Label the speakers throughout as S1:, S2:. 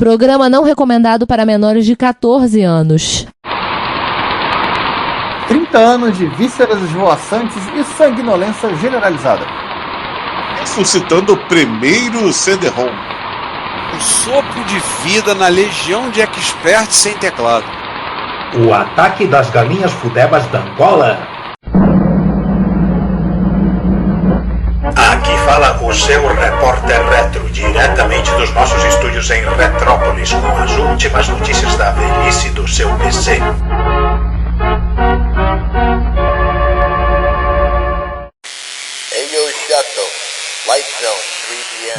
S1: Programa não recomendado para menores de 14 anos.
S2: 30 anos de vísceras esvoaçantes e sanguinolência generalizada.
S3: Ressuscitando o primeiro CD-ROM.
S4: Um sopro de vida na legião de experts sem teclado.
S5: O ataque das galinhas fudebas da Angola. Aqui fala o seu repórter retro, diretamente dos nossos estúdios em Retrópolis, com as últimas notícias da velhice do seu PC.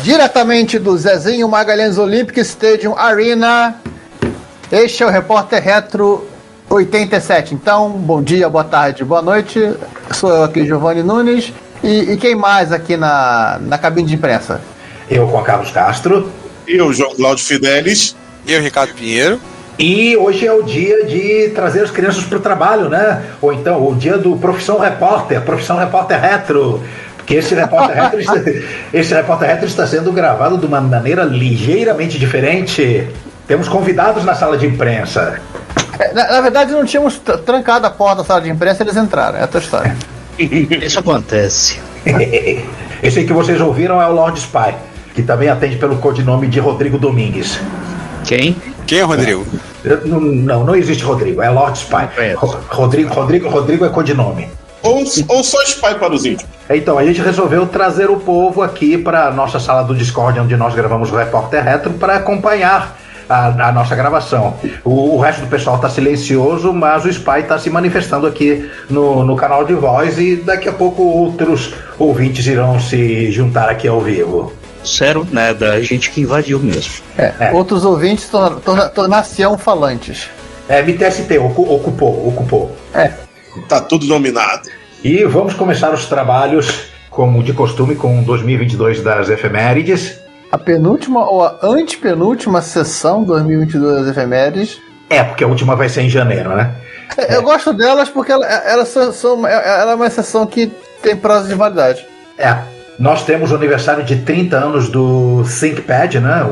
S2: Diretamente do Zezinho Magalhães Olympic Stadium Arena, este é o Repórter Retro 87. Então, bom dia, boa tarde, boa noite. Sou eu aqui, Giovanni Nunes. E quem mais aqui na cabine de imprensa?
S5: Eu, Juan Carlos Castro.
S3: Eu, João Cláudio Fidelis.
S4: Eu, Ricardo Pinheiro.
S5: E hoje é o dia de trazer as crianças para o trabalho, né? Ou então, o dia do Profissão Repórter Retro. Porque esse Repórter Retro está sendo gravado de uma maneira ligeiramente diferente. Temos convidados na sala de imprensa.
S2: Na verdade, não tínhamos trancado a porta da sala de imprensa, eles entraram. É a tua história.
S6: Isso acontece.
S5: Esse aí que vocês ouviram é o Lord Spy, que também atende pelo codinome de Rodrigo Domingues.
S6: Quem?
S4: Quem é Rodrigo?
S5: Não existe Rodrigo, é Lord Spy. Rodrigo é codinome.
S3: Ou só Spy para os índios.
S5: Então, a gente resolveu trazer o povo aqui para a nossa sala do Discord, onde nós gravamos o Repórter Retro, para acompanhar a nossa gravação. O resto do pessoal está silencioso, mas o Spy está se manifestando aqui no canal de voz e daqui a pouco outros ouvintes irão se juntar aqui ao vivo.
S6: Sério, nada, a gente que invadiu mesmo.
S2: Outros ouvintes tornar-se-ão falantes.
S5: MTST, ocupou.
S3: Tá tudo dominado.
S5: E vamos começar os trabalhos, como de costume, com 2022 das efemérides.
S2: A penúltima ou a antepenúltima sessão 2022 das efemérides.
S5: Porque a última vai ser em janeiro, né?
S2: Eu gosto delas porque ela é uma sessão que tem prazo de validade.
S5: Nós temos o aniversário de 30 anos do ThinkPad, né?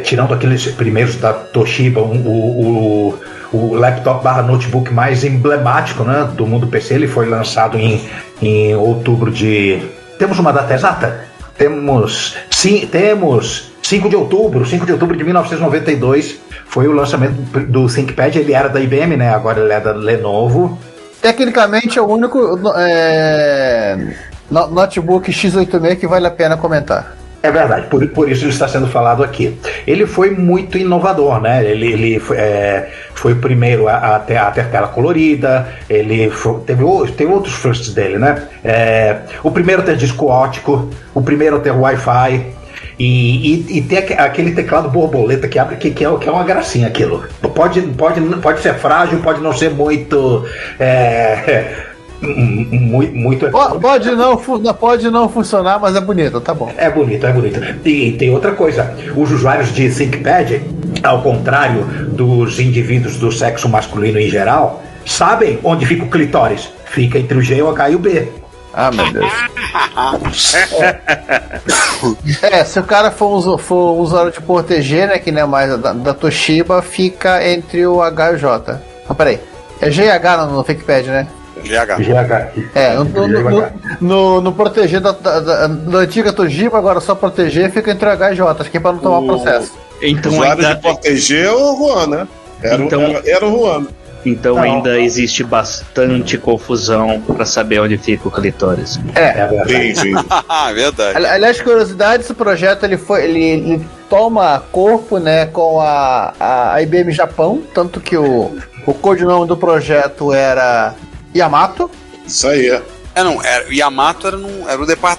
S5: Tirando aqueles primeiros da Toshiba, o laptop /notebook mais emblemático, né, do mundo PC. Ele foi lançado em outubro de... Temos uma data exata? Temos 5 de outubro de 1992 foi o lançamento do ThinkPad. Ele era da IBM, né? Agora ele é da Lenovo.
S2: Tecnicamente é o único notebook x86 que vale a pena comentar.
S5: É verdade, por isso ele está sendo falado aqui. Ele foi muito inovador, né? Ele foi o primeiro a ter tela colorida. Teve outros firsts dele, né? O primeiro a ter disco óptico, o primeiro a ter Wi-Fi e ter aquele teclado borboleta que abre, que é uma gracinha aquilo. Pode ser frágil, pode não ser muito...
S2: Pode não funcionar, mas é bonito, tá bom.
S5: É bonito. E tem outra coisa: os usuários de ThinkPad, ao contrário dos indivíduos do sexo masculino em geral, sabem onde fica o clitóris. Fica entre o G, o H e o B.
S2: Ah, meu Deus. Se o cara for usuário de Porteger, né, que não é mais da Toshiba, fica entre o H e o J. Peraí, é GH no ThinkPad, né?
S5: GH.
S2: No proteger da antiga Toshiba, agora só proteger, fica entre o H e J, aqui pra não tomar processo.
S3: Então, o usuário de proteger é o Juan, né? Era o Juan.
S6: Então ainda existe bastante confusão para saber onde fica o clitóris.
S5: Verdade.
S3: Sim.
S4: Verdade.
S2: Aliás, curiosidade, esse projeto ele toma corpo, né, com a IBM Japão, tanto que o codinome do projeto era Yamato.
S3: Isso aí.
S4: O Yamato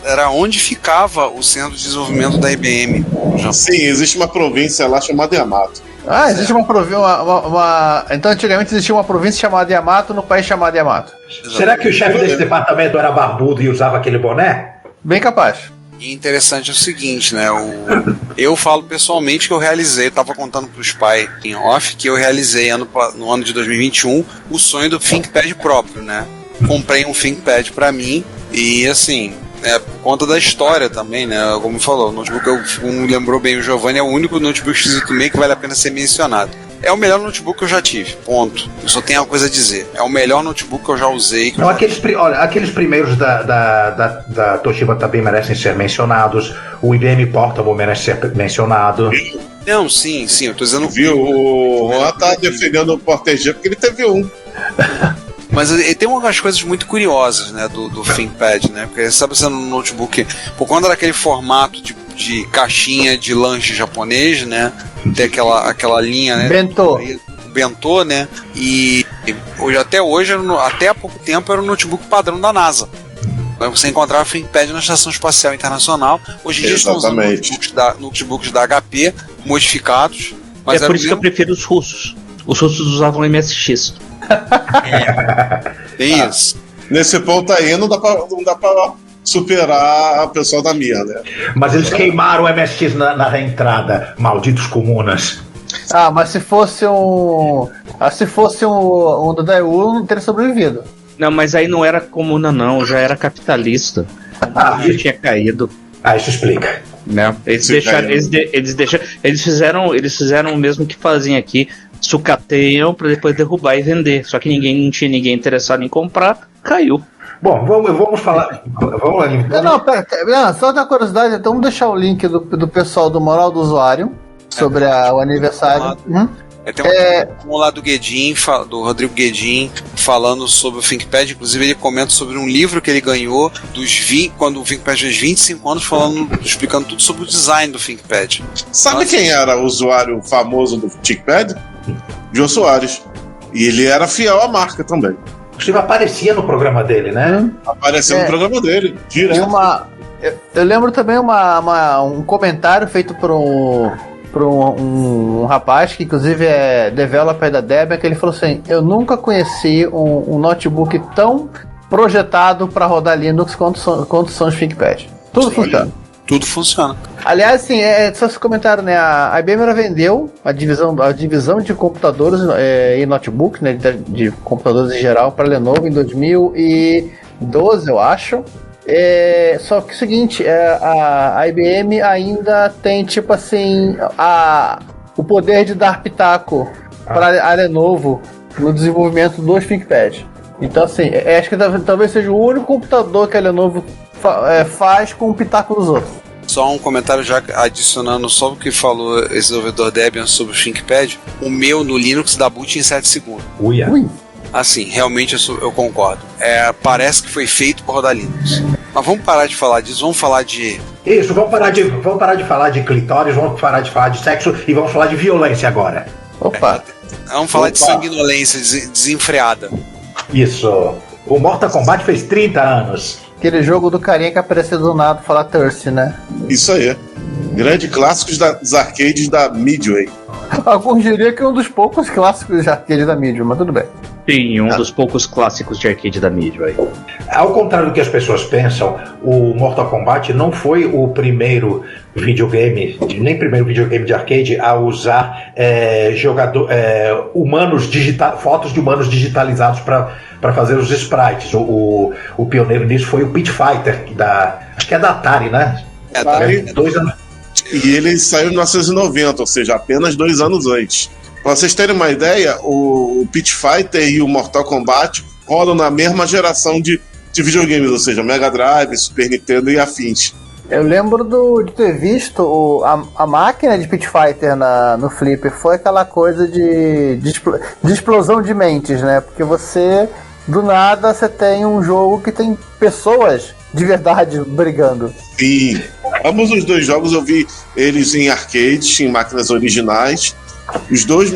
S4: era onde ficava o centro de desenvolvimento da IBM.
S3: Sim, existe uma província lá chamada Yamato.
S2: Existe uma província. Então, antigamente existia uma província chamada Yamato no país chamado Yamato.
S5: Será que o chefe desse departamento era barbudo e usava aquele boné?
S2: Bem capaz.
S4: E interessante é o seguinte, né? Eu falo pessoalmente que eu realizei, estava contando pro Spy em off, que eu realizei no ano de 2021 o sonho do ThinkPad próprio, né? Comprei um ThinkPad pra mim e, assim, por conta da história também, né? Como falou, o notebook, como lembrou bem o Giovanni, é o único notebook X86 que vale a pena ser mencionado. É o melhor notebook que eu já tive, ponto. Eu só tenho uma coisa a dizer. É o melhor notebook que eu já usei.
S5: Não, aqueles primeiros da Toshiba também merecem ser mencionados. O IBM Portable merece ser mencionado.
S4: Não, sim, eu tô dizendo...
S3: Viu? O Juan tá defendendo o Porter-G porque ele teve um.
S4: Mas ele tem umas coisas muito curiosas, né, do ThinkPad, né? Porque sabe, sendo um notebook, por conta daquele formato de caixinha de lanche japonês, né? Tem aquela linha, né? Bentô, né? E até há pouco tempo era o notebook padrão da NASA. Você encontrava o ThinkPad na Estação Espacial Internacional. Hoje em dia estão usando notebooks da HP modificados. Mas
S6: por isso que eu prefiro os russos. Os russos usavam MSX.
S4: Tem isso.
S3: Nesse ponto aí não dá pra superar a pessoa da minha, né?
S5: Mas eles queimaram o MSX na reentrada, malditos comunas.
S2: Mas se fosse um do Daewoo, não teria sobrevivido.
S6: Não, mas aí não era comuna não, já era capitalista. Já tinha caído.
S5: Isso explica.
S6: Né? Eles fizeram o mesmo que fazem aqui, sucateiam para depois derrubar e vender. Só que não tinha ninguém interessado em comprar, caiu.
S5: Bom, vamos falar. Vamos lá.
S2: Pera, só da curiosidade, então vamos deixar o link do pessoal do Moral do Usuário sobre o aniversário.
S4: Tem um lá do Guedin, do Rodrigo Guedin, falando sobre o ThinkPad. Inclusive ele comenta sobre um livro que ele ganhou quando o ThinkPad fez 25 anos, explicando tudo sobre o design do ThinkPad.
S3: Sabe quem era o usuário famoso do ThinkPad? Jô Soares. E ele era fiel à marca também.
S5: Inclusive aparecia no programa dele, né?
S3: Apareceu no programa dele, direto.
S2: Eu lembro também um comentário feito por um rapaz que inclusive é developer da Debian, que ele falou assim: eu nunca conheci um notebook tão projetado para rodar Linux quanto são os ThinkPad.
S4: Tudo funciona.
S2: Aliás, assim, só esse comentário, né? A IBM ela vendeu a divisão de computadores e notebook, né? De computadores em geral para Lenovo em 2012, eu acho. Só que é o seguinte, a IBM ainda tem, tipo assim, o poder de dar pitaco para a Lenovo no desenvolvimento dos ThinkPad. Então, assim, acho que talvez seja o único computador que a Lenovo faz com o pitaco dos outros.
S4: Só um comentário já adicionando só o que falou esse desenvolvedor Debian sobre o ThinkPad. O meu no Linux dá boot em 7 segundos.
S2: Ui.
S4: Assim, realmente eu concordo. Parece que foi feito para rodar Linux. Mas vamos parar de falar disso, vamos falar de...
S5: Isso, vamos parar de falar de clitóris, vamos parar de falar de sexo e vamos falar de violência agora.
S2: Opa!
S4: Vamos falar de sanguinolência desenfreada.
S5: Isso. O Mortal Kombat fez 30 anos.
S2: Aquele jogo do carinha que apareceu do nada falar Thirst, né?
S3: Isso aí. Grandes clássicos dos arcades da Midway.
S2: Alguns diriam que é um dos poucos clássicos de arcade da Midway, mas tudo bem.
S6: Sim, um dos poucos clássicos de arcade da Midway.
S5: Ao contrário do que as pessoas pensam, o Mortal Kombat não foi o primeiro videogame, nem primeiro videogame de arcade a usar fotos de humanos digitalizados para fazer os sprites. O pioneiro nisso foi o Pit Fighter, acho que é da Atari, né?
S3: Atari, 2 anos. E ele saiu em 1990, ou seja, apenas 2 anos antes. Pra vocês terem uma ideia, o Pit Fighter e o Mortal Kombat rodam na mesma geração de videogames, ou seja, Mega Drive, Super Nintendo e afins.
S2: Eu lembro de ter visto a máquina de Pit Fighter no Flipper. Foi aquela coisa de explosão de mentes, né? Porque do nada, você tem um jogo que tem pessoas de verdade brigando.
S3: Sim. Ambos os dois jogos eu vi eles em arcades, em máquinas originais. Os dois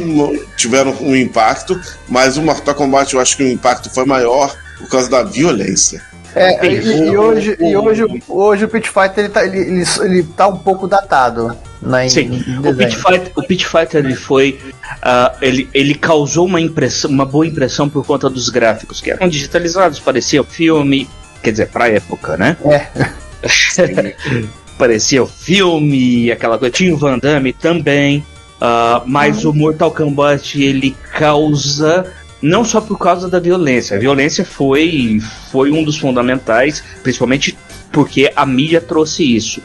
S3: tiveram um impacto, mas o Mortal Kombat eu acho que o impacto foi maior por causa da violência.
S2: Hoje o Pit Fighter ele tá um pouco datado.
S6: Sim, o Pit Fighter ele causou uma boa impressão por conta dos gráficos que eram digitalizados, parecia filme, quer dizer, pra época, né? Parecia o filme, aquela coisa. Tinha o Van Damme também. Mas o Mortal Kombat ele causa, não só por causa da violência. A violência foi um dos fundamentais, principalmente porque a mídia trouxe isso,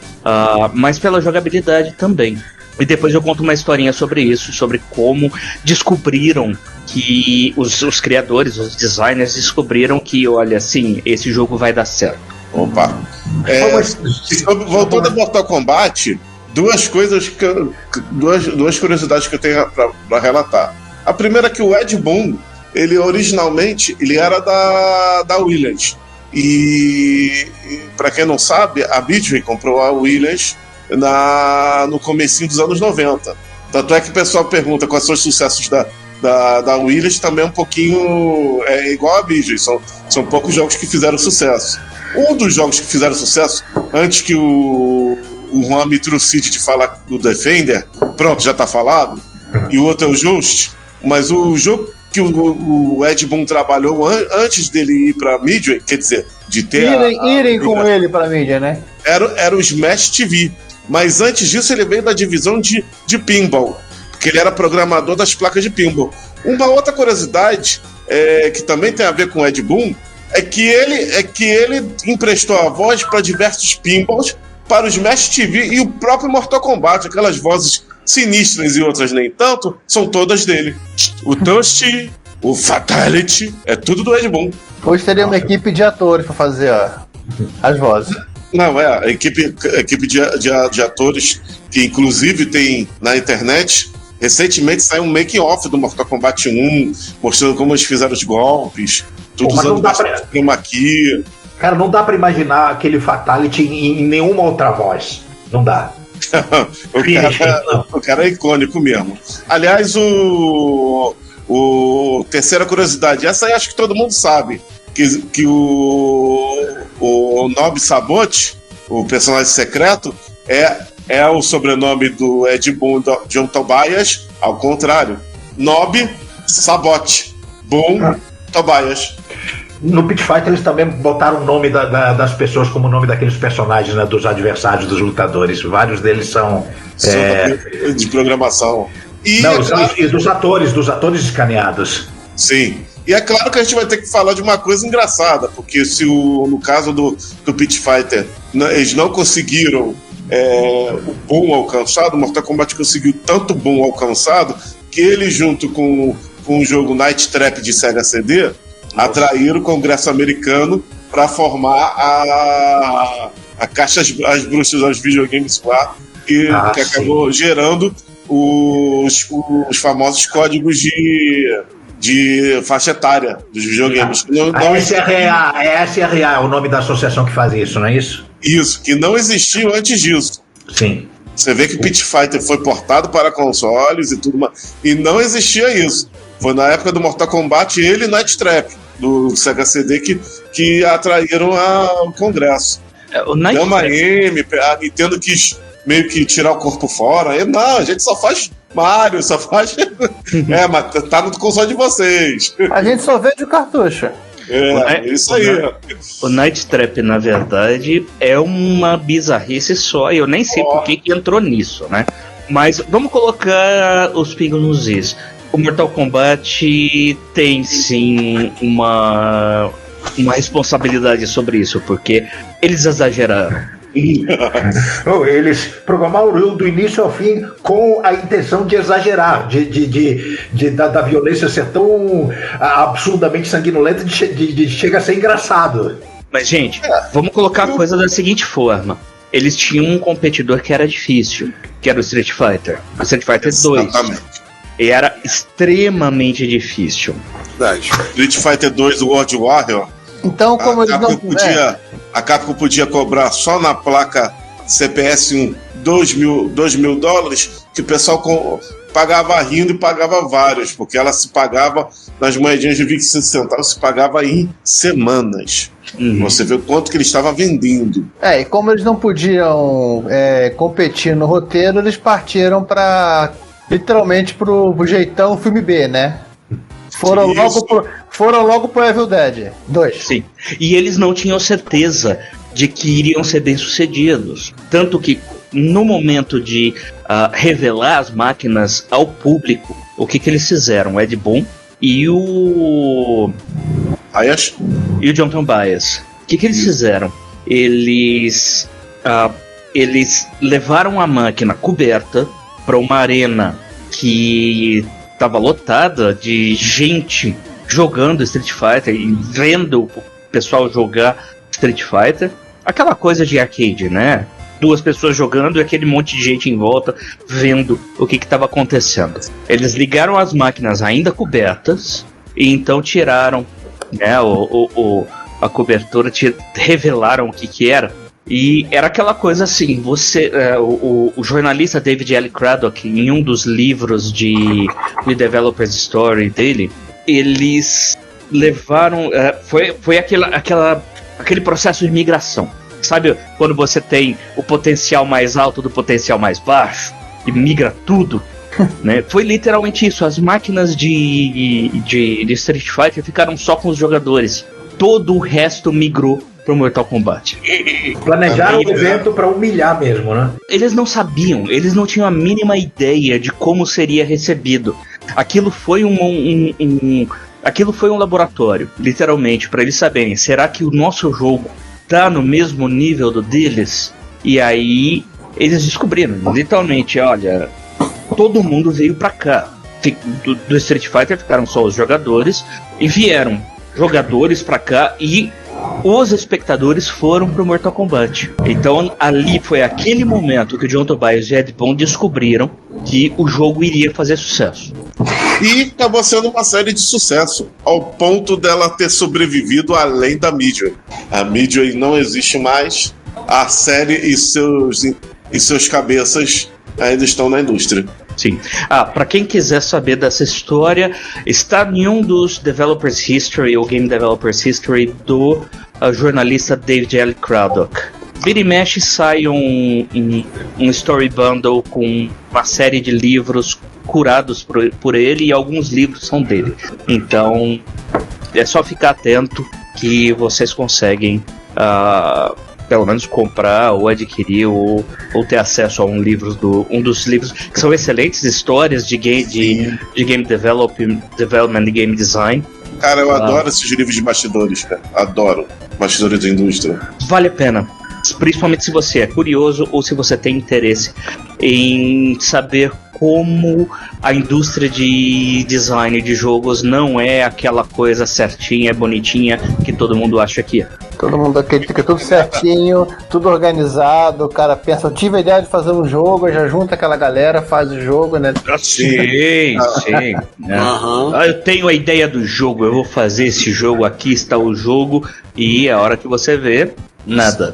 S6: mas pela jogabilidade também. E depois eu conto uma historinha sobre isso, sobre como descobriram que os criadores, os designers descobriram que, olha, sim, esse jogo vai dar certo.
S3: Opa. Voltando a Mortal Kombat, duas curiosidades que eu tenho para relatar. A primeira é que o Ed Boon, ele originalmente era da Williams. E para quem não sabe, a Midway comprou a Williams no comecinho dos anos 90. Tanto é que o pessoal pergunta quais são os sucessos da Williams, também é um pouquinho igual a Midway, são poucos jogos que fizeram sucesso. Um dos jogos que fizeram sucesso, antes que o Juan me trucide de falar do Defender, pronto, já tá falado, e o outro é o Just, mas o jogo que o Ed Boon trabalhou antes dele ir pra Midway, quer dizer, de ter
S2: irem com ele pra Midway, né? Era
S3: o Smash TV, mas antes disso ele veio da divisão de pinball, porque ele era programador das placas de pinball. Uma outra curiosidade que também tem a ver com o Ed Boon é que ele emprestou a voz para diversos pinballs, para o Smash TV e o próprio Mortal Kombat. Aquelas vozes sinistras e outras nem tanto, são todas dele. O Dusty, o Fatality, é tudo do Ed Boon.
S2: Hoje teria uma equipe de atores para fazer as vozes.
S3: Não, a equipe de atores, que inclusive tem na internet. Recentemente saiu um making-off do Mortal Kombat 1, mostrando como eles fizeram os golpes, tudo usando chroma aqui.
S5: Cara, não dá pra imaginar aquele Fatality em nenhuma outra voz. Não dá.
S3: o cara é icônico mesmo. Aliás, terceira curiosidade, essa aí acho que todo mundo sabe, que o Nob Sabote, o personagem secreto, é o sobrenome do Ed Boon, John Tobias, ao contrário. Nob Sabote, Boon Tobias.
S5: No Pit Fighter eles também botaram o nome das pessoas como o nome daqueles personagens, né, dos adversários, dos lutadores. Vários deles são
S3: de programação.
S5: E dos atores escaneados.
S3: Sim. E é claro que a gente vai ter que falar de uma coisa engraçada, porque se no caso do Pit Fighter eles não conseguiram o boom alcançado, o Mortal Kombat conseguiu tanto boom alcançado que ele, junto com o jogo Night Trap de Sega CD, atraíram o Congresso americano para formar a Caixa As Bruxas aos Videogames 4, que acabou gerando os famosos códigos de faixa etária dos videogames.
S5: A SRA é o nome da associação que faz isso, não é isso?
S3: Isso, que não existiu antes disso.
S5: Sim.
S3: Você vê que o Pit Fighter foi portado para consoles e tudo mais, e não existia isso. Foi na época do Mortal Kombat ele e Night Trap, do Sega CD, que atraíram ao Congresso. A Nintendo quis meio que tirar o corpo fora. Não, a gente só faz Mario, só faz... mas tá no console de vocês.
S2: A gente só vende o cartucho.
S3: Isso aí.
S6: O Night Trap, na verdade, é uma bizarrice só, e eu nem sei por que entrou nisso, né? Mas vamos colocar os pingos nos is. O Mortal Kombat tem sim uma responsabilidade sobre isso, porque eles exageraram.
S5: Eles programaram do início ao fim com a intenção de exagerar, da violência ser tão absurdamente sanguinolenta de chega a ser engraçado.
S6: Mas, gente, vamos colocar a coisa da seguinte forma. Eles tinham um competidor que era difícil, que era o Street Fighter. O Street Fighter 2.
S3: Exatamente.
S6: E era extremamente difícil.
S3: Verdade. Street Fighter 2 World Warrior.
S2: Então, como eles não...
S3: A Capcom podia cobrar só na placa CPS 1 $2 mil, que o pessoal pagava rindo e pagava vários, porque ela se pagava nas moedinhas de 25 centavos, se pagava em semanas. Você vê o quanto que ele estava vendendo.
S2: E como eles não podiam competir no roteiro, eles partiram literalmente pro jeitão filme B, né? Foram logo pro Evil Dead 2.
S6: Sim. E eles não tinham certeza de que iriam ser bem-sucedidos. Tanto que, no momento de revelar as máquinas ao público, o que eles fizeram? O Ed Boon e o John Tobias. O que eles fizeram? eles levaram a máquina coberta para uma arena que estava lotada de gente jogando Street Fighter e vendo o pessoal jogar Street Fighter. Aquela coisa de arcade, né? 2 pessoas jogando e aquele monte de gente em volta vendo o que estava acontecendo. Eles ligaram as máquinas ainda cobertas e então tiraram, né, a cobertura, revelaram o que era. E era aquela coisa assim, o jornalista David L. Craddock, em um dos livros de Developer's Story dele, eles levaram... foi aquele processo de migração. Sabe quando você tem o potencial mais alto do potencial mais baixo e migra tudo? Né? Foi literalmente isso. As máquinas de Street Fighter ficaram só com os jogadores. Todo o resto migrou pro Mortal Kombat.
S5: Planejaram o evento pra humilhar mesmo, né?
S6: Eles não sabiam, eles não tinham a mínima ideia de como seria recebido. Aquilo foi aquilo foi um laboratório, literalmente, para eles saberem, será que o nosso jogo tá no mesmo nível do deles? E aí eles descobriram, literalmente, olha, todo mundo veio pra cá. Do Street Fighter ficaram só os jogadores e vieram jogadores pra cá e os espectadores foram pro Mortal Kombat. Então ali foi aquele momento que o John Tobias e Ed Boon descobriram que o jogo iria fazer sucesso.
S3: E acabou sendo uma série de sucesso, ao ponto dela ter sobrevivido além da Midway. A Midway não existe mais, a série e seus cabeças ainda estão na indústria.
S6: Sim. Para quem quiser saber dessa história, está em um dos Developers History, ou Game Developers History, do jornalista David L. Craddock. Vira e mexe sai um story bundle com uma série de livros curados por ele, e alguns livros são dele. Então é só ficar atento que vocês conseguem pelo menos comprar ou adquirir ou ter acesso a um dos livros que são excelentes histórias de game development e game design.
S3: Cara, eu adoro esses livros de bastidores, cara. Adoro. Bastidores da indústria.
S6: Vale a pena. Principalmente se você é curioso ou se você tem interesse em saber como a indústria de design de jogos não é aquela coisa certinha, bonitinha que todo mundo acha que é.
S2: Todo mundo acredita que é tudo certinho, tudo organizado, o cara pensa, eu tive a ideia de fazer um jogo, já junta aquela galera, faz o jogo, né?
S6: Sim. Né? Uhum. Eu tenho a ideia do jogo, eu vou fazer esse jogo, aqui está o jogo, e a hora que você vê, nada.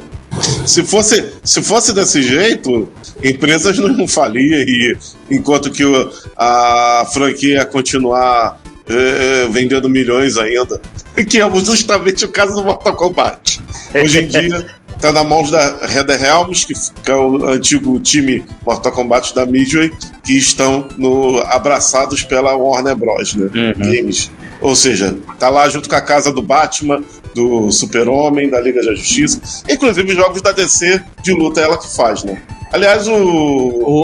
S3: Se fosse desse jeito, empresas não faliam, e enquanto que a franquia ia continuar vendendo milhões ainda, que é justamente o caso do Mortal Kombat. Hoje em dia está na mão da Red Helms, que é o antigo time Mortal Kombat da Midway, que estão abraçados pela Warner Bros. Né? Games. Ou seja, tá lá junto com a casa do Batman, do Super-Homem, da Liga da Justiça, inclusive os jogos da DC de luta é ela que faz, né? Aliás,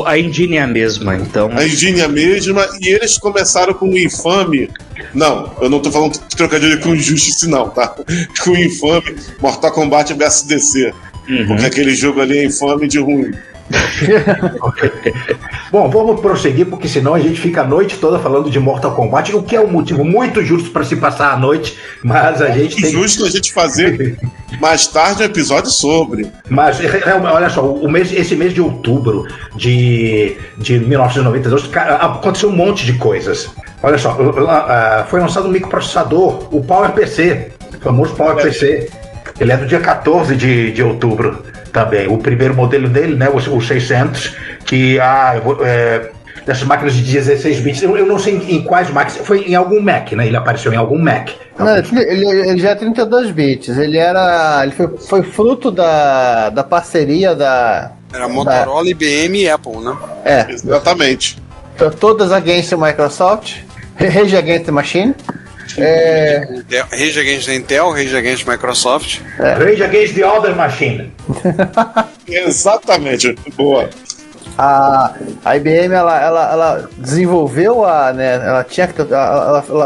S6: a engine é a mesma, então.
S3: A engine é a mesma, e eles começaram com o infame. Não, eu não tô falando de trocadilho com Injustice, não, tá? Com o infame Mortal Kombat vs DC. Porque aquele jogo ali é infame de ruim.
S5: Bom, vamos prosseguir, porque senão a gente fica a noite toda falando de Mortal Kombat, o que é um motivo muito justo para se passar a noite, mas a gente tem...
S3: justo a gente fazer mais tarde um episódio sobre.
S5: Mas, olha só, esse mês de outubro de 1992, aconteceu um monte de coisas. Olha só, foi lançado um microprocessador, o PowerPC, o famoso PowerPC. Ele é do dia 14 de outubro também. O primeiro modelo dele, né, o 600, que dessas máquinas de 16 bits, eu não sei em quais máquinas, foi em algum Mac, né? Ele apareceu em algum Mac.
S2: Não, ele já é 32 bits. Ele foi fruto da parceria da...
S4: Era Motorola, IBM e Apple, né?
S3: Exatamente.
S2: Todas against Microsoft, Rage Against the Machine.
S4: Rage Against the Intel, Rage Against Microsoft.
S5: Rage Against the Other Machine.
S3: Exatamente, boa.
S2: A IBM ela desenvolveu ela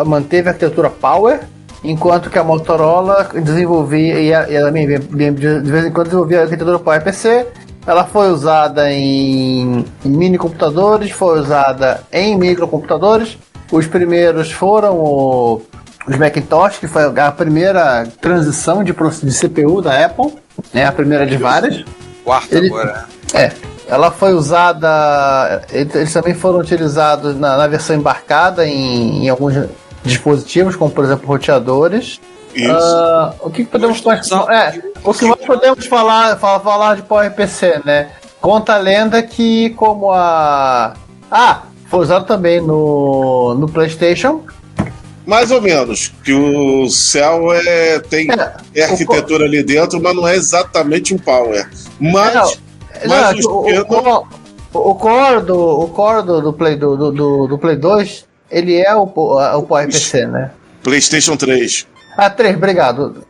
S2: manteve a arquitetura Power, enquanto que a Motorola desenvolvia, e a BMW de vez em quando desenvolvia a arquitetura PowerPC. Ela foi usada em mini computadores, foi usada em microcomputadores. Os primeiros foram os Macintosh, que foi a primeira transição de CPU da Apple, né? A primeira de várias.
S4: Quarta agora.
S2: Ela foi usada. Eles também foram utilizados na versão embarcada em alguns dispositivos, como por exemplo roteadores.
S3: Isso.
S2: O que podemos o que nós podemos falar de PowerPC, né? Conta a lenda que como foi usado também no PlayStation.
S3: Mais ou menos, que o Cell tem arquitetura ali dentro, mas não é exatamente um Power. Mas
S2: o core do Play 2, ele é o PowerPC, né?
S3: PlayStation 3.
S2: 3, obrigado.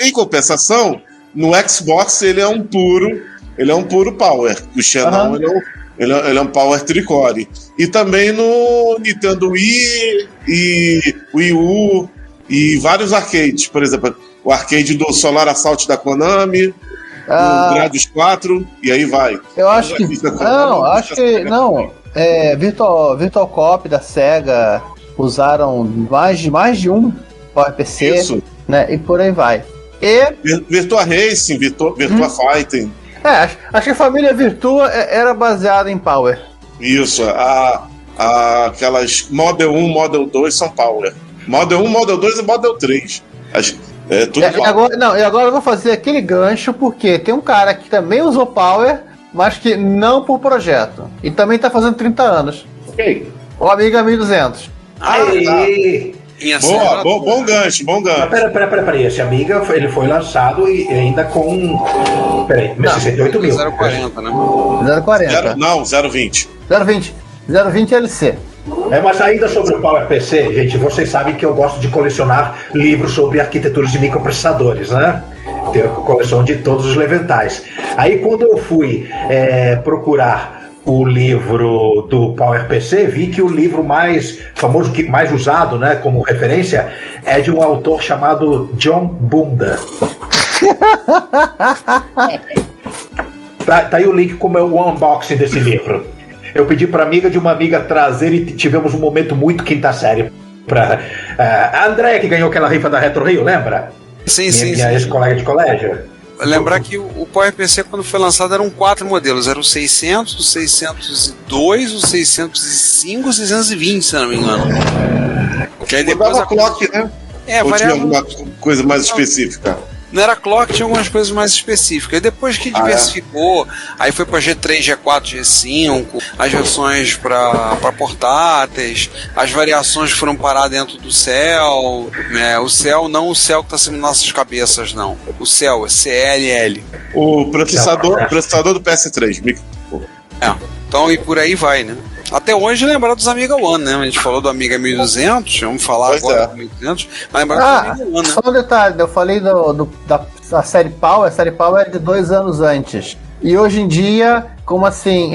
S3: Em compensação, no Xbox ele é um puro Power. O Xenon ele é um Power Tricore. E também no Nintendo Wii e Wii U e vários arcades, por exemplo, o arcade do Solar Assault da Konami, o Gradius 4, e aí vai.
S2: Eu acho que não. Virtual Cop da Sega usaram mais de um PowerPC. Isso. Né? E por aí vai.
S3: Virtua Racing, Virtua Fighting.
S2: Acho que a família Virtua era baseada em Power.
S3: Isso, aquelas Model 1, Model 2 são Power. Model 1, Model 2 e Model 3. Tudo Power. Agora eu vou fazer aquele gancho, porque tem um cara que também usou Power, mas que não por projeto. E também tá fazendo 30 anos.
S5: Ok.
S2: O Amiga 1200.
S5: Aí!
S3: Bom gancho.
S5: Peraí, esse Amiga ele foi lançado e ainda com. Peraí, 68 mil.
S4: 040, né?
S2: 040.
S3: Não, 020.
S2: 020 LC.
S5: Mas ainda sobre o PowerPC, gente, vocês sabem que eu gosto de colecionar livros sobre arquiteturas de microprocessadores, né? Tenho a coleção de todos os leventais. Aí quando eu fui procurar o livro do PowerPC, vi que o livro mais famoso, mais usado, né, como referência, é de um autor chamado John Bunda. Tá aí o link como é o unboxing desse livro. Eu pedi para amiga de uma amiga trazer e tivemos um momento muito quinta série. A Andréia, que ganhou aquela rifa da Retro Rio, lembra?
S4: Sim.
S5: Minha ex-colega de colégio.
S4: Lembrar que o PowerPC, quando foi lançado, eram 4 modelos. Era o 600, o 602, o 605 e o 620, se não me engano. Que aí depois
S3: a clock, né? Ou tinha alguma coisa mais específica?
S4: Não era clock, tinha algumas coisas mais específicas. E depois que diversificou, aí foi para G3, G4, G5, as versões para portáteis, as variações foram parar dentro do Cell, né? O Cell, não o Cell que está sendo nas nossas cabeças, não. O Cell, é CLL.
S3: O processador do PS3.
S4: Então, e por aí vai, né? Até hoje lembrar dos Amiga One, né? A gente falou do Amiga 1200, vamos falar agora do 1200, mas lembrar do Amiga One, né?
S2: Só um detalhe, eu falei da série Power, a série Power é de 2 anos antes. E hoje em dia, como assim,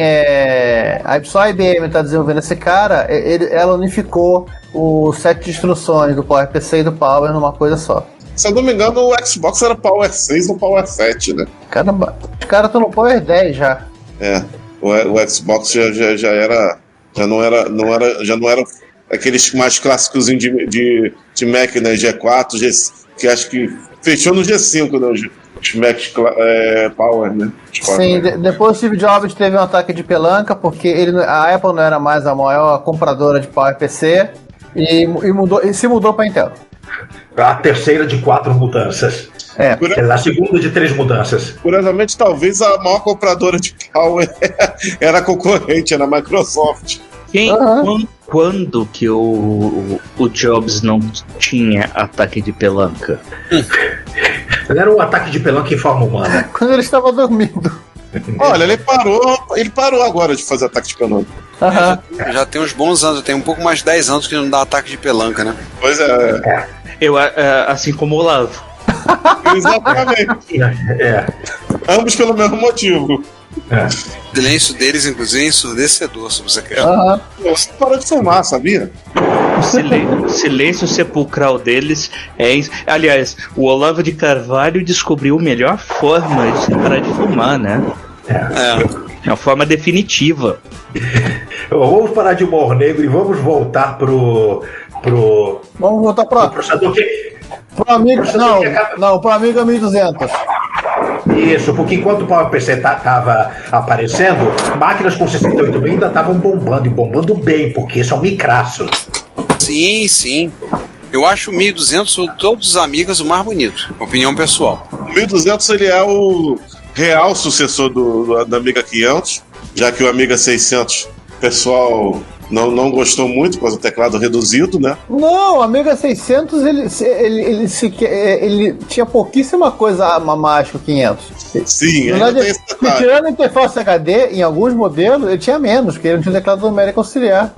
S2: só a IBM está desenvolvendo esse cara, ela unificou o set de instruções do PowerPC e do Power numa coisa só.
S3: Se eu não me engano, o Xbox era Power 6 ou Power 7, né?
S2: Caramba, os caras estão no Power 10 já.
S3: O Xbox já não era aqueles mais clássicos de Mac, né? G4, que acho que fechou no G5, né? Os Mac Power, né?
S2: Sim, depois o Steve Jobs teve um ataque de pelanca, porque a Apple não era mais a maior compradora de PowerPC e se mudou para Intel.
S5: A terceira de 4 mudanças. A segunda de 3 mudanças.
S3: Curiosamente, talvez a maior compradora de Power era a concorrente, era a Microsoft.
S6: Quando que o Jobs não tinha ataque de pelanca?
S5: Era um ataque de pelanca em forma humana.
S2: Quando ele estava dormindo.
S3: Olha, ele parou agora de fazer ataque de pelanca.
S4: Já tem uns bons anos, tem um pouco mais de 10 anos que não dá ataque de pelanca, né?
S3: Pois é.
S6: Assim como o Olavo.
S3: Exatamente. Ambos pelo mesmo motivo.
S4: O silêncio deles, inclusive, é ensurdecedor sobre essa questão.
S3: Você parou de fumar, sabia?
S6: O silêncio sepulcral deles é... Aliás, o Olavo de Carvalho descobriu a melhor forma de parar de fumar, né? É uma forma definitiva.
S5: Vamos parar de humor negro e vamos voltar pro
S2: Vamos voltar pro amigo. Não, pro amigo 1200.
S5: Isso, porque enquanto o PowerPC tava aparecendo, máquinas com 68 mil ainda estavam bombando, e bombando bem, porque são micraços.
S4: Sim. Eu acho o 1200 de todos os Amigas o mais bonito, opinião pessoal.
S3: O 1200 ele é o real sucessor do Amiga 500, já que o Amiga 600, o pessoal não gostou muito por causa do teclado reduzido, né?
S2: Não, o Amiga 600 ele tinha pouquíssima coisa a mais que o 500.
S3: Sim,
S2: na verdade, tirando a interface HD, em alguns modelos, ele tinha menos, porque ele não tinha teclado numérico auxiliar.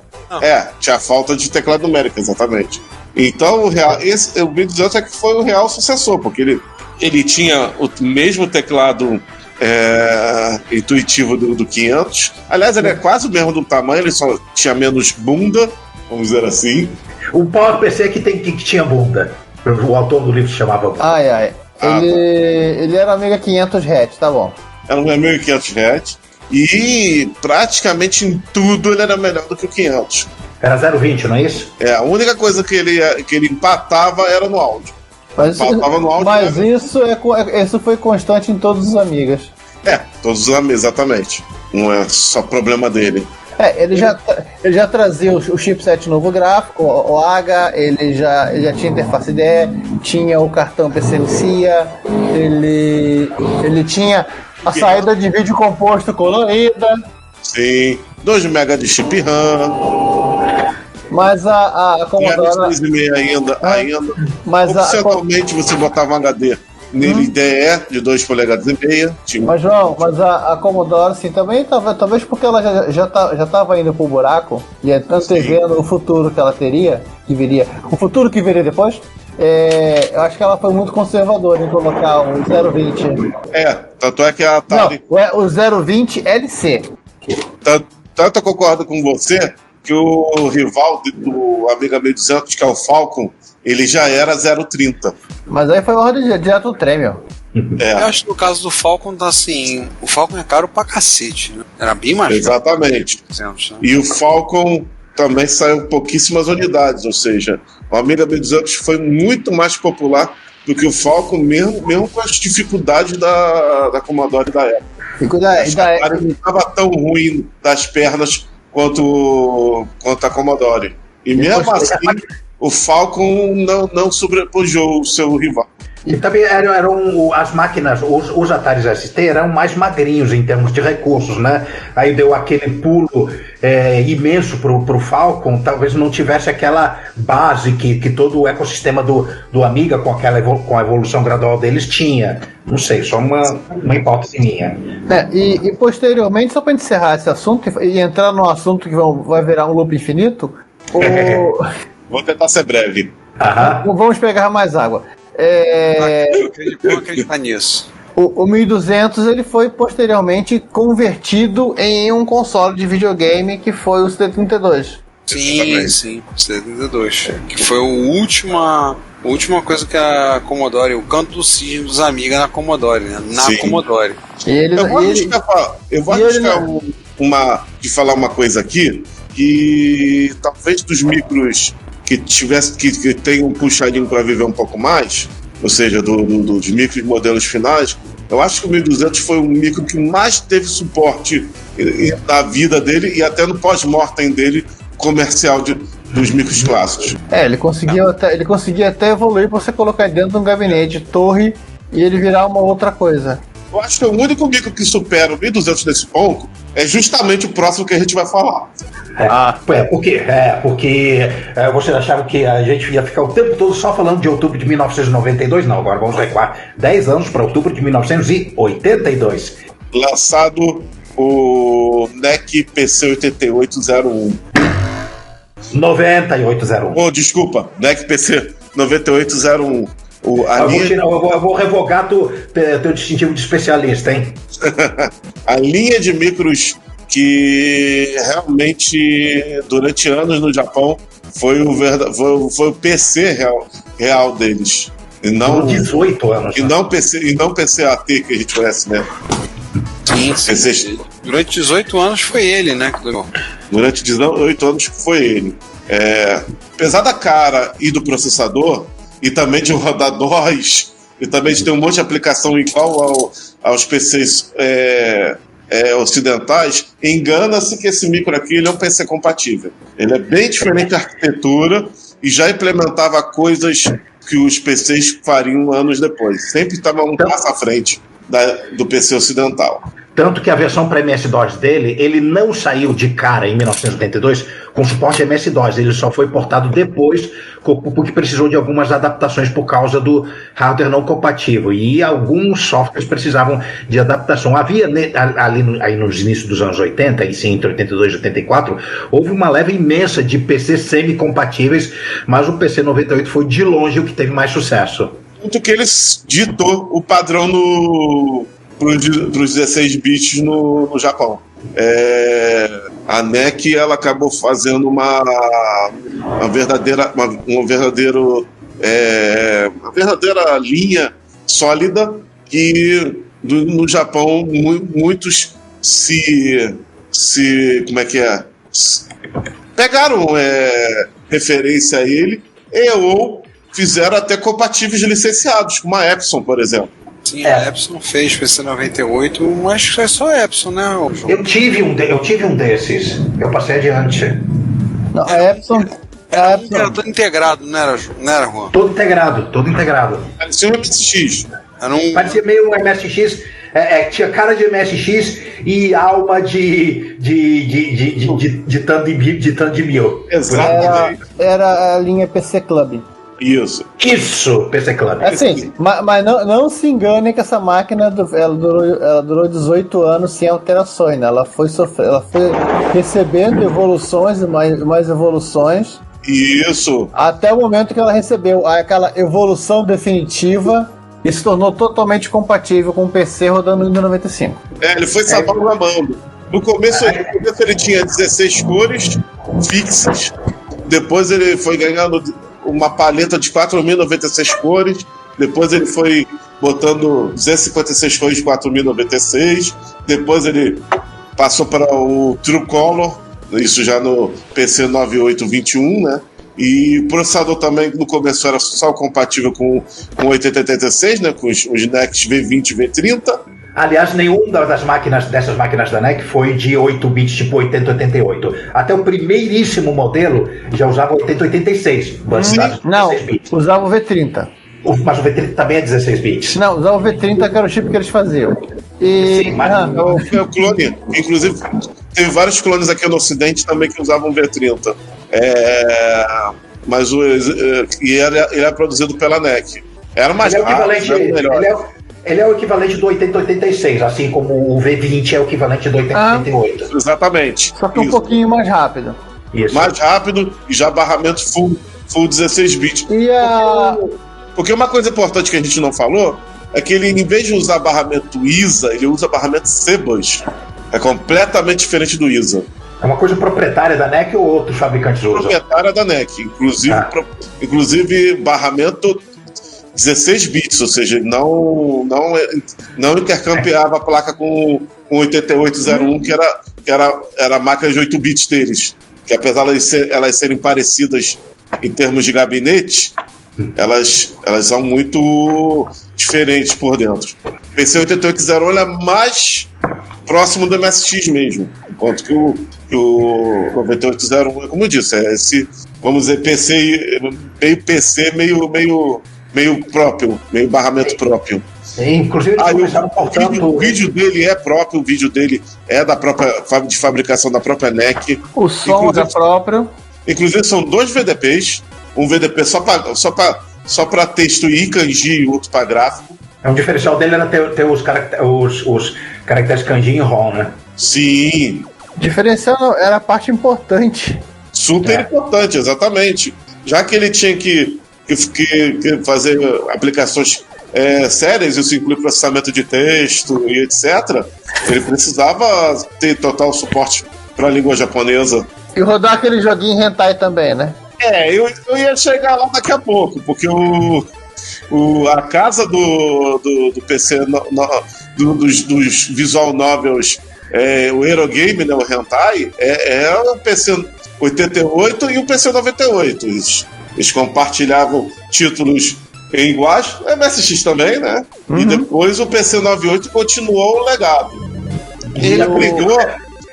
S3: Tinha falta de teclado numérico, exatamente. Então, o 1200 é que foi o real sucessor, porque ele tinha o mesmo teclado intuitivo do 500. Aliás, ele é quase o mesmo do tamanho, ele só tinha menos bunda, vamos dizer assim.
S5: O PowerPC que tinha bunda. O autor do livro se chamava bunda.
S2: Ele era Amiga 500 hatch, tá bom.
S3: Era um Amiga 500 hatch. E praticamente em tudo ele era melhor do que o 500.
S5: Era 0,20, não é isso?
S3: A única coisa que ele empatava era no áudio.
S2: Mas isso foi constante em todos os Amigas.
S3: Todos os Amigas, exatamente. Não é só problema dele.
S2: Ele já trazia o chipset novo gráfico, o H, ele já tinha interface IDE, tinha o cartão PCMCIA, ele tinha a saída de vídeo composto colorida.
S3: Sim, 2 MB de chip RAM.
S2: Mas a Commodore...
S3: 3,5 ainda.
S2: Mas
S3: opcionalmente você botava um HD nele IDE de 2,5 polegadas.
S2: Mas João, a Commodore assim, também talvez porque ela já estava indo pro buraco e antevendo o futuro que ela teria, o futuro que viria depois. Eu acho que ela foi muito conservadora em colocar o 020.
S3: Tanto é que a Atari...
S2: Não, o 020 LC.
S3: Tanto eu concordo com você que o rival do Amiga 1200, que é o Falcon, ele já era 0,30.
S2: Mas aí foi ordem direto do Tremel.
S4: Eu acho que no caso do Falcon, assim, o Falcon é caro pra cacete, né? Era bem mais caro.
S3: Exatamente. E o Falcon também saiu pouquíssimas unidades, ou seja, o Amiga 1200 foi muito mais popular do que o Falcon, mesmo com as dificuldades da Commodore da época. A não estava tão ruim das pernas quanto a Commodore. E mesmo assim, o Falcon não sobrepujou o seu rival.
S5: E também eram as máquinas, os Atari ST eram mais magrinhos em termos de recursos, né? Aí deu aquele pulo imenso pro Falcon, talvez não tivesse aquela base que todo o ecossistema do Amiga com a evolução gradual deles tinha. Não sei, só uma hipótese minha.
S2: E posteriormente, só para encerrar esse assunto e entrar num assunto que vai virar um loop infinito,
S3: vou tentar ser breve.
S2: Vamos pegar mais água.
S4: Vou acreditar nisso.
S2: O 1200 ele foi posteriormente convertido em um console de videogame que foi o CD32.
S4: Sim, o CD32. Que foi a última coisa que a Commodore, o canto do cisne dos Amiga na Commodore, né? Commodore.
S3: Eu vou arriscar falar uma coisa aqui, que talvez dos micros que tem um puxadinho para viver um pouco mais, ou seja, dos micros modelos finais, eu acho que o 1200 foi o micro que mais teve suporte na vida dele e até no pós-mortem dele comercial dos micros clássicos.
S2: Ele conseguia até evoluir para você colocar dentro de um gabinete torre e ele virar uma outra coisa.
S3: Eu acho que o único micro que supera o 1200 nesse ponto é justamente o próximo que a gente vai falar.
S5: Porque vocês achavam que a gente ia ficar o tempo todo só falando de outubro de 1992? Não, agora vamos recuar 10 anos para outubro de 1982.
S3: Lançado o NEC PC 8801.
S5: 9801.
S3: Desculpa, NEC PC 9801.
S5: Eu vou revogar teu distintivo de especialista, hein?
S3: A linha de micros que realmente, durante anos no Japão, foi o PC real deles. E não
S5: 18 anos.
S3: E não PCAT que a gente conhece, né?
S4: Sim. Durante 18 anos foi ele, né?
S3: Durante 18 anos foi ele. Apesar da cara e do processador, e também de rodar DOS, e também de ter um monte de aplicação igual aos PCs ocidentais, engana-se que esse micro aqui ele é um PC compatível. Ele é bem diferente da arquitetura e já implementava coisas que os PCs fariam anos depois. Sempre estava um passo à frente do PC ocidental.
S5: Tanto que a versão para MS-DOS dele, ele não saiu de cara em 1982 com suporte MS-DOS, ele só foi portado depois, porque precisou de algumas adaptações por causa do hardware não compatível, e alguns softwares precisavam de adaptação. Havia aí nos inícios dos anos 80, e sim, entre 82 e 84, houve uma leva imensa de PCs semi-compatíveis, mas o PC 98 foi de longe o que teve mais sucesso.
S3: Tanto que eles ditou o padrão para os 16 bits no Japão. A NEC ela acabou fazendo uma verdadeira linha sólida que no Japão muitos pegaram referência a ele ou fizeram até compatíveis licenciados, como a Epson, por exemplo.
S4: Sim, a Epson fez PC 98, mas acho que é só a Epson, né, João?
S5: Eu tive um desses. Eu passei adiante.
S2: Não, a Epson...
S4: Era todo integrado, não era, Juan?
S5: Todo integrado.
S3: Parecia um MSX.
S5: Parecia meio um MSX. Tinha cara de MSX e alma de Tandemil.
S3: Exatamente.
S2: Era a linha PC Club.
S3: Isso,
S5: PC Club.
S2: Assim, mas não se engane que essa máquina ela durou 18 anos sem alterações, né? Ela foi recebendo evoluções e mais evoluções.
S3: Isso.
S2: Até o momento que ela recebeu aquela evolução definitiva e se tornou totalmente compatível com o PC rodando no Windows 95.
S3: Ele foi salvando. No começo ele tinha 16 cores fixas, depois ele foi ganhando uma paleta de 4.096 cores, depois ele foi botando 256 cores de 4.096, depois ele passou para o True Color, isso já no PC 9821, né? E o processador também no começo era só compatível com o 8086, né? Com os NECs V20 e V30.
S5: Aliás, nenhuma dessas máquinas da NEC foi de 8 bits, tipo 8088. Até o primeiríssimo modelo já usava 8086.
S2: Não, usava o V30.
S5: Mas o V30 também é 16 bits.
S2: Não, usava o V30, que era o chip que eles faziam.
S5: Sim, mas...
S3: É o clone. Inclusive, teve vários clones aqui no Ocidente também que usavam V30. Mas ele é produzido pela NEC. Era mais rápido, era melhor.
S5: Ele é o equivalente do 8086, assim como o V20 é o equivalente do 8088.
S3: Exatamente.
S2: Só que um pouquinho mais rápido.
S5: Isso.
S3: Mais rápido e já barramento full 16 bits. Porque uma coisa importante que a gente não falou é que ele, em vez de usar barramento ISA, ele usa barramento CBus. É completamente diferente do ISA.
S5: É uma coisa proprietária da NEC ou outros fabricantes usam?
S3: Proprietária da NEC. Inclusive barramento 16 bits, ou seja, não intercambiava a placa com 8801, que era a máquina de 8 bits deles, que apesar de elas serem parecidas em termos de gabinete, elas são muito diferentes por dentro. O PC 8801 é mais próximo do MSX mesmo, enquanto que o 9801 como eu disse, é esse, vamos dizer, PC meio próprio, meio barramento próprio.
S5: Sim, inclusive
S3: o vídeo dele é próprio, o vídeo dele é de fabricação da própria NEC.
S2: O som é próprio.
S3: Inclusive são 2 VDPs, um VDP só para texto e kanji e outro para gráfico.
S5: O diferencial dele era ter os caracteres kanji em ROM, né?
S3: Sim.
S2: O diferencial era a parte importante.
S3: Super importante, exatamente. Já que ele tinha que fazer aplicações sérias, isso inclui processamento de texto e etc., ele precisava ter total suporte para a língua japonesa.
S2: E rodar aquele joguinho hentai também, né?
S3: Eu ia chegar lá daqui a pouco, porque a casa do PC, dos visual novels, o Eurogame, né, o hentai, é o PC 88 e o PC 98. Eles compartilhavam títulos em iguais, o MSX também, né? E depois o PC 98 continuou o legado.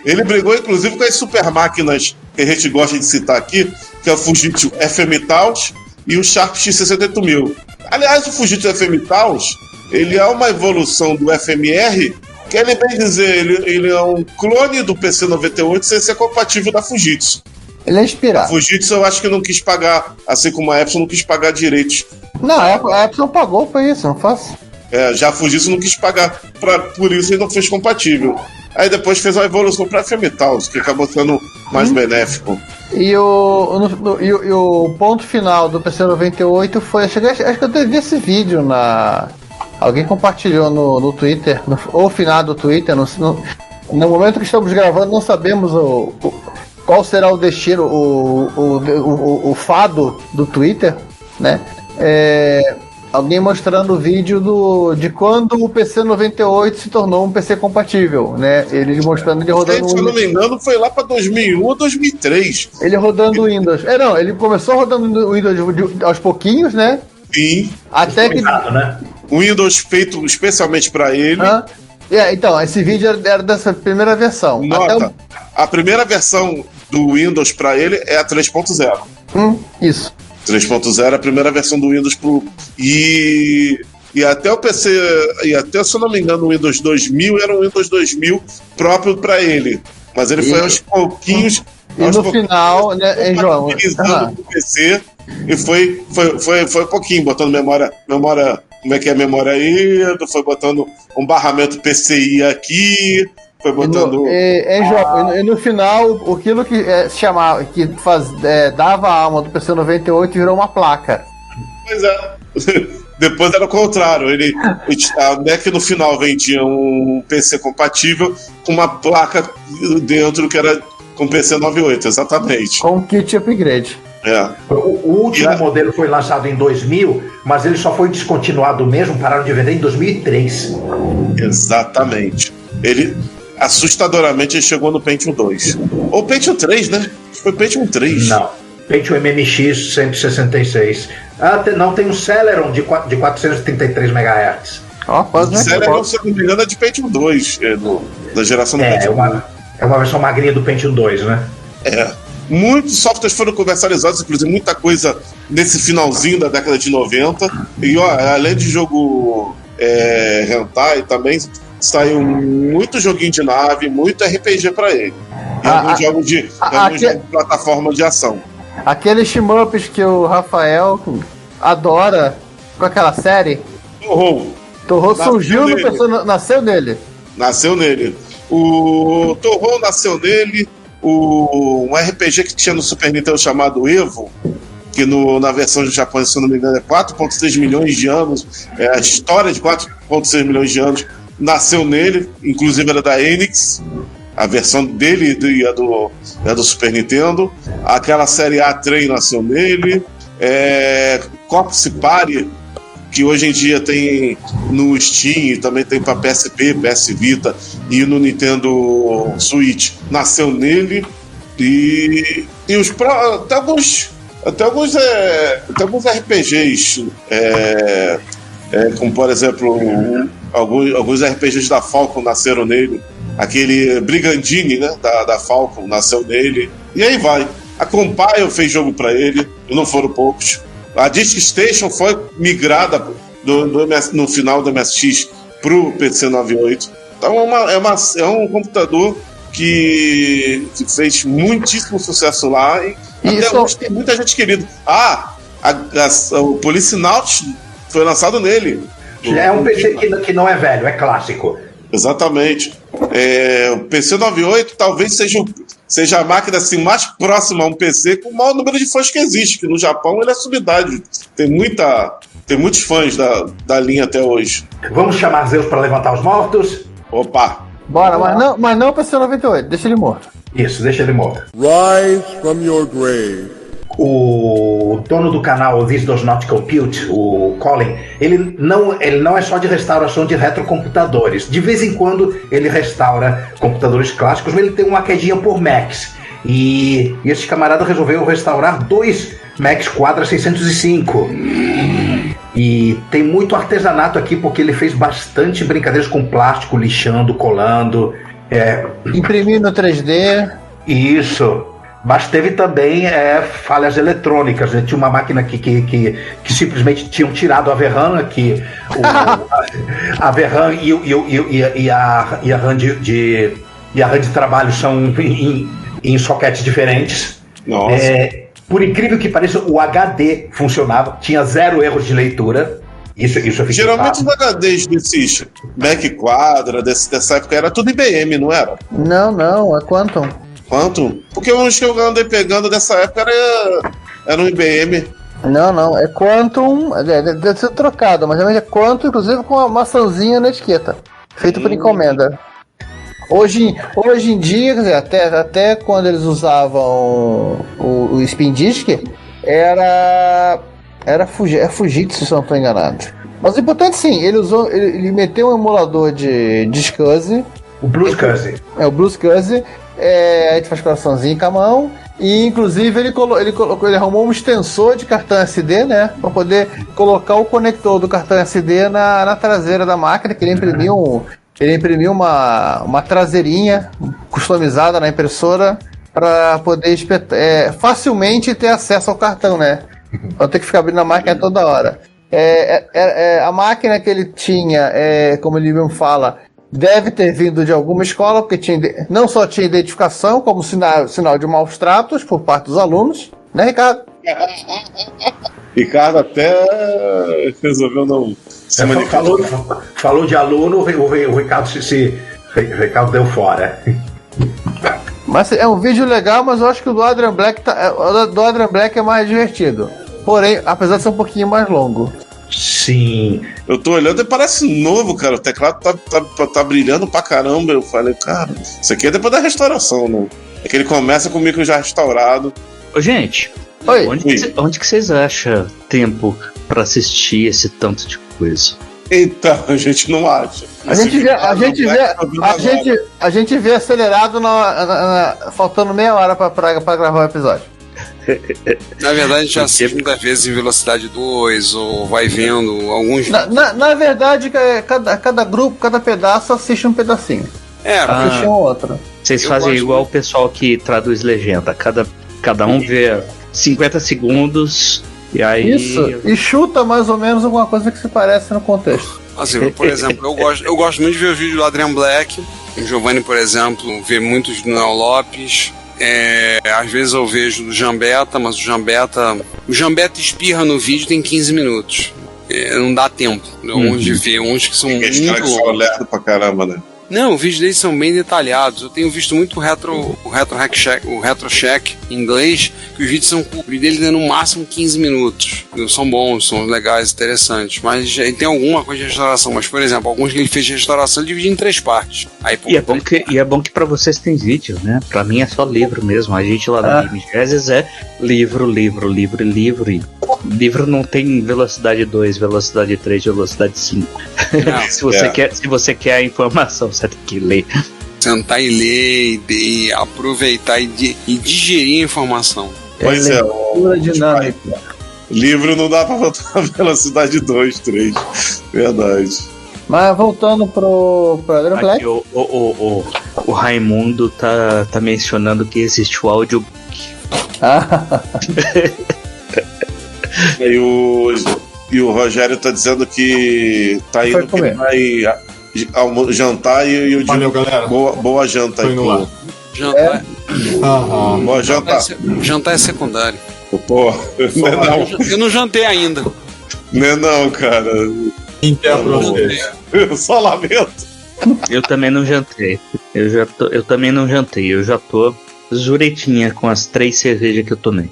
S3: Ele brigou, inclusive, com as super máquinas que a gente gosta de citar aqui, que é o Fujitsu FM Taos e o Sharp X68000. Aliás, o Fujitsu FM Taos, ele é uma evolução do FMR, que ele bem dizer, ele é um clone do PC 98 sem ser compatível da Fujitsu.
S2: Ele é inspirado.
S3: A Fujitsu eu acho que não quis pagar, assim como a Epson não quis pagar direitos.
S2: Não, a Epson pagou por isso, não faço.
S3: Já a Fujitsu não quis pagar, por isso ele não fez compatível. Aí depois fez uma evolução para FM Taos, que acabou sendo mais benéfico.
S2: E o ponto final do PC 98 foi... Acho que eu vi esse vídeo na... Alguém compartilhou no Twitter, ou final do Twitter. No momento que estamos gravando, não sabemos qual será o destino, o fado do Twitter, né? Alguém mostrando o vídeo de quando o PC 98 se tornou um PC compatível, né? Ele mostrando ele rodando.
S3: Se eu não me engano, foi lá para 2001 ou 2003.
S2: Ele rodando o Windows. Não, ele começou rodando o Windows aos pouquinhos, né?
S3: Sim.
S2: Até que.
S5: Né?
S3: Windows feito especialmente para ele.
S2: Então, esse vídeo era dessa primeira versão.
S3: Nota, a primeira versão do Windows para ele é a 3.0.
S2: Isso.
S3: 3.0 é a primeira versão do Windows e até o PC, e até, se eu não me engano, o Windows 2000 era um Windows 2000 próprio para ele. Mas ele foi aos pouquinhos.
S2: E no final, né, João?
S3: O PC, e foi pouquinho, botando memória. Como é que é a memória aí? Foi botando um barramento PCI aqui. Foi botando.
S2: E no final, aquilo que se chamava, dava a alma do PC 98 virou uma placa.
S3: Pois é. Depois era o contrário. A NEC no final vendia um PC compatível com uma placa dentro que era com PC 98, exatamente.
S2: Com kit upgrade.
S5: O último modelo foi lançado em 2000, mas ele só foi descontinuado mesmo, pararam de vender em 2003.
S3: Exatamente. Ele, assustadoramente, ele chegou no Pentium 2. Ou Pentium 3, né? Foi Pentium 3.
S5: Não. Pentium MMX 166. Não, tem um Celeron de 433 MHz.
S3: O Celeron, se não me engano, é de Pentium 2, da geração do Pentium 2.
S5: É uma versão magrinha do Pentium 2, né?
S3: Muitos softwares foram comercializados, inclusive muita coisa nesse finalzinho da década de 90. E além de jogo hentai, também saiu muito joguinho de nave, muito RPG para ele. E alguns jogos de plataforma de ação.
S2: Aqueles shmups que o Rafael adora com aquela série. Torro surgiu no PC, nasceu nele.
S3: Nasceu nele. O Torro nasceu nele. Um RPG que tinha no Super Nintendo chamado Evo, que na versão japonesa, se não me engano, é 4,6 milhões de anos. A história de 4,6 milhões de anos nasceu nele, inclusive era da Enix, a versão dele e a do Super Nintendo. Aquela série A-Train nasceu nele. Corpse Party, que hoje em dia tem no Steam, também tem para PSP, PS Vita e no Nintendo Switch, nasceu nele. E até alguns RPGs, como por exemplo alguns RPGs da Falcon nasceram nele. Aquele Brigandine, né, da Falcon nasceu nele. E aí vai. A Compile fez jogo para ele, e não foram poucos. A Disk Station foi migrada no final do MSX para o PC 98. Então é um computador que fez muitíssimo sucesso lá e até hoje tem muita gente querida. O Policenauts foi lançado nele.
S5: É um PC que não é velho, é clássico.
S3: Exatamente. O PC 98 talvez seja a máquina assim, mais próxima a um PC com o maior número de fãs que existe, que no Japão ele é sumidade. Tem muita Tem muitos fãs da linha até hoje.
S5: Vamos chamar Zeus para levantar os mortos?
S3: Opa!
S2: Bora, mas não pra ser 98, deixa ele morto.
S5: Isso, deixa ele morto.
S7: Rise from your grave.
S5: O dono do canal This Does Not Compute, o Colin, ele não é só de restauração de retrocomputadores. De vez em quando ele restaura computadores clássicos, mas ele tem uma quedinha por Macs. E esse camarada resolveu restaurar 2 Macs Quadra 605. E tem muito artesanato aqui, porque ele fez bastante brincadeiras com plástico, lixando, colando.
S2: Imprimir no 3D.
S5: Isso. Mas teve também falhas eletrônicas. Né? Tinha uma máquina que simplesmente tinham tirado a VRAM aqui. A VRAM e a RAM de trabalho são em soquetes diferentes.
S3: Nossa.
S5: Por incrível que pareça, o HD funcionava, tinha 0 erros de leitura. Isso eu fiquei
S3: Geralmente os HDs desses Mac Quadra, dessa época, era tudo IBM, não era?
S2: Não, é Quantum.
S3: Quanto? Porque os que eu andei pegando dessa época era um IBM.
S2: Não, é Quantum, deve ser trocado, mas é Quantum, inclusive com uma maçãzinha na etiqueta. Feito por encomenda. Hoje em dia, quer dizer, até quando eles usavam o Spin Disk, era Fujitsu, se eu não estou enganado. Mas o importante, sim, ele meteu um emulador de SCSI.
S5: O BlueSCSI.
S2: O BlueSCSI. A gente faz coraçãozinho com a mão. E inclusive ele arrumou um extensor de cartão SD, né? Para poder colocar o conector do cartão SD na traseira da máquina, que ele imprimiu uma traseirinha customizada na impressora para poder facilmente ter acesso ao cartão, né? Não ter que ficar abrindo a máquina toda hora. A máquina que ele tinha, como ele mesmo fala, deve ter vindo de alguma escola, porque não só tinha identificação, como sinal de maus tratos por parte dos alunos, né, Ricardo?
S3: Ricardo até resolveu não se manifestar.
S5: Falou de aluno, o Ricardo o Ricardo deu fora.
S2: Mas é um vídeo legal, mas eu acho que o do Adrian Black é mais divertido. Porém, apesar de ser um pouquinho mais longo.
S5: Sim.
S3: Eu tô olhando e parece novo, cara. O teclado tá brilhando pra caramba. Eu falei, cara, isso aqui é depois da restauração, né? É que ele começa com o micro já restaurado.
S6: Ô, gente,
S2: Oi.
S6: onde que vocês acham tempo pra assistir esse tanto de coisa?
S3: Então, a gente não acha.
S2: A gente vê acelerado faltando meia hora pra gravar o episódio.
S4: Na verdade, a gente assiste muitas vezes em velocidade 2, ou vai vendo alguns.
S2: Na verdade, cada grupo, cada pedaço assiste um pedacinho. Assiste um outro.
S6: Vocês fazem igual o pessoal que traduz legenda. Cada um vê 50 segundos e aí.
S2: Isso, e chuta mais ou menos alguma coisa que se parece no contexto.
S4: Assim, por exemplo, eu gosto muito de ver o vídeo do Adrian Black. O Giovanni, por exemplo, vê muitos do Noel Lopes. Às vezes eu vejo do Jambeta, mas o Jambeta espirra no vídeo tem 15 minutos. Não dá tempo. De ver uns que são muito
S3: longos. Pra caramba, né?
S4: Não, os vídeos deles são bem detalhados. Eu tenho visto muito o Retro Check em inglês, que os vídeos são curtos. O vídeo deles é no máximo 15 minutos. São bons, são legais, interessantes. Mas tem alguma coisa de restauração. Mas, por exemplo, alguns que ele fez de restauração ele divide em 3 partes. Aí,
S6: e é bom que pra vocês tem vídeo, né? Pra mim é só livro mesmo. A gente lá no Game Jazz é livro. E livro não tem velocidade 2, velocidade 3, velocidade 5. Se você quer a informação, você tem que ler.
S4: Sentar e ler, e aproveitar e digerir a informação.
S3: Pois é.
S2: Dinâmica.
S3: Livro não dá pra botar velocidade 2, 3. Verdade.
S2: Mas voltando pro Adrian Black.
S6: O Raimundo tá mencionando que existe o audiobook.
S3: E o Rogério tá dizendo que tá indo que ele vai jantar e eu
S7: Valeu, galera.
S3: Boa janta aí.
S4: Jantar.
S3: Boa janta.
S4: Jantar é secundário.
S3: Pô,
S4: eu não jantei ainda.
S3: Não, cara. Eu só lamento.
S6: Eu também não jantei. Eu já tô zuretinha com as 3 cervejas que eu tomei.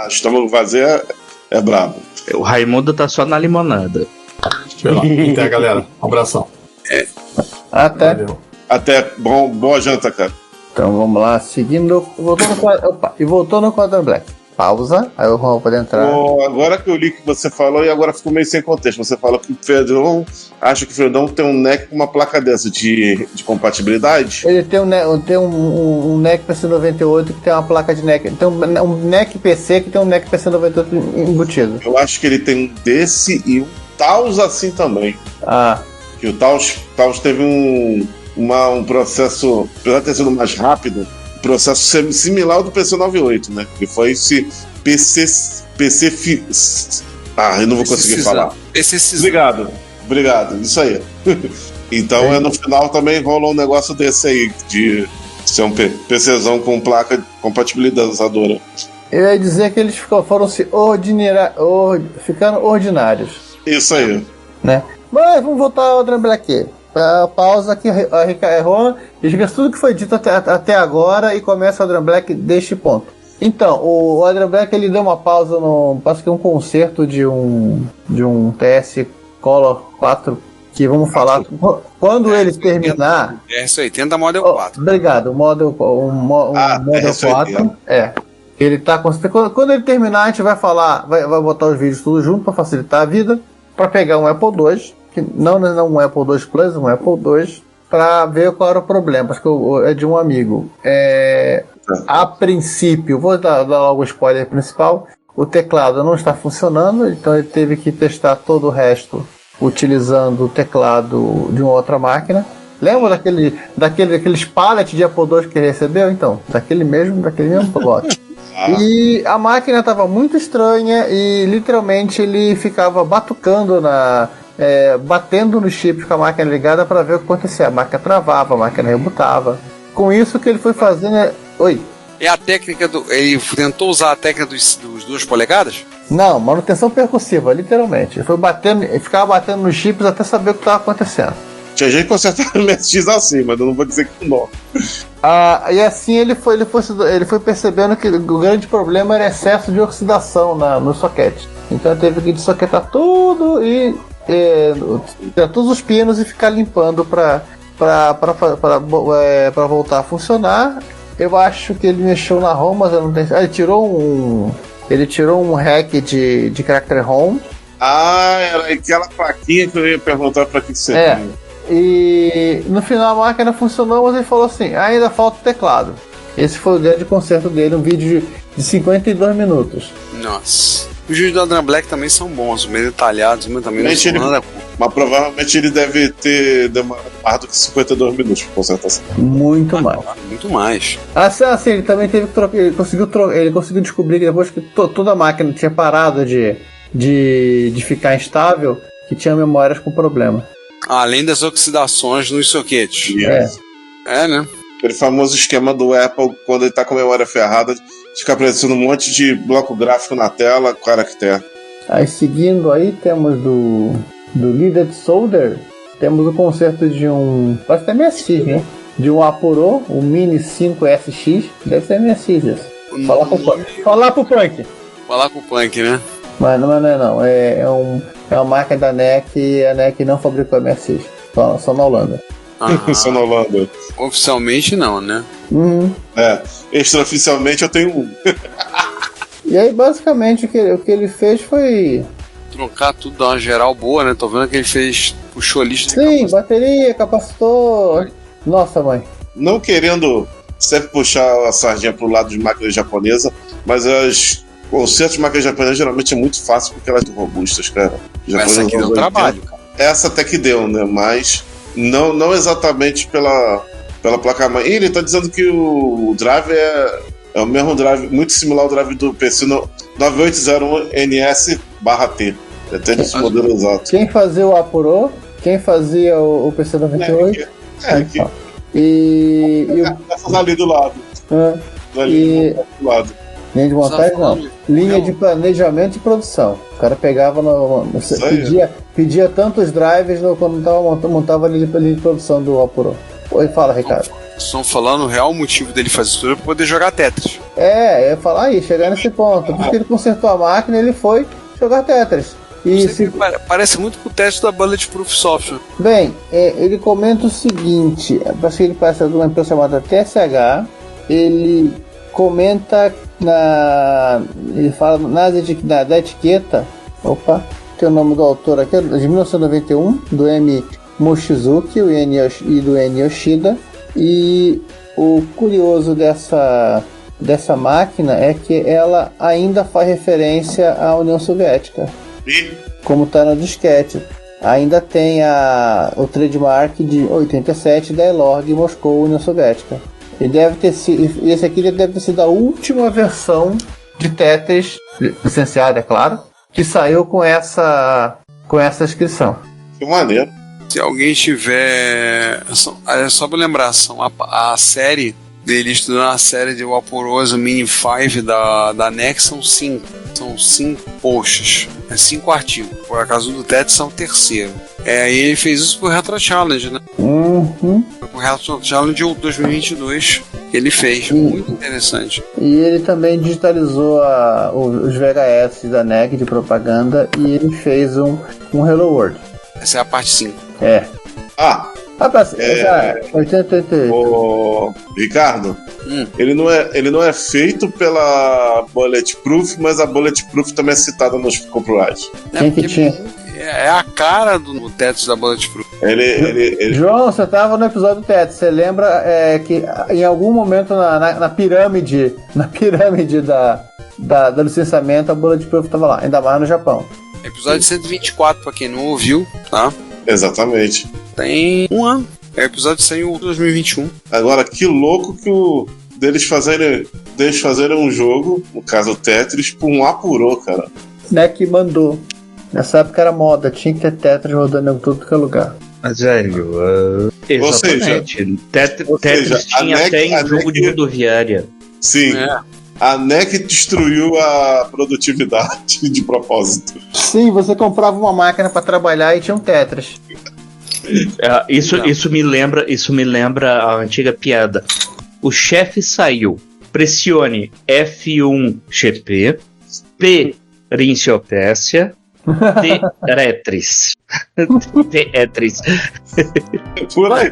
S3: Estômago vazio É brabo.
S6: O Raimundo tá só na limonada.
S5: Até, galera. Um abração.
S2: Até.
S5: Valeu.
S3: Até. Boa janta, cara.
S2: Então vamos lá, seguindo. Voltou no Quadrant Black. Pausa, aí o Juan pode entrar.
S3: Agora que eu li o que você falou, e agora ficou meio sem contexto. Você falou que o Fredon acha que o Fredon tem um NEC com uma placa dessa de compatibilidade.
S2: Ele tem um NEC PC98 que tem uma placa de NEC. Tem um NEC PC que tem um NEC PC98 embutido.
S3: Eu acho que ele tem um desse e um Taos assim também.
S2: Ah.
S3: Que o Taos teve um processo, apesar de ter sido mais rápido, processo similar ao do PC98, né? Que foi esse eu não vou conseguir falar. Obrigado, isso aí. Então, no final também rolou um negócio desse aí, de ser um PCzão com placa compatibilizadora.
S2: Eu ia dizer que eles foram se ficando ordinários.
S3: Isso aí.
S2: Né? Mas vamos voltar ao Quadrant Black. Pausa aqui, a Rica errou, esquece tudo que foi dito até agora e começa o Quadrant Black deste ponto. Então, o Quadrant Black ele deu uma pausa no. Parece que um concerto de um TS Color 4, que vamos falar. Quando ele terminar.
S4: TS80 Model 4.
S2: Obrigado, o Model 4. Ele tá. Quando ele terminar, a gente vai falar, vai botar os vídeos tudo junto para facilitar a vida, para pegar um Apple II. Não um Apple II Plus, um Apple II, para ver qual era o problema. Acho que é de um amigo. A princípio, vou dar logo o spoiler principal, o teclado não está funcionando, então ele teve que testar todo o resto utilizando o teclado de uma outra máquina. Lembra daqueles pallets de Apple II que ele recebeu? Então, daquele mesmo lote. E a máquina estava muito estranha e literalmente ele ficava batucando batendo no chip com a máquina ligada para ver o que acontecia. A máquina travava, a máquina rebutava. Com isso que ele foi fazendo. Oi.
S4: É a técnica do. Ele tentou usar a técnica dos 2 polegadas?
S2: Não, manutenção percussiva, literalmente. Ele foi ficava batendo nos chips até saber o que estava acontecendo.
S3: Tinha gente consertando o MSX assim, mas eu não vou dizer que não.
S2: E assim ele foi percebendo que o grande problema era excesso de oxidação no soquete. Então ele teve que dessoquetar tudo e tirar todos os pinos e ficar limpando para voltar a funcionar. Eu acho que ele mexeu na ROM, mas eu não tenho. Ele tirou um hack de Character ROM.
S3: Era aquela plaquinha que eu ia perguntar para que você.
S2: E no final a máquina funcionou, mas ele falou assim: ainda falta o teclado. Esse foi o grande conserto dele, um vídeo de 52 minutos.
S4: Nossa. Os vídeos do Quadrant Black também são bons, meio detalhados, mas também não são nada.
S3: Mas provavelmente ele deve ter demorado mais do que 52 minutos para consertar essa.
S2: Muito mais.
S4: Muito mais.
S2: Assim, ele também teve que trocar. Ele conseguiu descobrir que depois que toda a máquina tinha parado de ficar instável, que tinha memórias com problema.
S4: Além das oxidações nos soquetes. Né?
S3: Aquele famoso esquema do Apple, quando ele tá com a memória ferrada, fica aparecendo um monte de bloco gráfico na tela, caractere.
S2: Aí seguindo aí, temos do Leaded Solder, temos o conserto de um. Parece que é MSX, né? De um Apuro, o Mini 5SX, deve ser MSX. Falar pro Punk.
S4: Falar com o Punk, né?
S2: Mas não é não. É uma marca da NEC e a NEC não fabricou MSX. Só na Holanda.
S3: Só na Holanda.
S4: Oficialmente não, né?
S2: Uhum.
S3: Extraoficialmente eu tenho um.
S2: E aí basicamente o que ele fez foi
S4: trocar tudo, dar uma geral boa, né? Tô vendo que ele puxou a lista.
S2: Sim, bateria, capacitor. Nossa, mãe.
S3: Não querendo sempre puxar a sardinha pro lado de máquina japonesa, mas os consertos de máquina japonesa geralmente é muito fácil porque elas são robustas, cara.
S4: Essa aqui deu trabalho, cara.
S3: Essa até que deu, né? Mas não exatamente pela placa-mãe. E ele tá dizendo que o drive é o mesmo drive, muito similar ao drive do PC 9801NS/T. Até desse modelo exato.
S2: Quem fazia o Apuro, quem fazia o PC98.
S3: Aqui.
S2: E
S3: essas ali do lado.
S2: Do lado. Linha de montagem não. Linha de planejamento e produção. O cara pegava pedia tantos drives quando montava a linha de produção do Apuro. Oi, fala, Ricardo.
S4: Estão falando o real motivo dele fazer isso tudo é pra poder jogar Tetris.
S2: Eu ia falar aí, chegar nesse ponto. Porque ele consertou a máquina, ele foi jogar Tetris. E
S4: parece muito com o teste da Bulletproof Software.
S2: Bem, ele comenta o seguinte, parece que ele parece de uma empresa chamada TSH, ele comenta ele fala da etiqueta, tem o nome do autor aqui, de 1991, do M. Mochizuki e do N. Yoshida, e o curioso dessa máquina é que ela ainda faz referência à União Soviética. Como está no disquete. Ainda tem o trademark de 87 da Elorg Moscou, União Soviética. Esse aqui deve ter sido a última versão de Tetris, licenciada, é claro, que saiu com essa inscrição.
S3: Que maneiro.
S4: Se alguém tiver... Só pra lembrar, a série dele estudando a série de Vaporoso Mini 5 da NEC são 5. São 5 posts. 5 artigos. Por acaso do Tetris são o terceiro. E ele fez isso pro Retro Challenge, né? Foi pro Retro Challenge de 2022 que ele fez. Muito interessante.
S2: E ele também digitalizou os VHS da NEC de propaganda e ele fez um Hello World.
S4: Essa é a parte 5.
S3: Ricardo, ele não é feito pela Bulletproof, mas a Bulletproof também é citada nos copyrights.
S2: Quem que tinha?
S4: É a cara do Tetris da Bulletproof.
S2: João, você estava no episódio do Tetris. Você lembra que em algum momento na pirâmide do licenciamento a Bulletproof estava lá, ainda mais no Japão.
S4: Episódio 124, pra quem não ouviu, tá?
S3: Exatamente.
S4: Tem um ano. O episódio saiu em 2021.
S3: Agora, que louco deles fazerem um jogo, no caso o Tetris, por um Apurô, cara.
S2: NEC mandou. Nessa época era moda, tinha que ter Tetris rodando em tudo que é lugar.
S6: Mas, velho, exatamente. Tetris tinha até em jogo de rodoviária.
S3: Sim. A NEC destruiu a produtividade de propósito.
S2: Sim, você comprava uma máquina para trabalhar e tinha um Tetris.
S6: Isso me lembra a antiga piada. O chefe saiu. Pressione F1 GP, P Rinciopécia, T Retris. Tetris.
S3: Por aí.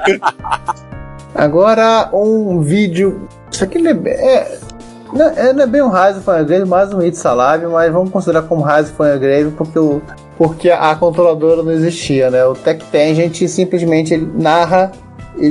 S2: Agora um vídeo. Isso aqui não é bem um Rise of Firegrave, mais um It's Alive, mas vamos considerar como Rise of Firegrave porque a controladora não existia, né? O Tech Tangent simplesmente ele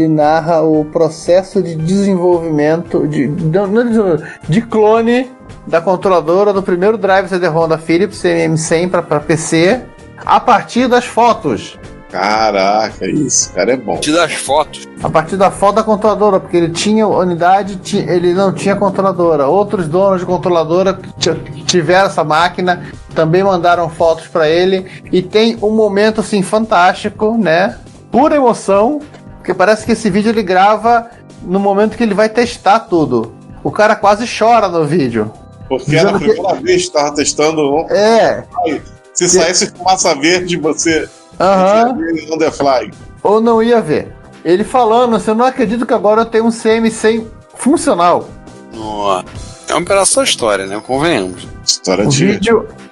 S2: narra o processo de desenvolvimento de clone da controladora do primeiro drive CD-ROM da Philips MM100 para PC a partir das fotos.
S3: Caraca, isso, cara, é bom.
S4: A partir das fotos.
S2: A partir da foto da controladora, porque ele tinha unidade, ele não tinha controladora. Outros donos de controladora tiveram essa máquina, também mandaram fotos para ele. E tem um momento assim fantástico, né? Pura emoção, porque parece que esse vídeo ele grava no momento que ele vai testar tudo. O cara quase chora no vídeo.
S3: Porque era a primeira vez que estava testando. Se saísse fumaça verde, você. On the fly.
S2: Ou não ia ver. Ele falando, você não acredita que agora eu tenho um CM100 funcional.
S4: É um pedaço da história, né? Convenhamos.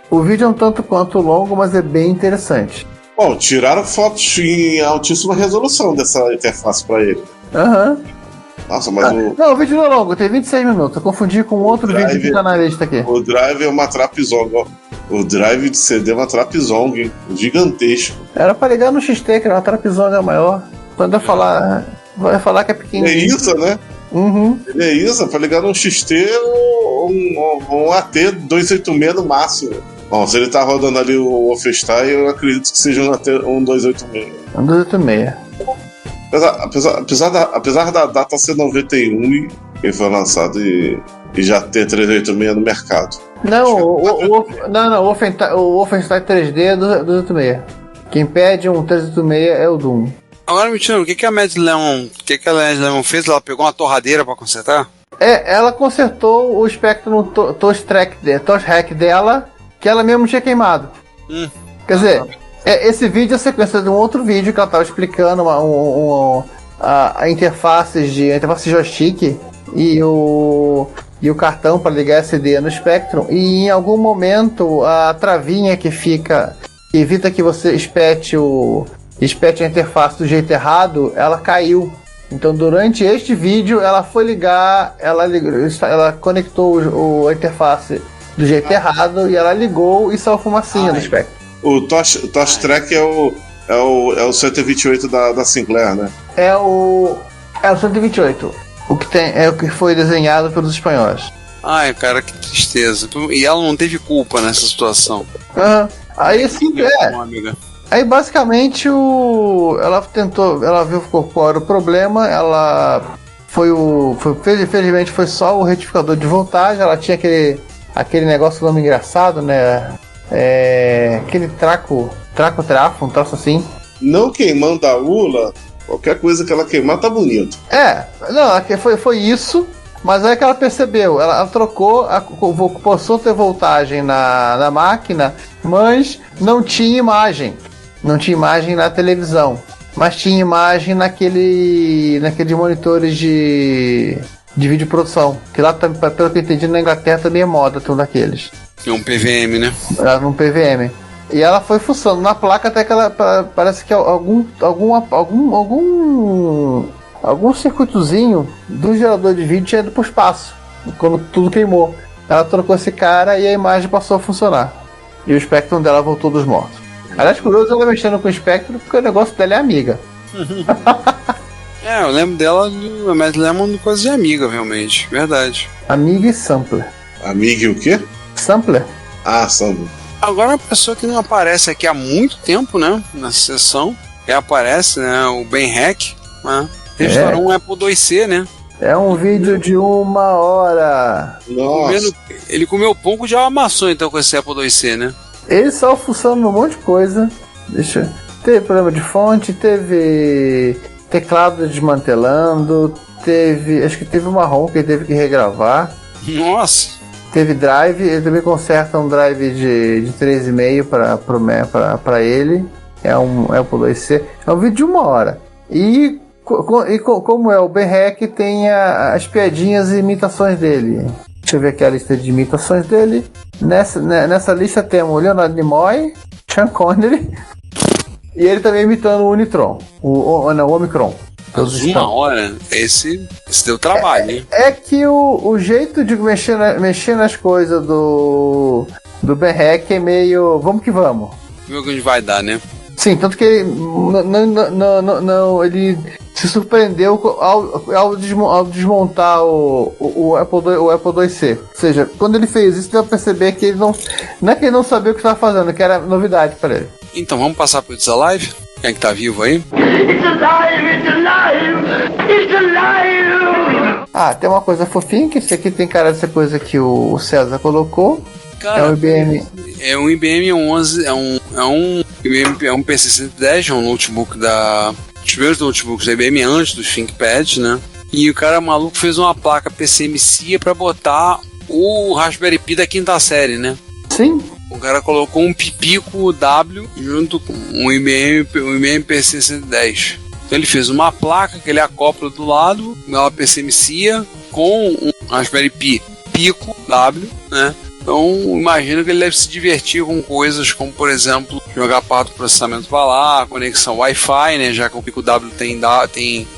S2: O vídeo é um tanto quanto longo, mas é bem interessante.
S3: Bom, tiraram fotos em altíssima resolução dessa interface para ele. Nossa, mas
S2: Não, o vídeo não é longo, tem 26 minutos. Eu confundi com outro vídeo que tá na lista aqui.
S3: O drive é uma trapzong, ó. O drive de CD é uma trapzong, gigantesco.
S2: Era pra ligar no XT, que era uma trapzong maior. Quando vai falar que é pequenininho.
S3: É isso, né? Ele é isso, pra ligar no XT ou um AT 286 no máximo. Bom, se ele tá rodando ali o Wolfenstein, eu acredito que seja um 286.
S2: Um 286.
S3: Apesar da data ser 91 e foi lançado e já ter 386 no mercado.
S2: Não, o Wolfenstein 3D é 286. Quem pede um 386 é o Doom.
S4: Agora me tira, o que a Mad Lemon fez? Ela pegou uma torradeira pra consertar?
S2: Ela consertou o Spectrum Touch Hack dela, que ela mesmo tinha queimado. Quer dizer, esse vídeo é a sequência de um outro vídeo que ela estava explicando a interface joystick e o cartão para ligar SD no Spectrum, e em algum momento a travinha que evita que você espete a interface do jeito errado, ela caiu. Então durante este vídeo ela foi ligar, ela conectou a interface do jeito errado e ela ligou e saiu fumacinha do Spectrum.
S3: O Tosh Track é o 128 da Sinclair, né?
S2: É o 128. O que foi desenhado pelos espanhóis.
S4: Ai, cara, que tristeza. E ela não teve culpa nessa situação.
S2: Aí assim, aí basicamente ela viu qual era o problema, felizmente foi só o retificador de voltagem, ela tinha aquele negócio, nome engraçado, né? Aquele trafo, um troço assim.
S3: Não queimando a ULA, qualquer coisa que ela queimar tá bonito.
S2: Foi isso, mas aí que ela percebeu, ela trocou, passou a ter voltagem na máquina, mas não tinha imagem. Não tinha imagem na televisão, mas tinha imagem naqueles monitores de videoprodução, que lá, pelo que eu entendi, na Inglaterra também é moda, tem um daqueles.
S4: É um PVM, né?
S2: Era um PVM. E ela foi fuçando na placa até que ela parece que algum circuitozinho do gerador de vídeo tinha ido pro espaço, quando tudo queimou. Ela trocou esse cara e a imagem passou a funcionar. E o Spectrum dela voltou dos mortos. Aliás, curioso ela mexendo com o Spectrum, porque o negócio dela é amiga.
S4: Eu lembro dela do Mad Lemon, coisa de amiga, realmente. Verdade.
S2: Amiga e Sampler.
S3: Amiga e o quê?
S2: Sampler.
S3: Sampler.
S4: Agora, uma pessoa que não aparece aqui há muito tempo, né? Na sessão, que aparece, né? O Ben Heck, né? Eles falaram um Apple IIc, né?
S2: É um vídeo de 1 hora.
S3: Nossa.
S4: Ele comeu pouco de amassou, então, com esse Apple IIc, né?
S2: Ele só fuçando um monte de coisa. Teve problema de fonte, teve teclado desmantelando, acho que teve uma ROM que ele teve que regravar.
S4: Nossa!
S2: Teve drive, ele também conserta um drive de 3,5 para ele. É um Apple IIc. É um vídeo de 1 hora. E como é o Ben Heck, tem as piadinhas e imitações dele. Deixa eu ver aqui a lista de imitações dele. Nessa lista temos o Leonard Nimoy, Sean Connery, e ele também imitando o Unitron, o Omicron.
S4: Mas 1 hora, esse deu trabalho, hein?
S2: É que o jeito de mexer nas coisas do Ben Heck é meio vamos que vamos.
S4: Vamos ver o que a gente vai dar, né?
S2: Sim, tanto que ele ele se surpreendeu ao desmontar o Apple IIc. Ou seja, quando ele fez isso, deu pra perceber que ele não é que ele não sabia o que estava fazendo, que era novidade para ele.
S4: Então vamos passar pro It's Alive? Quem é que tá vivo aí?
S8: It's alive, it's alive, it's alive!
S2: Tem uma coisa fofinha, que esse aqui tem cara dessa coisa que o César colocou.
S4: Cara,
S2: é um IBM.
S4: É um IBM 11, é um PC-110, é um notebook os primeiros notebooks da IBM antes do ThinkPad, né? E o cara maluco fez uma placa PCMC pra botar o Raspberry Pi da 5ª série, né?
S2: Sim.
S4: O cara colocou um Pipico W junto com um IBM PC-110. Então ele fez uma placa que ele acopla do lado, ela PCMC com um Raspberry Pi Pico W, né? Então, imagino que ele deve se divertir com coisas como, por exemplo, jogar parte do processamento para lá, conexão Wi-Fi, né? Já que o Pico W tem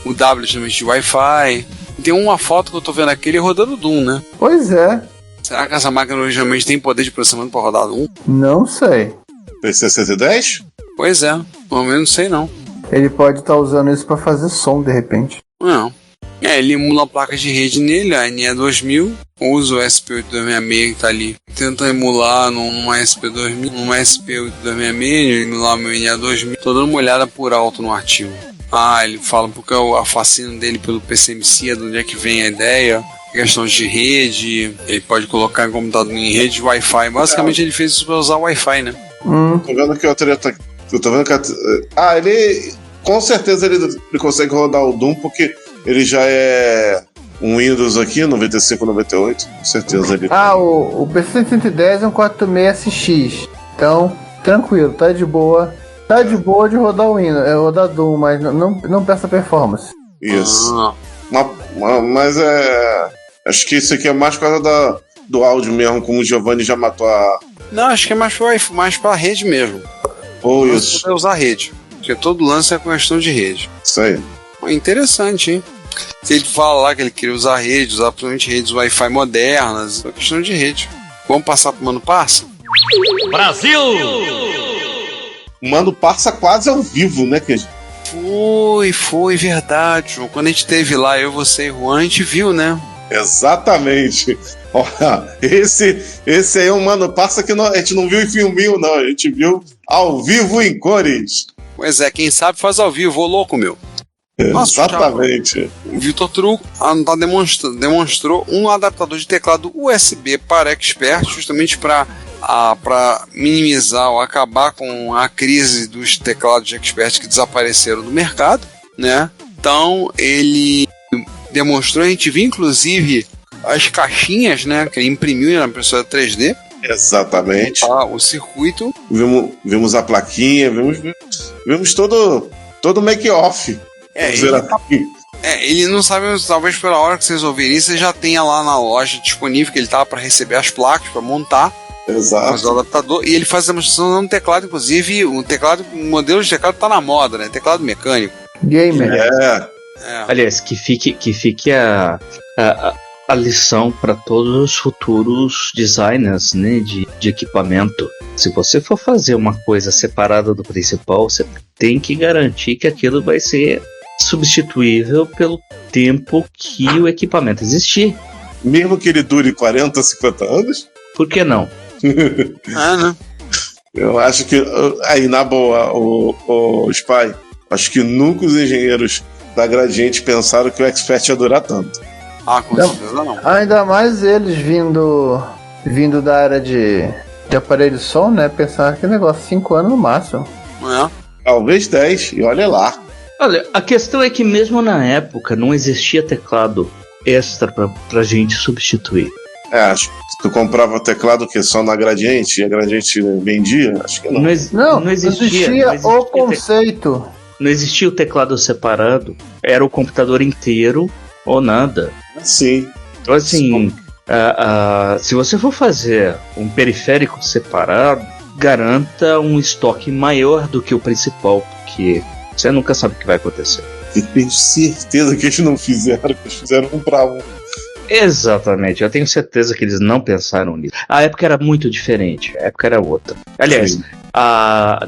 S4: o W justamente de Wi-Fi. Tem uma foto que eu tô vendo aqui, ele rodando Doom, né?
S2: Pois é.
S4: Será que essa máquina originalmente tem poder de processamento para rodar Doom?
S2: Não sei.
S3: PC-110?
S4: Pois é, pelo menos não sei não.
S2: Ele pode estar usando isso para fazer som, de repente.
S4: Não. Ele emula a placa de rede nele, a NE2000, usa o SP8266 que tá ali. Tenta emular numa SP8266, emular meu NE2000. Tô dando uma olhada por alto no artigo. Ele fala porque a fascina dele pelo PCMC, de onde é que vem a ideia. Questões de rede, ele pode colocar em computador em rede de Wi-Fi. Basicamente ele fez isso para usar Wi-Fi, né?
S3: Tô vendo que o treta. Eu tô vendo que ele. Com certeza ele consegue rodar o Doom porque ele já é um Windows aqui, 95, 98, com certeza ele.
S2: O PC-110 é um 486X. Então, tranquilo, tá de boa. Tá de boa de rodar o Windows, rodar Doom, mas não peça performance.
S3: Isso. Mas acho que isso aqui é mais por causa do áudio mesmo, como o Giovanni já matou a...
S4: Não, acho que é mais pra rede mesmo.
S3: Ou isso.
S4: Você vai usar rede. Porque todo lance é questão de rede.
S3: Isso aí.
S4: Interessante, hein? Se ele fala lá que ele queria usar rede, usar principalmente redes Wi-Fi modernas, é questão de rede. Vamos passar pro Mano Parça?
S8: Brasil!
S3: O Mano Parça quase ao vivo, né, Queijo?
S4: Foi verdade, João. Quando a gente teve lá, eu, você e Juan, a gente viu, né?
S3: Exatamente. Olha, esse aí é um Mano Parça que a gente não viu em filminho, não. A gente viu ao vivo em cores.
S4: Pois é, quem sabe faz ao vivo, ô louco, meu. Nossa,
S3: exatamente.
S4: O Vitor Truco demonstrou um adaptador de teclado USB para Expert, justamente para minimizar ou acabar com a crise dos teclados de Expert que desapareceram do mercado, né? Então ele demonstrou, a gente viu inclusive as caixinhas, né, que ele imprimiu na impressora 3D.
S3: Exatamente.
S4: O circuito.
S3: Vimos a plaquinha, vimos todo o make-off.
S4: Ele não sabe, talvez pela hora que vocês ouvirem isso, ele já tenha lá na loja disponível, que ele tava para receber as placas, para montar.
S3: Exato.
S4: O adaptador, e ele faz a demonstração no teclado, inclusive o modelo de teclado tá na moda, né? Teclado mecânico.
S2: Gamer.
S6: Aliás, que fique a lição para todos os futuros designers, né, de equipamento. Se você for fazer uma coisa separada do principal, você tem que garantir que aquilo vai ser substituível pelo tempo que o equipamento existir.
S3: Mesmo que ele dure 40, 50 anos?
S6: Por que não?
S4: Né?
S3: Eu acho que, aí na boa, o Spy, acho que nunca os engenheiros da Gradiente pensaram que o Expert ia durar tanto.
S4: Com certeza não.
S2: Ainda mais eles vindo da área de aparelho de som, né? Pensar que negócio 5 anos no máximo.
S3: Talvez 10, e olha lá.
S6: Olha, a questão é que mesmo na época não existia teclado extra pra gente substituir.
S3: Acho que tu comprava teclado que só na Gradiente e a Gradiente vendia? Acho que não.
S6: Não existia
S2: o conceito.
S6: Não existia o teclado separado, era o computador inteiro ou nada.
S3: Sim.
S6: Então assim, se você for fazer um periférico separado, garanta um estoque maior do que o principal, porque você nunca sabe o que vai acontecer.
S3: E tenho certeza que eles não fizeram, que eles fizeram um pra um.
S6: Exatamente, eu tenho certeza que eles não pensaram nisso. A época era muito diferente, a época era outra. Aliás,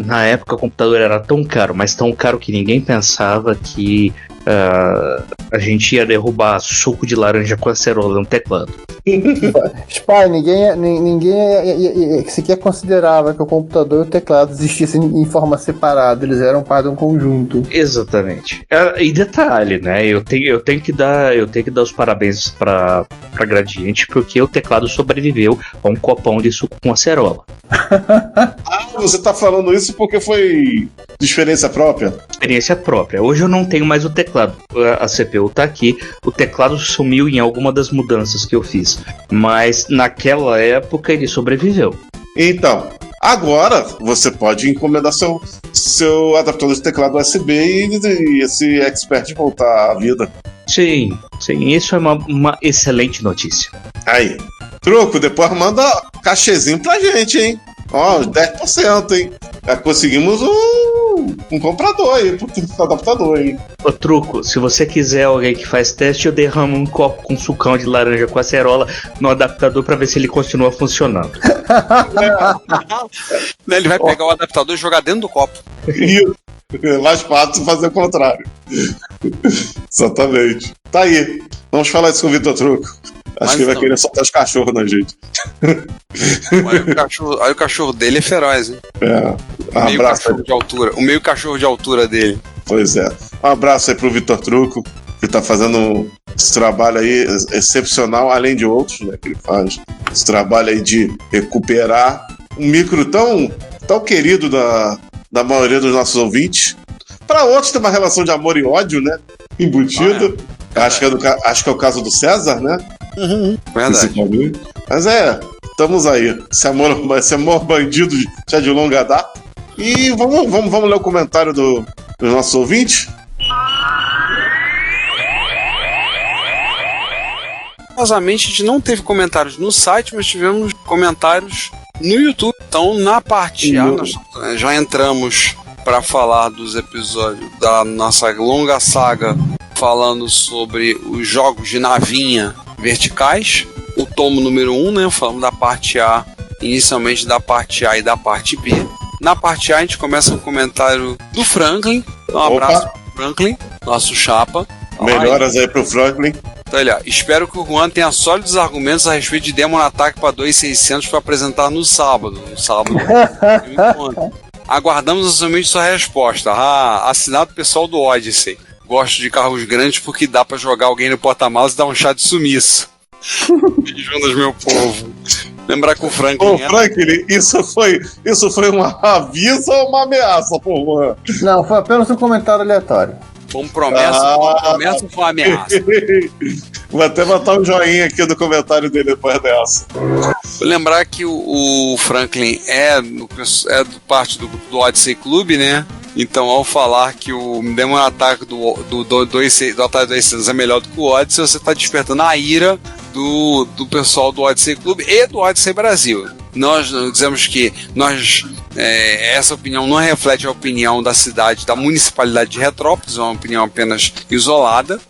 S6: na época o computador era tão caro, mas tão caro que ninguém pensava que a gente ia derrubar suco de laranja com acerola no teclado.
S2: Spy, ninguém sequer considerava que o computador e o teclado existissem em forma separada, eles eram parte de um conjunto.
S6: Exatamente. E detalhe, né? Eu tenho que dar os parabéns pra Gradiente, porque o teclado sobreviveu a um copão de suco com acerola.
S3: Você tá falando isso porque foi de experiência própria?
S6: Experiência própria. Hoje eu não tenho mais o teclado. A CPU tá aqui. O teclado sumiu em alguma das mudanças que eu fiz. Mas naquela época ele sobreviveu.
S3: Então, agora você pode encomendar seu adaptador de teclado USB e esse Expert voltar à vida.
S6: Sim, isso é uma excelente notícia.
S3: Aí, Truco, depois manda cachezinho pra gente, hein? Ó, 10%, hein? Já conseguimos um comprador aí pro adaptador, hein?
S6: Ô, Truco, se você quiser alguém que faz teste, eu derramo um copo com sucão de laranja com acerola no adaptador pra ver se ele continua funcionando.
S4: Ele vai pegar o adaptador e jogar dentro do copo.
S3: Isso. É mais fácil fazer o contrário. Exatamente. Tá aí. Vamos falar isso com o Vitor Truco. Acho que ele vai querer soltar os cachorros na gente.
S4: Olha o cachorro dele é feroz, hein?
S3: Um abraço aí.
S4: De altura. O meio cachorro de altura dele.
S3: Pois é. Um abraço aí pro Vitor Truco, que tá fazendo esse trabalho aí excepcional, além de outros, né, que ele faz. Esse trabalho aí de recuperar um micro tão querido da maioria dos nossos ouvintes. Para outros tem uma relação de amor e ódio, né? Embutida. Acho que é o caso do César, né?
S4: Verdade.
S3: Mas estamos aí. Esse amor bandido já de longa data. E vamos ler o comentário dos nossos ouvintes?
S4: curiosamente, a gente não teve comentários no site, mas tivemos comentários no YouTube. Então, na parte A, nós já entramos para falar dos episódios da nossa longa saga falando sobre os jogos de navinha verticais. O tomo número 1, né? Falamos da parte A, inicialmente da parte A e da parte B. Na parte A, a gente começa com o comentário do Franklin. Um abraço pro Franklin, nosso chapa.
S3: Melhoras aí pro Franklin.
S4: Então, olha, espero que o Juan tenha sólidos argumentos a respeito de Demon Attack para 2.600 para apresentar no sábado. Aguardamos somente sua resposta. Assinado pessoal do Odyssey. Gosto de carros grandes porque dá para jogar alguém no porta-malas e dar um chá de sumiço. Beijos, meu povo. Lembrar que o Franklin...
S3: Ô, Franklin, isso foi um aviso ou uma ameaça, por Juan?
S2: Não, foi apenas um comentário aleatório.
S4: Foi uma promessa ou uma ameaça?
S3: Vou até botar um joinha aqui no comentário dele depois dessa.
S4: Vou lembrar que o Franklin é parte do grupo do Odyssey Club, né? Então, ao falar que o Demon Attack do Atari 2600 é melhor do que o Odyssey, você está despertando a ira do pessoal do Odyssey Club e do Odyssey Brasil. Nós dizemos que essa opinião não reflete a opinião da cidade, da municipalidade de Retrópolis, é uma opinião apenas isolada.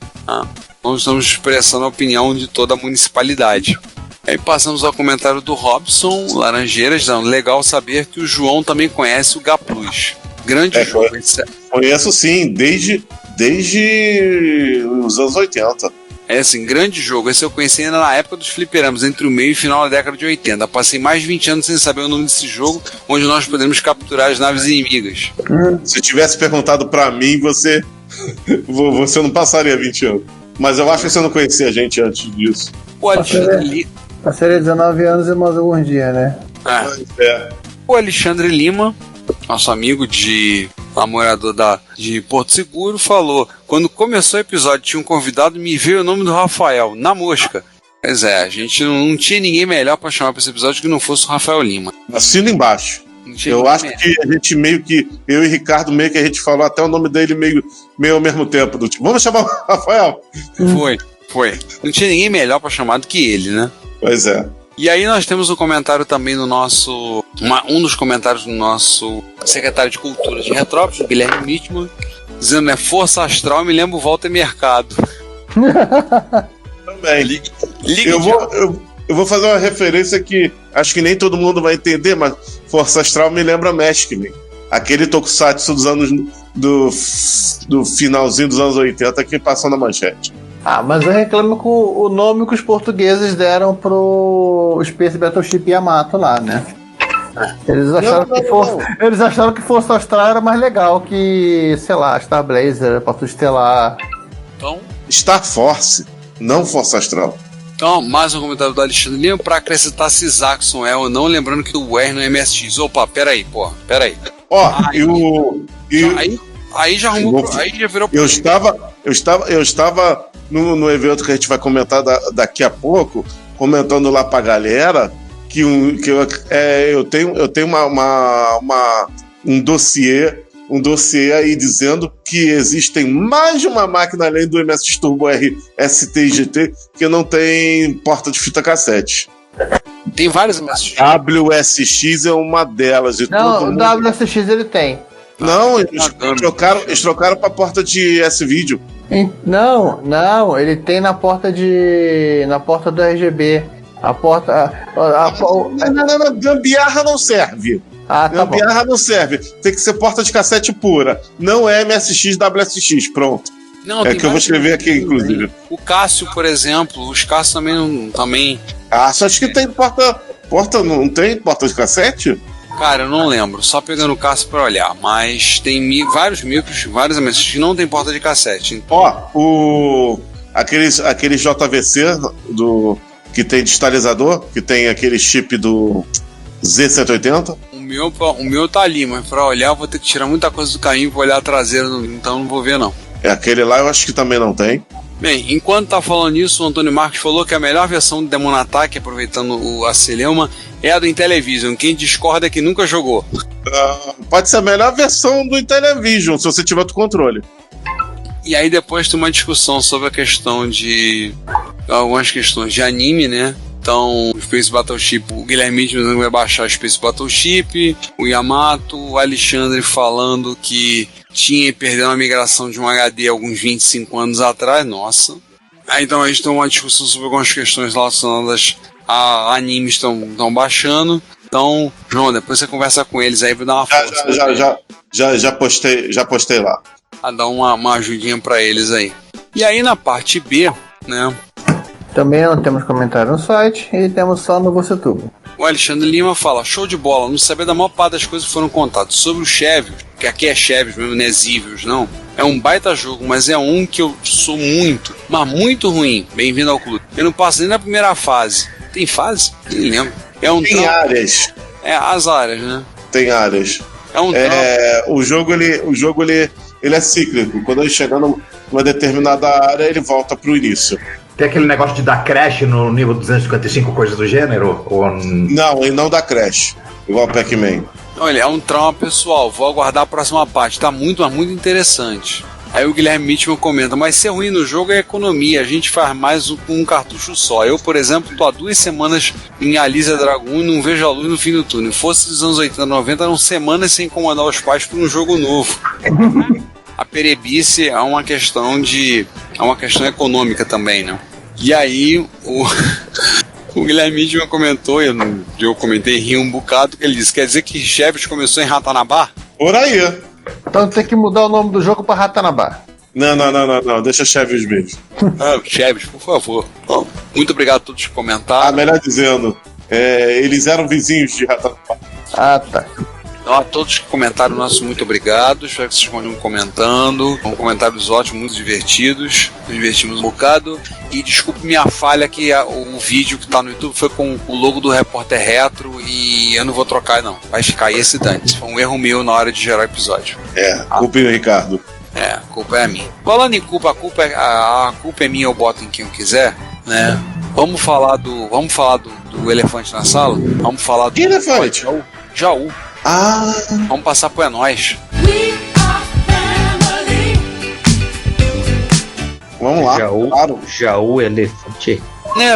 S4: Nós estamos expressando a opinião de toda a municipalidade. Aí passamos ao comentário do Robson Laranjeiras. Legal saber que o João também conhece o Gaplus. Grande jogo.
S3: Conheço sim, desde os anos 80.
S4: É assim, grande jogo. Esse eu conheci ainda na época dos fliperamas, entre o meio e final da década de 80. Passei mais de 20 anos sem saber o nome desse jogo, onde nós podemos capturar as naves inimigas.
S3: Se tivesse perguntado pra mim, você não passaria 20 anos. Mas eu acho que você não conhecia a gente antes disso.
S4: O Alexandre
S2: Passaria 19 anos e mais alguns dias, né?
S4: O Alexandre Lima, nosso amigo morador de Porto Seguro, falou: quando começou o episódio tinha um convidado e me veio o nome do Rafael, na mosca. Pois é, a gente não tinha ninguém melhor pra chamar pra esse episódio que não fosse o Rafael Lima.
S3: Assina embaixo. Eu acho que a gente eu e Ricardo meio que a gente falou até o nome dele meio ao mesmo tempo, do tipo, vamos chamar o Rafael?
S4: Foi. Não tinha ninguém melhor pra chamar do que ele, né?
S3: Pois é.
S4: E aí nós temos um comentário também no nosso... um dos comentários do nosso secretário de Cultura de Retrópolis, o Guilherme Mitman, dizendo, Força Astral, me lembro Walter Mercado.
S3: Também. Eu vou fazer uma referência que acho que nem todo mundo vai entender, mas Força Astral me lembra Maskman. Aquele tokusatsu dos anos... do finalzinho dos anos 80 que passou na manchete.
S2: Mas eu reclamo com o nome que os portugueses deram pro Space Battleship Yamato lá, né? Eles acharam que Força Astral era mais legal que, sei lá, Star Blazer, Patrulha Estelar.
S4: Então,
S3: Star Force, não Força Astral.
S4: Então, mais um comentário do Alexandre Lima para acrescentar se Zaxxon é ou não, lembrando que o R no MSX. Opa, peraí. Aí já arrumou, aí já virou. Eu
S3: estava no evento que a gente vai comentar daqui a pouco, comentando lá pra galera que eu tenho um dossiê aí dizendo que existem mais de uma máquina além do MSX Turbo R ST e GT que não tem porta de fita cassete.
S4: Tem várias MSX.
S3: WSX é uma delas.
S2: Não, o WSX ele tem.
S3: Não, eles trocaram pra porta de S-Video.
S2: Não, ele tem na porta do RGB. A porta.
S3: Não, gambiarra não serve. Gambiarra não serve. Tem que ser porta de cassete pura. Não é MSX, WSX, pronto.
S4: Não,
S3: é que eu vou escrever aqui, inclusive.
S4: O Cássio, por exemplo, os Cássio também.
S3: Só acho que tem porta. Não tem porta de cassete?
S4: Cara, eu não lembro, só pegando o Cássio pra olhar, mas tem vários micros, vários MSX que não tem porta de cassete.
S3: Então... aqueles JVC que tem digitalizador, que tem aquele chip do Z180.
S4: O meu tá ali, mas pra olhar eu vou ter que tirar muita coisa do caminho pra olhar a traseira, então não vou ver não.
S3: Aquele lá eu acho que também não tem.
S4: Bem, enquanto tá falando isso, o Antônio Marcos falou que a melhor versão do Demon Attack, aproveitando a Celeuma, é a do Intellivision. Quem discorda é que nunca jogou.
S3: Pode ser a melhor versão do Intellivision, se você tiver outro controle.
S4: E aí depois tem uma discussão sobre a questão de... algumas questões de anime, né? Então, o Space Battleship, o Guilherme vai baixar o Space Battleship, o Yamato, o Alexandre falando que tinha perdido a migração de um HD alguns 25 anos atrás, nossa. Aí então a gente tem uma discussão sobre algumas questões relacionadas a animes estão baixando. Então, João, depois você conversa com eles aí, vai dar uma força.
S3: Já postei lá.
S4: A dar uma ajudinha pra eles aí. E aí na parte B, né?
S2: Também não temos comentário no site e temos só no VocêTubo.
S4: O Alexandre Lima fala, show de bola, não sabia da maior parte das coisas que foram contadas. Sobre o Chevios, que aqui é Chevios mesmo, não é Zivios, não. É um baita jogo, mas é um que eu sou mas muito ruim. Bem-vindo ao clube. Eu não passo nem na primeira fase. Tem fase? Nem lembro.
S3: Tem áreas.
S4: As áreas, né?
S3: Tem áreas. O jogo ele é cíclico. Quando ele chegar numa determinada área, ele volta pro início.
S5: Tem aquele negócio de dar crash no nível 255, coisa do gênero?
S3: Não, ele não dá crash, igual Pac-Man.
S4: Olha, é um trauma pessoal, vou aguardar a próxima parte, tá muito interessante. Aí o Guilherme Mitchell comenta, mas ser ruim no jogo é economia, a gente faz mais com um cartucho só. Eu, por exemplo, tô há 2 semanas em Alisa Dragoon e não vejo a luz no fim do túnel. Fosse dos anos 80, 90, eram semanas sem incomodar os pais por um jogo novo. A perebice é uma questão econômica também, né? E aí o Guilherme Midman comentou, eu comentei, ri um bocado, que ele disse, quer dizer que Chevios começou em Ratanabá?
S3: Por aí.
S2: Então tem que mudar o nome do jogo pra Ratanabá.
S3: Não, deixa Chevios mesmo.
S4: Chevios, por favor. Bom, muito obrigado a todos que comentaram.
S3: Melhor dizendo, eles eram vizinhos de Ratanabá.
S2: Ah, tá.
S4: Então, a todos que comentaram, nosso muito obrigado. Espero que vocês continuem comentando. São comentários ótimos, muito divertidos. Nos divertimos um bocado. E desculpe minha falha que o vídeo que está no YouTube foi com o logo do Repórter Retro e eu não vou trocar, não. Vai ficar esse dane-se. Foi um erro meu na hora de gerar o episódio.
S3: Culpa é o Ricardo.
S4: A culpa é minha. Falando em culpa, a culpa é minha, eu boto em quem eu quiser, né? Vamos falar do elefante na sala? Vamos falar do...
S3: Que elefante?
S4: Jaú. Vamos passar pro É Nóis.
S3: Vamos lá, claro.
S6: Jaú elefante.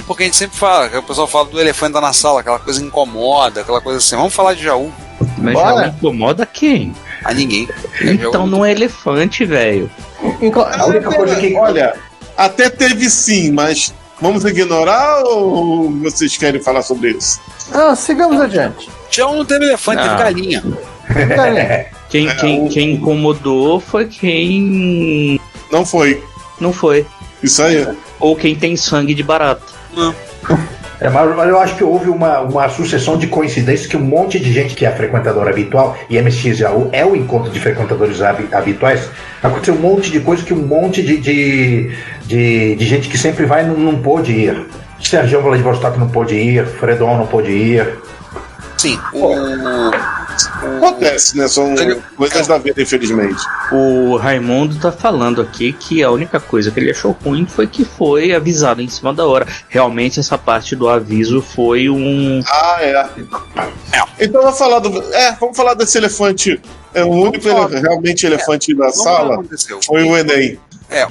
S4: Porque a gente sempre fala, o pessoal fala do elefante na sala, aquela coisa incomoda, aquela coisa assim. Vamos falar de Jaú.
S6: Mas Jaú incomoda quem?
S4: A ninguém.
S6: Então não é elefante, velho.
S5: A única coisa que...
S3: Olha, até teve sim, mas vamos ignorar ou vocês querem falar sobre isso?
S2: Sigamos adiante.
S4: Jaú não teve elefante, teve galinha.
S6: Quem incomodou foi quem...
S3: Não foi. Isso aí.
S6: Ou quem tem sangue de barata.
S5: Mas eu acho que houve uma sucessão de coincidências que um monte de gente que é frequentadora habitual, e MSX Jaú é o encontro de frequentadores habituais, aconteceu um monte de coisa que um monte de gente que sempre vai não pôde ir. Sergião Vladivostok não pôde ir, Fredon não pôde ir.
S4: Sim,
S3: acontece, né? São coisas da vida, infelizmente.
S6: O Raimundo tá falando aqui que a única coisa que ele achou ruim foi que foi avisado em cima da hora. Realmente essa parte do aviso foi um...
S3: Então vamos falar desse elefante. O único realmente elefante da sala foi o Enem.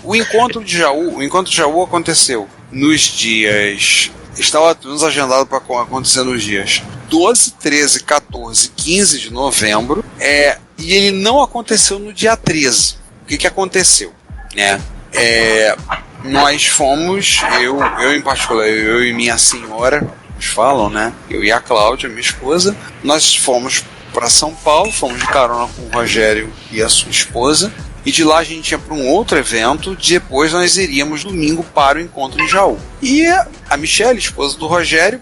S4: O encontro de Jaú aconteceu nos dias... Estava nos agendado para acontecer nos dias 12, 13, 14, 15 de novembro, e ele não aconteceu no dia 13. O que aconteceu? Nós fomos, eu em particular, eu e minha senhora, eles falam, né? Eu e a Cláudia, minha esposa, nós fomos para São Paulo, fomos de carona com o Rogério e a sua esposa, e de lá a gente ia para um outro evento, depois nós iríamos domingo para o encontro em Jaú. E a Michelle, esposa do Rogério,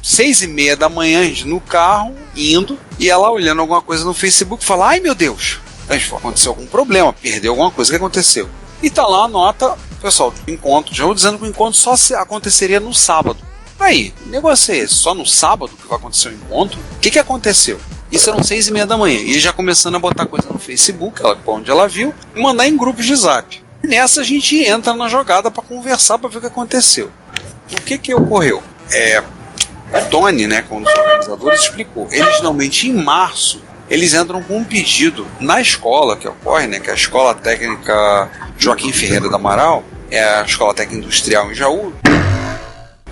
S4: 6h30 da manhã, a gente no carro, indo, e ela olhando alguma coisa no Facebook, fala, ai meu Deus, aconteceu algum problema, perdeu alguma coisa, o que aconteceu? E tá lá a nota, pessoal, do encontro de Jaú, dizendo que o encontro só aconteceria no sábado. Aí, o negócio é esse, só no sábado que vai acontecer o encontro? O que aconteceu? Isso eram 6h30 da manhã. E já começando a botar coisa no Facebook, onde ela viu, e mandar em grupos de zap. E nessa a gente entra na jogada para conversar, para ver o que aconteceu. O que ocorreu? O Tony, né, como um dos organizadores, explicou. Eles, normalmente, em março, eles entram com um pedido na escola que ocorre, né, que é a Escola Técnica Joaquim Ferreira do Amaral, é a Escola Técnica Industrial em Jaú,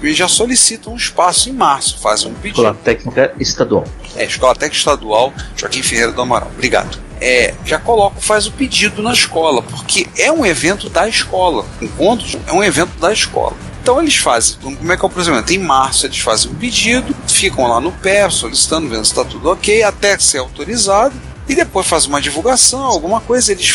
S4: e já solicitam um espaço em março, fazem um pedido.
S6: Escola Técnica Estadual.
S4: Escola Técnica Estadual Joaquim Ferreira do Amaral. Obrigado. Já faz o pedido na escola, porque é um evento da escola. Encontros é um evento da escola. Então eles fazem, como é que é o procedimento? Em março eles fazem um pedido, ficam lá no pé, solicitando, vendo se está tudo ok, até ser autorizado, e depois fazem uma divulgação, alguma coisa, eles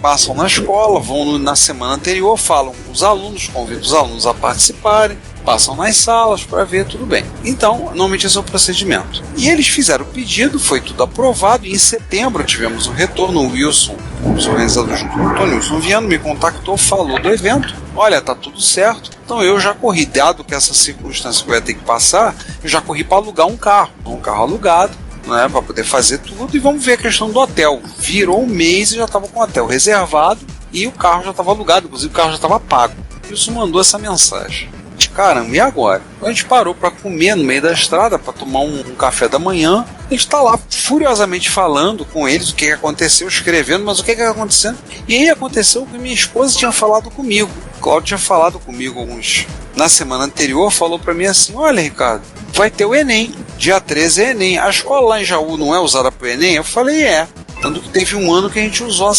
S4: passam na escola, vão na semana anterior, falam com os alunos, convidam os alunos a participarem, passam nas salas para ver, tudo bem. Então, normalmente esse é o procedimento. E eles fizeram o pedido, foi tudo aprovado, e em setembro tivemos um retorno. O Wilson, os organizadores junto com o Antônio Wilson Viano, me contactou, falou do evento, olha, tá tudo certo. Então eu já corri, dado que essa circunstância que eu ia ter que passar, eu já corri para alugar um carro alugado, né, para poder fazer tudo, e vamos ver a questão do hotel. Virou um mês e já estava com o hotel reservado, e o carro já estava alugado, inclusive o carro já estava pago. O Wilson mandou essa mensagem. Caramba, e agora? A gente parou para comer no meio da estrada, para tomar um café da manhã. A gente está lá furiosamente falando com eles o que aconteceu, escrevendo, mas o que aconteceu? E aí aconteceu que minha esposa tinha falado comigo. Cláudio tinha falado comigo na semana anterior, falou para mim assim: olha, Ricardo, vai ter o Enem, dia 13 é Enem. A escola lá em Jaú não é usada para o Enem? Eu falei, tanto que teve um ano que a gente usou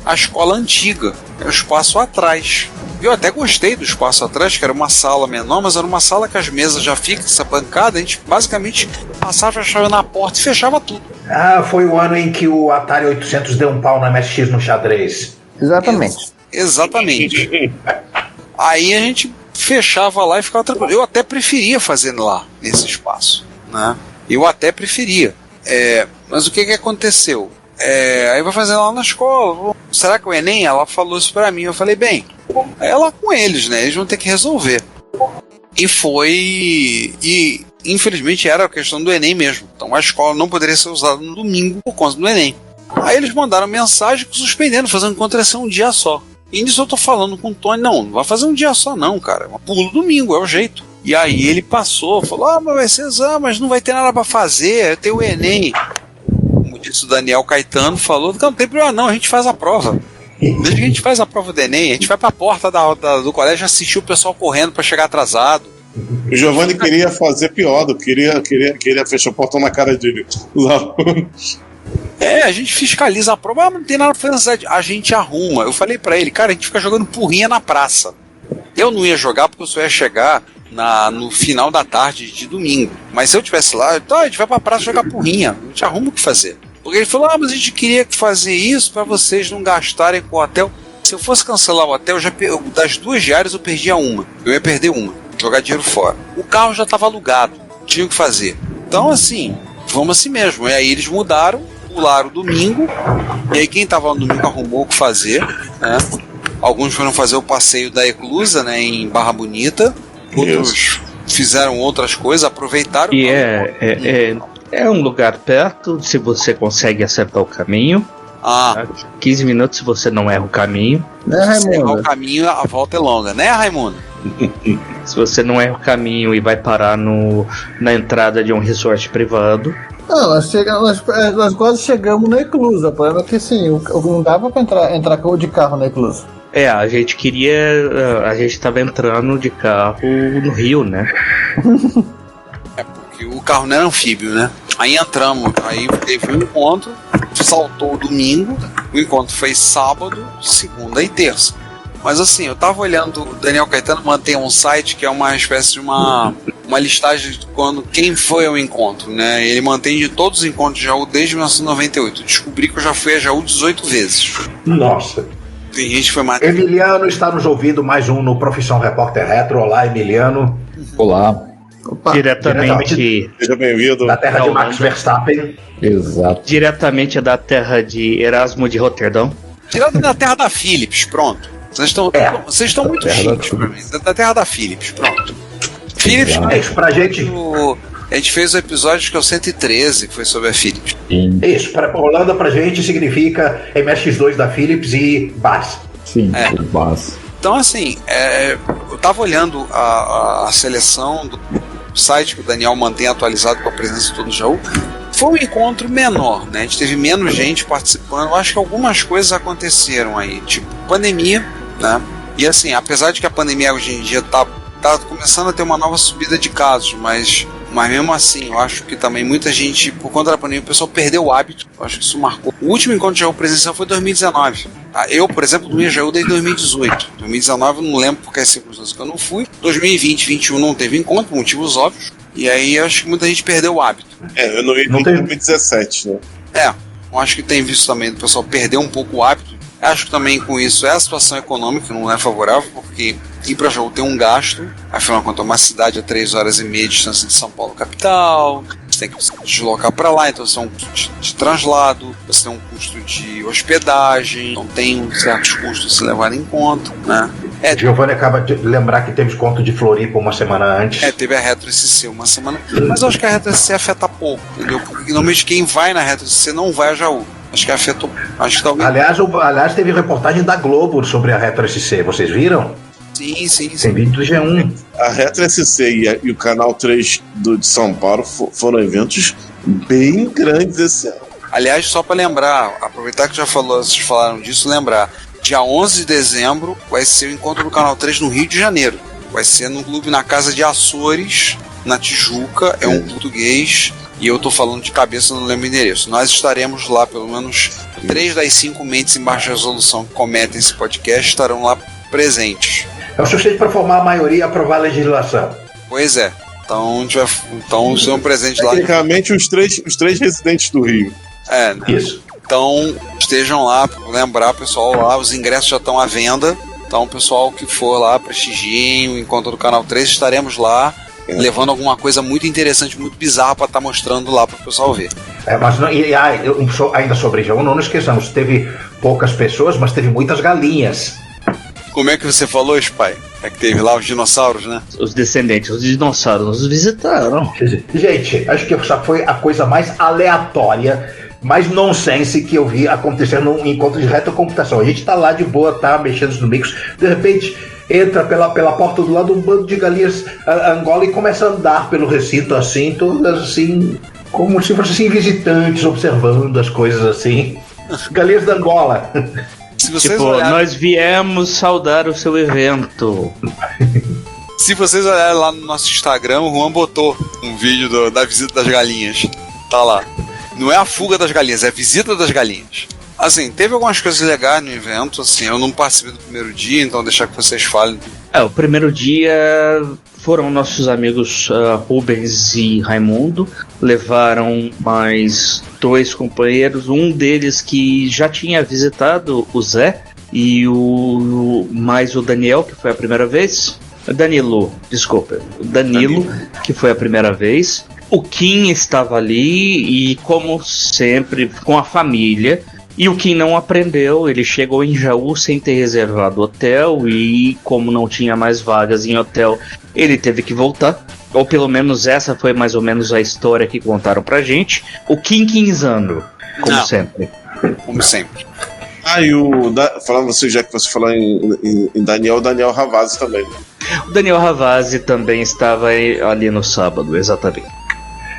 S4: a escola antiga, o espaço atrás. Eu até gostei do espaço atrás, que era uma sala menor, mas era uma sala que as mesas já ficam, essa bancada, a gente basicamente passava a chave na porta e fechava tudo.
S5: Foi o ano em que o Atari 800 deu um pau na MSX no xadrez.
S2: Exatamente.
S4: Exatamente. Aí a gente fechava lá e ficava tranquilo. Eu até preferia fazer lá, nesse espaço, né? Eu até preferia. Mas o que aconteceu? Aí vai fazer lá na escola. Será que o Enem? Ela falou isso pra mim. Eu falei, bem, é lá com eles, né? Eles vão ter que resolver. E infelizmente era a questão do Enem mesmo. Então a escola não poderia ser usada no domingo por conta do Enem. Aí eles mandaram mensagem suspendendo, fazendo contração um dia só. E nisso eu tô falando com o Tony, não vai fazer um dia só não, cara. Pulo domingo, é o jeito. E aí ele passou, falou, mas vai ser exame, mas não vai ter nada pra fazer, tem o Enem. Como disse o Daniel Caetano, falou, não tem problema não, a gente faz a prova. Desde que a gente faz a prova do Enem, a gente vai pra porta do colégio assistir o pessoal correndo pra chegar atrasado.
S3: O Giovanni queria fazer pior, queria fechar o portão na cara dele.
S4: A gente fiscaliza a prova, não tem nada pra fazer, a gente arruma. Eu falei pra ele, cara, a gente fica jogando porrinha na praça. Eu não ia jogar porque eu só ia chegar no final da tarde de domingo. Mas se eu estivesse lá, a gente vai pra praça jogar porrinha, a gente arruma o que fazer. Porque ele falou, mas a gente queria fazer isso pra vocês não gastarem com o hotel. Se eu fosse cancelar o hotel, das 2 diárias eu perdia uma. Eu ia perder uma, jogar dinheiro fora. O carro já estava alugado, tinha o que fazer. Então assim, vamos assim mesmo. E aí eles mudaram, pularam o domingo. E aí quem estava no domingo arrumou o que fazer, né? Alguns foram fazer o passeio da Eclusa, né, em Barra Bonita. Outros fizeram outras coisas, aproveitaram.
S6: E é um lugar perto, se você consegue acertar o caminho. 15 minutos se você não erra o caminho.
S2: Né, Raimundo?
S4: Se errar o caminho, a volta é longa, né, Raimundo?
S6: Se você não erra o caminho e vai parar na entrada de um resort privado.
S2: Não, nós quase chegamos na Eclusa. O problema é que sim, não dava pra entrar de carro na Eclusa.
S6: A gente tava entrando de carro no Rio, né?
S4: Porque o carro não era anfíbio, né? Aí entramos, aí teve um encontro, saltou o domingo, o encontro foi sábado, segunda e terça. Mas assim, eu tava olhando, o Daniel Caetano mantém um site que é uma espécie de uma listagem de quem foi ao encontro, né? Ele mantém de todos os encontros de Jaú desde 1998. Descobri que eu já fui a Jaú 18 vezes.
S5: Nossa.
S4: Tem gente que foi mais.
S5: Emiliano está nos ouvindo, mais um no Profissão Repórter Retro. Olá, Emiliano.
S9: Olá.
S6: Opa, diretamente
S3: seja bem-vindo.
S5: Da terra de Max Verstappen.
S9: Exato.
S6: Diretamente da terra de Erasmo de Roterdão.
S4: Direto da terra da Philips, pronto. Vocês estão muito chiques pra mim. Da terra da Philips, pronto. Philips,
S5: isso pra gente.
S4: A gente fez o episódio que é o 113, que foi sobre a Philips.
S5: Isso, Holanda pra gente significa MSX2 da Philips e BAS.
S9: Sim, BAS.
S4: Então, assim, eu tava olhando a seleção do site que o Daniel mantém atualizado com a presença de todo o Jaú. Foi um encontro menor, né? A gente teve menos gente participando. Eu acho que algumas coisas aconteceram aí, tipo pandemia, né? E assim, apesar de que a pandemia hoje em dia tá começando a ter uma nova subida de casos, mas mesmo assim, eu acho que também muita gente, por conta da pandemia, o pessoal perdeu o hábito. Eu acho que isso marcou. O último encontro de Jaú presencial foi em 2019. Eu, por exemplo, não ia Jaú desde 2018. 2019 eu não lembro por que circunstâncias que eu não fui. 2020, 2021 não teve encontro, por motivos óbvios. E aí eu acho que muita gente perdeu o hábito.
S3: Eu não ia em 2017, né?
S4: Eu acho que tem visto também o pessoal perder um pouco o hábito. Acho que também com isso a situação econômica não é favorável, porque ir para Jaú tem um gasto, afinal de contas é uma cidade a 3 horas e meia de distância de São Paulo capital, você tem que se deslocar para lá, então você tem um custo de translado, você tem um custo de hospedagem, então tem certos custos a se levar em conta, né?
S5: Giovanni acaba de lembrar que teve desconto de Floripa uma semana antes.
S4: Teve a Retro SC uma semana, mas eu acho que a Retro SC afeta pouco, entendeu? Porque normalmente quem vai na Retro SC não vai a Jaú. Acho que afetou. Acho que talvez.
S5: Aliás, teve reportagem da Globo sobre a Retro SC, vocês viram?
S4: Sim.
S5: Tem vídeo do G1.
S3: A Retro SC e o Canal 3 de São Paulo foram eventos bem grandes esse ano.
S4: Aliás, só para lembrar, aproveitar que vocês falaram disso, lembrar, dia 11 de dezembro vai ser o encontro do Canal 3 no Rio de Janeiro. Vai ser no clube na Casa de Açores, na Tijuca, é um português. E eu tô falando de cabeça, não lembro o endereço. Nós estaremos lá, pelo menos 3 das 5 mentes em baixa resolução que cometem esse podcast estarão lá presentes.
S5: É o suficiente para formar a maioria e aprovar a legislação.
S4: Pois é. Então serão presentes lá.
S3: Tecnicamente, os três residentes do Rio.
S4: Né?
S5: Isso.
S4: Então, estejam lá, lembrar, pessoal, lá, os ingressos já estão à venda. Então, pessoal que for lá, prestigiem o encontro do Canal 3, estaremos lá. Levando alguma coisa muito interessante, muito bizarra para estar mostrando lá para o pessoal ver.
S5: Mas ainda sobre Jaú, não nos esqueçamos, teve poucas pessoas, mas teve muitas galinhas.
S4: Como é que você falou, Spy? É que teve lá os dinossauros, né?
S6: Os descendentes, os dinossauros nos visitaram.
S5: Gente, acho que essa foi a coisa mais aleatória, mais nonsense que eu vi acontecer num encontro de retrocomputação. A gente tá lá de boa, tá mexendo nos micros, de repente entra pela porta do lado um bando de galinhas Angola e começa a andar pelo recinto assim, todas assim, como se fossem assim, visitantes observando as coisas assim. Galinhas da Angola.
S6: Nós viemos saudar o seu evento.
S4: Se vocês olharem lá no nosso Instagram, o Juan botou um vídeo da visita das galinhas. Tá lá. Não é a fuga das galinhas, é a visita das galinhas. Assim, teve algumas coisas legais no evento, assim, eu não participei do primeiro dia, então deixar que vocês falem.
S6: O primeiro dia foram nossos amigos Rubens e Raimundo, levaram mais 2 companheiros, um deles que já tinha visitado o Zé, e mais o Daniel, que foi a primeira vez. Danilo, que foi a primeira vez. O Kim estava ali e, como sempre, com a família. E o Kim não aprendeu, ele chegou em Jaú sem ter reservado hotel e, como não tinha mais vagas em hotel, ele teve que voltar. Ou pelo menos essa foi mais ou menos a história que contaram pra gente. O Kim quinzando, como sempre.
S4: Como sempre.
S3: Falando você, já que você falou em Daniel, o Daniel Ravazzi também.
S6: O Daniel Ravazzi também estava ali no sábado, exatamente.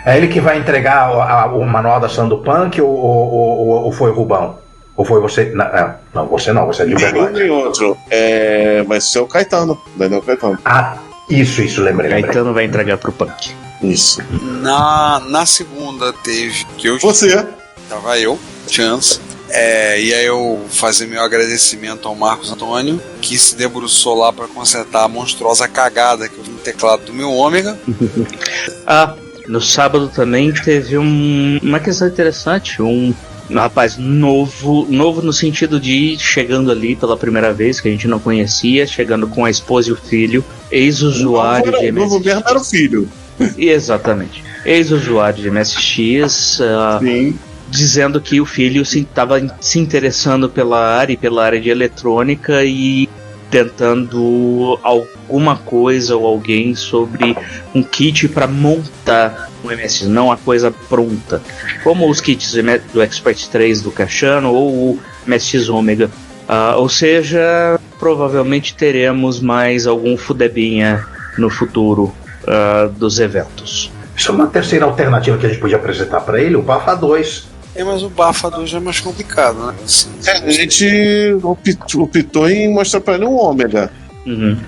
S5: É ele que vai entregar o manual da ação do punk ou foi o Rubão? Ou foi você? Não, você não, você é de Uberlândia.
S3: Tem outro. Vai ser o Caetano, Daniel Caetano.
S5: Isso, lembrei.
S6: Caetano vai entregar pro punk.
S3: Isso.
S4: Na segunda teve que eu...
S3: Você.
S4: Tava eu, Chance. E aí eu fazer meu agradecimento ao Marcos Antônio, que se debruçou lá para consertar a monstruosa cagada que eu vi no teclado do meu Ômega.
S6: No sábado também teve uma questão interessante, um rapaz novo no sentido de chegando ali pela primeira vez, que a gente não conhecia, chegando com a esposa e o filho, ex-usuário de MSX.
S3: No governo era o filho.
S6: Exatamente. Ex-usuário de MSX, dizendo que o filho estava se interessando pela área de eletrônica e tentando alguma coisa ou alguém sobre um kit para montar um MSX, não a coisa pronta, como os kits do Expert 3 do Cachano ou o MSX Ômega. Ou seja, provavelmente teremos mais algum fudebinha no futuro dos eventos.
S5: Isso é uma terceira alternativa que a gente podia apresentar para ele, o Bafa 2.
S4: Mas o Bafa 2 já é mais complicado, né? Assim,
S3: a gente optou em mostrar pra ele um Ômega.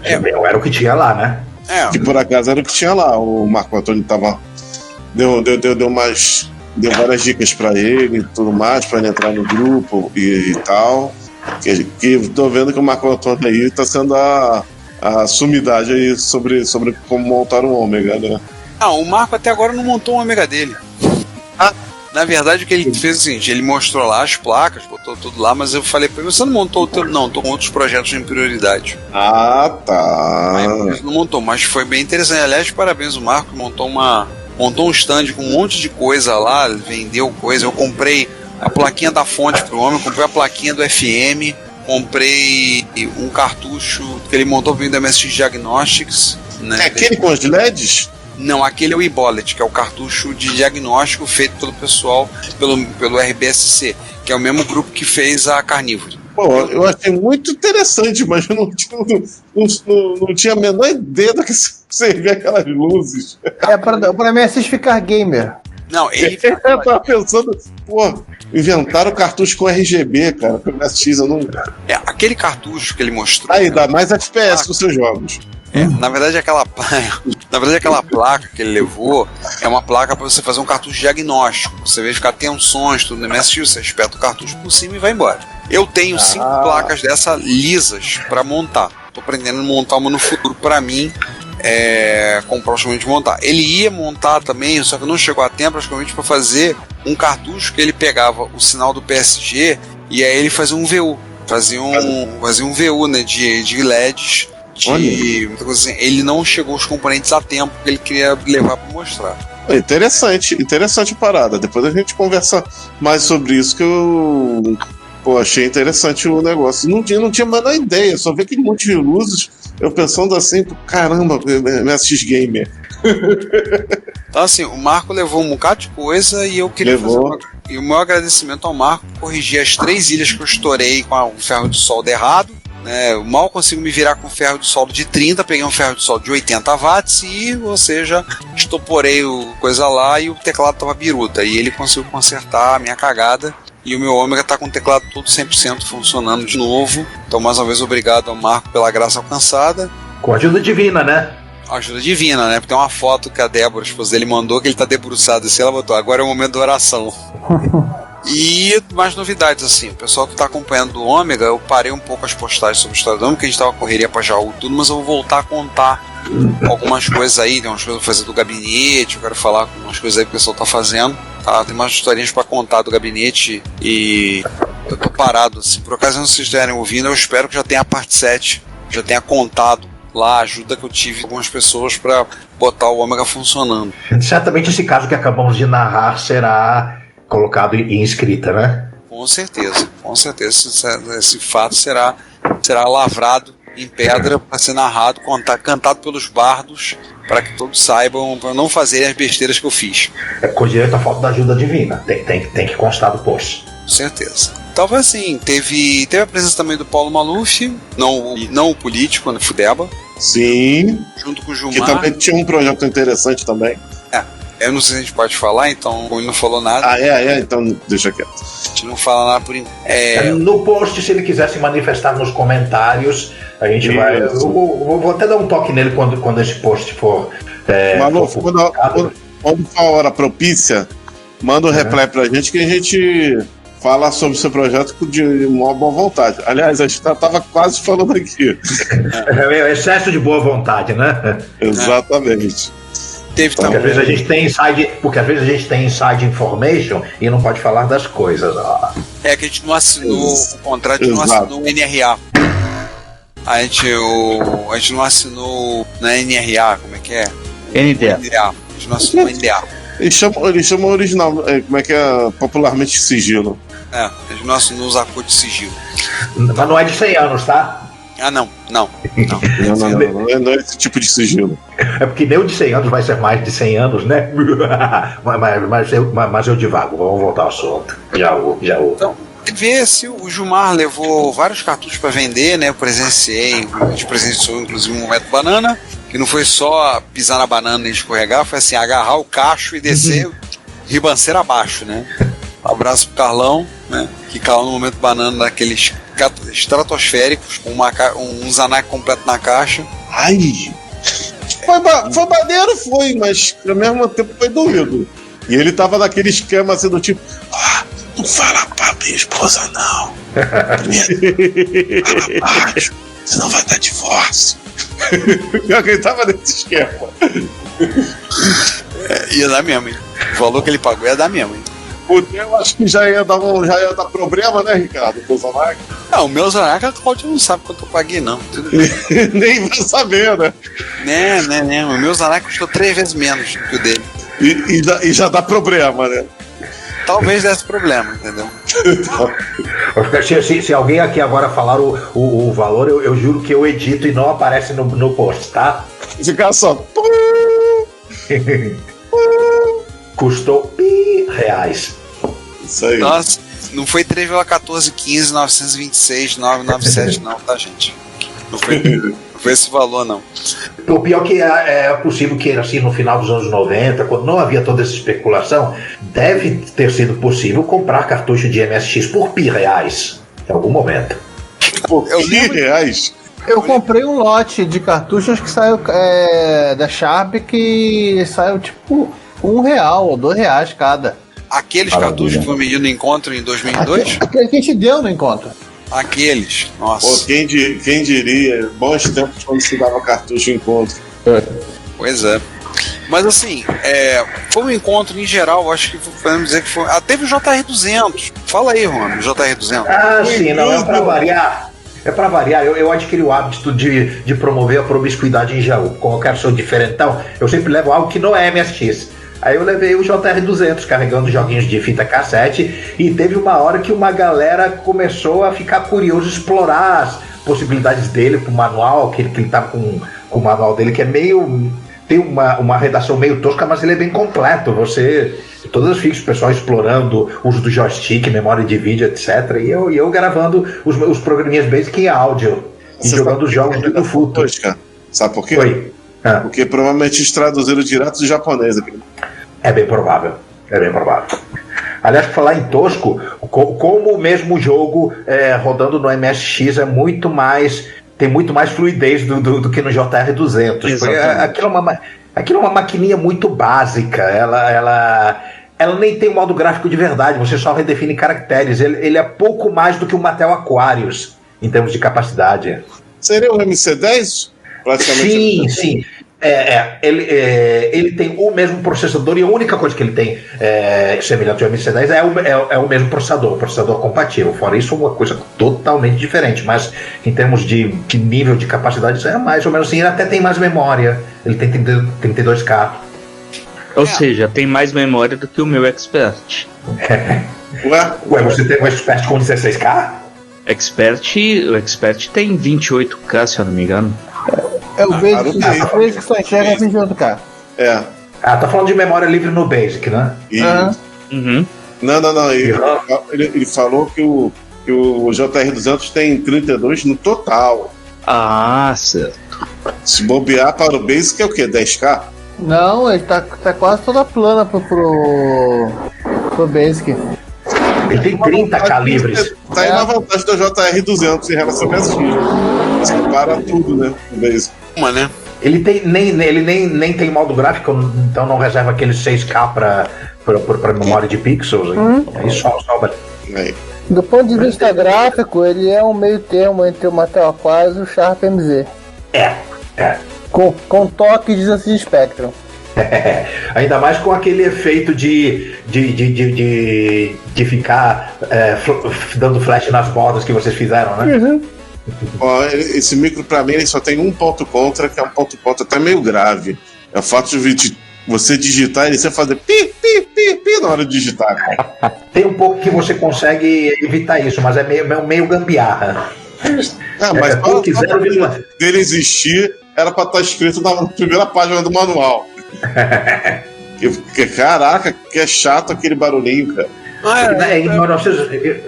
S5: Era o que tinha lá, né?
S3: Que por acaso era o que tinha lá. O Marco Antônio tava. Deu várias dicas pra ele e tudo mais, pra ele entrar no grupo e tal. Que tô vendo que o Marco Antônio aí tá sendo a sumidade aí sobre como montar um Ômega, né?
S4: O Marco até agora não montou um Ômega dele. Na verdade, o que ele fez é o seguinte: ele mostrou lá as placas, botou tudo lá, mas eu falei pra ele: você não montou o teu? Não, tô com outros projetos em prioridade.
S3: Tá.
S4: Ele não montou, mas foi bem interessante. Aliás, parabéns, o Marco montou um stand com um monte de coisa lá, vendeu coisa. Eu comprei a plaquinha da fonte pro homem, comprei a plaquinha do FM, comprei um cartucho que ele montou vindo da MSX Diagnostics. Né?
S3: É aquele com os LEDs?
S4: Não, aquele é o iBollet, que é o cartucho de diagnóstico feito pelo pessoal, pelo RBSC, que é o mesmo grupo que fez a Carnivore.
S3: Pô, eu achei muito interessante, mas eu não tinha a menor ideia do que servia aquelas luzes.
S2: Pra MSX ficar gamer.
S4: Não, ele...
S3: Eu tava pensando, inventaram cartucho com RGB, cara, pro MSX, eu não...
S4: aquele cartucho que ele mostrou...
S3: Aí, dá mais FPS nos seus jogos.
S4: Na verdade, aquela placa que ele levou é uma placa para você fazer um cartucho diagnóstico. Você verificar tensões, tudo no MSX, você espeta o cartucho por cima e vai embora. Eu tenho 5 placas dessa lisas para montar. Tô aprendendo a montar uma no futuro para mim, como praticamente montar. Ele ia montar também, só que não chegou a tempo praticamente para fazer um cartucho que ele pegava o sinal do PSG e aí ele fazia um VU. Fazia um VU, né, de LEDs. Ele não chegou aos componentes a tempo que ele queria levar para mostrar.
S3: Interessante a parada. Depois a gente conversa mais sobre isso, que eu achei interessante o negócio. Não tinha a menor ideia, só vi aquele monte de luzes, eu pensando assim, caramba, MSX Gamer.
S4: Então assim, o Marco levou um bocado de coisa e eu queria e o meu agradecimento ao Marco, corrigir as 3 ilhas que eu estourei com o ferro de solda errado. Eu mal consigo me virar com ferro de solda de 30, peguei um ferro de solda de 80 watts e, ou seja, estoporei coisa lá e o teclado tava biruta. E ele conseguiu consertar a minha cagada e o meu Ômega tá com o teclado todo 100% funcionando de novo. Então, mais uma vez, obrigado ao Marco pela graça alcançada.
S5: Com ajuda divina, né?
S4: Ajuda divina, né? Porque tem uma foto que a Débora, a esposa dele, mandou que ele tá debruçado assim, ela botou: agora é o momento da oração. E mais novidades, assim, o pessoal que tá acompanhando o Ômega, eu parei um pouco as postagens sobre o história do Ômega, porque a gente tava correria pra Jaú tudo, mas eu vou voltar a contar algumas coisas aí, tem umas coisas pra fazer do gabinete, eu quero falar com umas coisas aí que o pessoal tá fazendo, tá? Tem umas historinhas pra contar do gabinete e eu tô parado, assim, por ocasião, se vocês estiverem ouvindo, eu espero que já tenha a parte 7, já tenha contado lá a ajuda que eu tive de algumas pessoas pra botar o Ômega funcionando.
S5: Certamente esse caso que acabamos de narrar será colocado em escrita, né?
S4: Com certeza. Esse fato será lavrado em pedra para ser narrado, cantado pelos bardos, para que todos saibam, para não fazerem as besteiras que eu fiz.
S5: Com direito à falta da ajuda divina. Tem que constar do post.
S4: Com certeza. Então foi assim, teve a presença também do Paulo Maluf, não o político, né, Fudeba.
S3: Sim.
S4: Junto com o Gilmar.
S3: Que também tinha um projeto interessante também.
S4: Eu não sei se a gente pode falar, então ele não falou nada.
S3: Então deixa quieto.
S4: A gente não fala nada por enquanto.
S5: No post, se ele quiser se manifestar nos comentários, a gente vai. Eu vou até dar um toque nele quando esse post for.
S3: Maluf, quando for a hora propícia, manda um reply pra gente que a gente fala sobre o seu projeto de uma boa vontade. Aliás, a gente tava quase falando aqui.
S5: Excesso de boa vontade, né?
S3: Exatamente.
S5: Porque às vezes a gente tem inside information e não pode falar das coisas.
S4: Que a gente não assinou o contrato, não assinou o NRA. A gente não assinou na NRA, como é que é?
S6: NDA.
S4: A gente não assinou o NDA.
S3: Eles chamam original, como é que é? Popularmente sigilo.
S4: A gente não assinou os acordos de sigilo.
S5: Mas não é de 100 anos, tá?
S4: Não.
S3: Não é esse tipo de sigilo.
S5: É porque nem o de 100 anos vai ser mais de 100 anos, né? mas eu divago, vamos voltar ao assunto. Já.
S4: Então, ver se o Gilmar levou vários cartuchos para vender, né? A gente presenciou inclusive um Momento Banana. Que não foi só pisar na banana e escorregar, foi assim, agarrar o cacho e descer ribanceira abaixo, né? Um abraço pro Carlão, né? Que caiu no momento banana daqueles estratosféricos, com um Zanak completo na caixa.
S3: Ai! Foi maneiro, mas ao mesmo tempo foi doído. E ele tava naquele esquema assim do tipo, não fala pra minha esposa não. Fala baixo, senão vai dar divórcio. Pior que ele tava nesse esquema.
S4: Ia dar mesmo, hein? O valor que ele pagou ia dar mesmo, hein?
S3: O teu acho que já ia dar problema, né, Ricardo? O Zanak?
S4: Não, o meu Zanak, a Cláudia não sabe quanto eu paguei, não.
S3: Nem vai saber, né?
S4: Né. O meu Zanak custou 3 vezes menos do que o dele.
S3: E já dá problema, né?
S4: Talvez desse problema, entendeu?
S5: Se alguém aqui agora falar o valor, eu juro que eu edito e não aparece no post, tá?
S3: Ficar só.
S5: Custou R$.
S3: Isso aí.
S4: Nossa, não foi 3,1415, 926, 997, não, tá, gente? Não foi esse valor, não.
S5: O pior que é possível que, assim, no final dos anos 90, quando não havia toda essa especulação, deve ter sido possível comprar cartucho de MSX por R$, em algum momento.
S3: Por R$?
S2: Eu comprei um lote de cartuchos que saiu da Sharp, que saiu tipo R$1 ou R$2 cada.
S4: Aqueles cartuchos que foi medido no encontro em 2002?
S2: Aquele que a gente deu no encontro.
S4: Aqueles, nossa.
S3: Pô, quem diria, bons tempos quando se dava cartucho em encontro.
S4: Pois é. Mas assim, foi um encontro em geral, acho que podemos dizer que foi. Teve o JR200. Fala aí, Rony, o JR200.
S5: Sim, não, é pra variar. Eu adquiri o hábito de promover a promiscuidade em Jaú. Como eu quero ser diferentão, eu sempre levo algo que não é MSX. Aí eu levei o JR200 carregando joguinhos de fita cassete e teve uma hora que uma galera começou a ficar curioso, explorar as possibilidades dele pro manual, que ele tá com o manual dele que é meio... tem uma redação meio tosca, mas ele é bem completo. Todas as fichas, o pessoal explorando o uso do joystick, memória de vídeo, etc. E eu gravando os programinhas basic em áudio e jogando os jogos do Futo.
S3: Sabe por quê?
S5: Oi.
S3: Porque provavelmente eles traduziram direto do japonês aqui.
S5: É bem provável. Aliás, por falar em tosco, como o mesmo jogo rodando no MSX tem muito mais fluidez do que no JR200. Aquilo é uma maquininha muito básica. Ela nem tem um modo gráfico de verdade, você só redefine caracteres. Ele é pouco mais do que o Mattel Aquarius em termos de capacidade.
S3: Seria o MC10? Praticamente.
S5: Sim. Ele tem o mesmo processador e a única coisa que ele tem semelhante ao MC10 é o mesmo processador compatível. Fora isso, uma coisa totalmente diferente, mas em termos de nível de capacidade é mais ou menos assim. Ele até tem mais memória, ele tem 32K.
S6: Ou seja, tem mais memória do que o meu Expert.
S5: Ué, você tem um Expert com 16K?
S6: O Expert tem 28K, se eu não me engano.
S2: É o Basic que só enxerga 28K.
S5: Tá falando de memória livre no Basic, né?
S6: Uhum.
S3: Não. Ele falou que o JR200 tem 32 no total.
S6: Certo.
S3: Se bobear para o Basic é o quê? 10K?
S2: Não, ele tá quase toda plana pro Basic.
S5: Ele tem 30K livres.
S3: Tá aí na vantagem do JR200 em relação ao MSX. Você para tudo, né? No Basic.
S4: Né?
S5: Ele nem tem modo gráfico, então não reserva aqueles 6K pra memória de pixels. Aí só sobra.
S2: Do ponto de vista gráfico, ele é um meio termo entre o Mattel Aquarius e o Sharp MZ. Com toque de desafio Spectrum.
S5: Ainda mais com aquele efeito de ficar dando flash nas bordas que vocês fizeram, né?
S3: Esse micro pra mim ele só tem um ponto contra, que é um ponto contra até meio grave. É o fato de você digitar e você fazer pi na hora de digitar.
S5: Tem um pouco que você consegue evitar isso, mas é meio gambiarra.
S3: Mas dele existir era pra estar escrito na primeira página do manual. Caraca, que é chato aquele barulhinho, cara.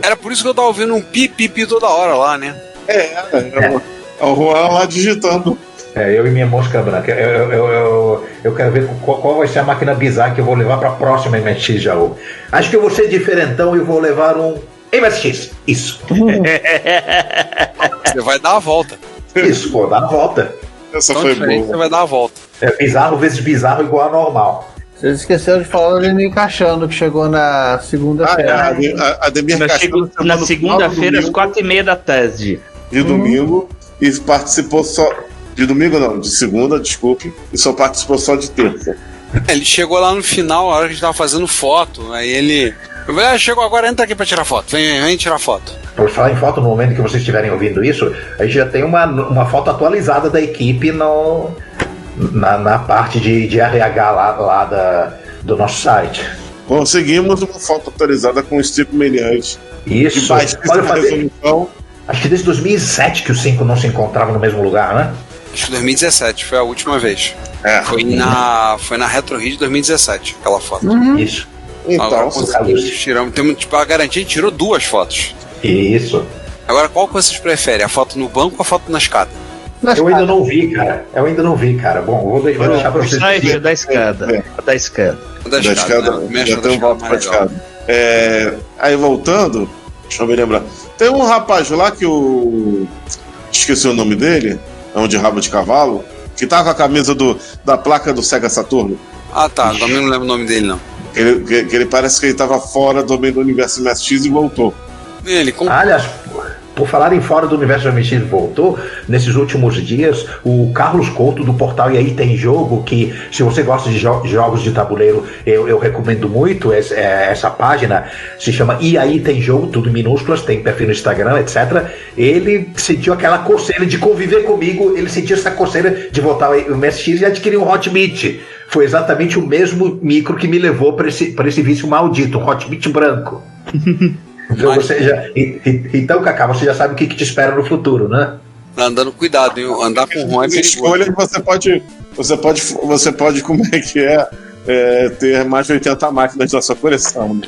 S4: Era por isso que eu tava ouvindo um pi toda hora lá, né?
S3: É o Juan lá digitando.
S5: Eu e minha mosca branca. Eu quero ver qual vai ser a máquina bizarra que eu vou levar pra próxima MSX Jaú. Acho que eu vou ser diferentão e vou levar um MSX. Isso.
S4: Você vai dar a volta.
S5: Isso, vou dar a volta.
S3: Essa foi boa.
S4: Você vai dar a volta.
S5: Bizarro vezes bizarro igual a normal.
S2: Vocês esqueceram de falar do Ademir Encaixando, que chegou na segunda-feira.
S3: Ademir Encaixando
S6: na segunda-feira, às 4h30 da tarde.
S3: De domingo, e participou só. De domingo não, de segunda, desculpe. E só participou só de terça.
S4: Ele chegou lá no final, a hora que a gente tava fazendo foto. Aí ele. Eu falei, chegou agora, entra aqui pra tirar foto. Vem tirar foto.
S5: Por falar em foto, no momento que vocês estiverem ouvindo isso, a gente já tem uma foto atualizada da equipe na parte de RH lá do nosso site.
S3: Conseguimos uma foto atualizada com o Stico Meliante.
S5: Isso. Olha, acho que desde 2007 que os 5 não se encontravam no mesmo lugar, né?
S4: Acho que 2017 foi a última vez. Foi na Retro Rio de 2017, aquela foto.
S5: Isso.
S3: Então,
S4: tiramos, a garantia tirou 2 fotos.
S5: Isso.
S4: Agora, qual que vocês preferem? A foto no banco ou a foto na escada?
S5: Eu ainda não vi, cara. Bom, vou deixar pra vocês.
S6: Da escada. Da escada.
S3: Já tem um voto pra escada. Aí voltando, deixa eu me lembrar. Tem um rapaz lá que esqueci o nome dele, é um de rabo de cavalo, que tá com a camisa da placa do Sega Saturno.
S4: Ah, tá. Também não lembro o nome dele, não.
S3: Ele parece que ele tava fora do universo MSX e voltou.
S5: Aliás, por falar em fora do universo MSX voltou, nesses últimos dias, o Carlos Couto do portal E Aí Tem Jogo, que se você gosta de jogos de tabuleiro, eu recomendo muito, essa página se chama E Aí Tem Jogo, tudo em minúsculas, tem perfil no Instagram, etc. Ele sentiu aquela coceira de conviver comigo, ele sentiu essa coceira de voltar ao MSX e adquirir um Hot Beat. Foi exatamente o mesmo micro que me levou para esse vício maldito, um Hot Beat branco. Então, Cacá, você já sabe o que te espera no futuro, né?
S4: Andando cuidado, hein? Andar com ROM é perigoso.
S3: Escolha que você pode como é que ter mais de 80 máquinas na sua coleção. Né?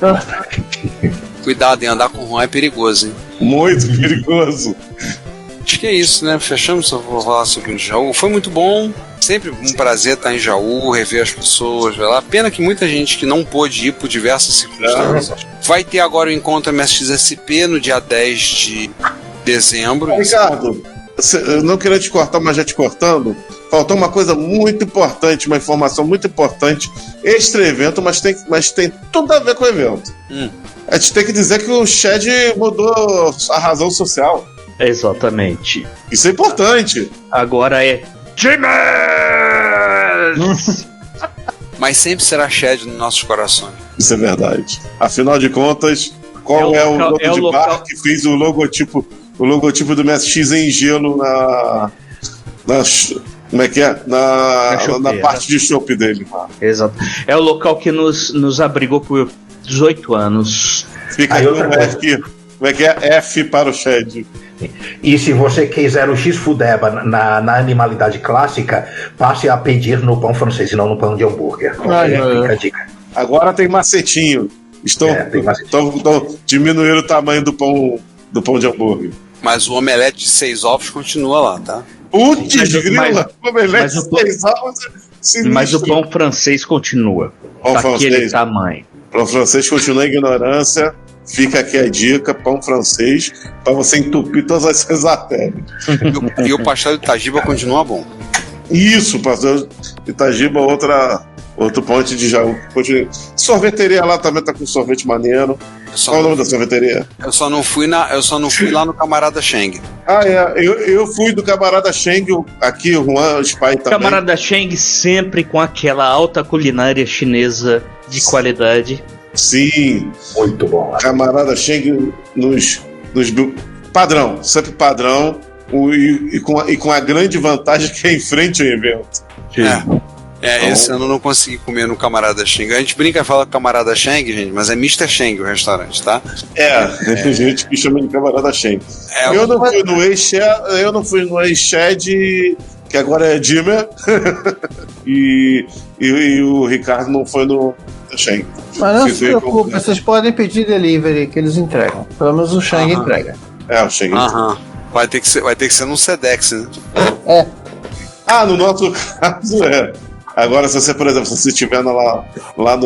S4: Cuidado, hein? Andar com ROM é perigoso, hein?
S3: Muito perigoso.
S4: Acho que é isso, né? Fechamos, só vou falar sobre o Jaú. Foi muito bom. Sempre um prazer estar em Jaú, rever as pessoas, vai lá. Pena que muita gente que não pôde ir por diversas circunstâncias. Vai ter agora o encontro MSX-SP no dia 10 de dezembro.
S3: Ricardo, eu não queria te cortar, mas já te cortando, faltou uma coisa muito importante, uma informação muito importante. Extra evento, mas tem tudo a ver com o evento. A gente tem que dizer que o Shed mudou a razão social.
S6: Exatamente.
S3: Isso é importante.
S6: Agora é James!
S4: Mas sempre será Shed nos nossos corações.
S3: Isso é verdade. Afinal de contas, qual é o logo de bar que fez o logotipo do MSX em gelo como é que é? Na parte de chopp dele.
S6: Exato. É o local que nos abrigou por 18 anos.
S3: Fica aí outra coisa. Como é que é? F para o Shed.
S5: E se você quiser o X-Fudeba na animalidade clássica, passe a pedir no pão francês e não no pão de hambúrguer. Fica a dica.
S3: Agora tem macetinho. Estão diminuindo o tamanho do pão de hambúrguer.
S4: Mas o omelete de 6 ovos continua lá, tá?
S3: Putz, grila! Omelete de 6 ovos.
S6: Mas o pão francês continua. Daquele tamanho.
S3: Pão francês continua a ignorância. Fica aqui a dica, pão francês, para você entupir todas as suas artérias.
S4: E o pastel de Itagiba continua bom.
S3: Isso, pastel de Itagiba, outro ponte de Jaú. Sorveteria lá também tá com sorvete maneiro. Qual é o nome da sorveteria?
S4: Eu só não fui lá no Camarada Sheng.
S3: Eu fui do Camarada Sheng, aqui o Juan Spy também.
S6: Camarada Sheng sempre com aquela alta culinária chinesa de qualidade.
S3: Sim,
S5: muito bom.
S3: Camarada Sheng nos padrão, sempre padrão, e com a grande vantagem que é em frente ao evento.
S4: Esse ano eu não consegui comer no Camarada Sheng. A gente brinca e fala Camarada Sheng, gente, mas é Mr. Sheng o restaurante, tá?
S3: Tem gente que chama de Camarada Sheng. Eu não fui no Ex-Shed, que agora é Dimmer, e o Ricardo não foi no Sheng.
S2: Mas não se preocupe, vocês podem pedir delivery que eles entregam. Pelo menos o Sheng entrega.
S3: O Sheng entrega.
S4: Vai ter que ser num Sedex, né?
S3: No nosso caso é. Agora, se você, por exemplo, se você estiver lá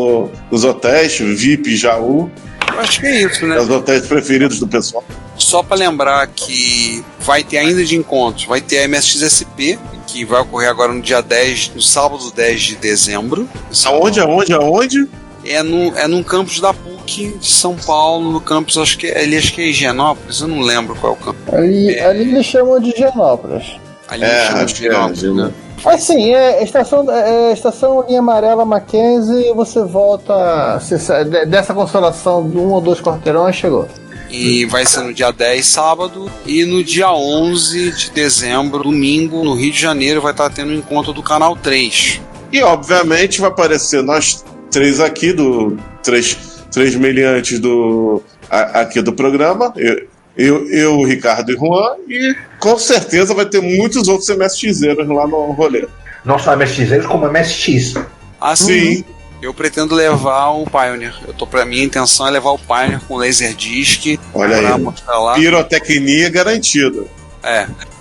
S3: nos hotéis, VIP, Jaú.
S4: Eu acho que é isso, né?
S3: Os hotéis preferidos do pessoal.
S4: Só para lembrar que vai ter ainda de encontros, vai ter a MSXSP, que vai ocorrer agora no dia 10, no sábado 10 de dezembro.
S3: Aonde?
S4: É num campus da PUC de São Paulo, no campus, acho que é Higienópolis, eu não lembro qual é o campus.
S2: Ali eles chamam de Higienópolis.
S4: Ali eles chamam de Higienópolis, né?
S2: Assim, estação linha amarela Mackenzie, e você volta, dessa consolação de 1 ou 2 quarteirões, chegou.
S4: E vai ser no dia 10, sábado, e no dia 11 de dezembro, domingo, no Rio de Janeiro, vai estar tendo um encontro do Canal 3.
S3: E, obviamente, vai aparecer nós 3 aqui, três meliantes aqui do programa, eu, o Ricardo e Juan, e com certeza vai ter muitos outros MSXeiros lá no rolê.
S5: Não só MSXeiros, como MSX.
S3: Sim.
S4: Eu pretendo levar o Pioneer. Minha intenção é levar o Pioneer com Laserdisc.
S3: Olha aí,
S4: mostrar lá.
S3: Pirotecnia garantida.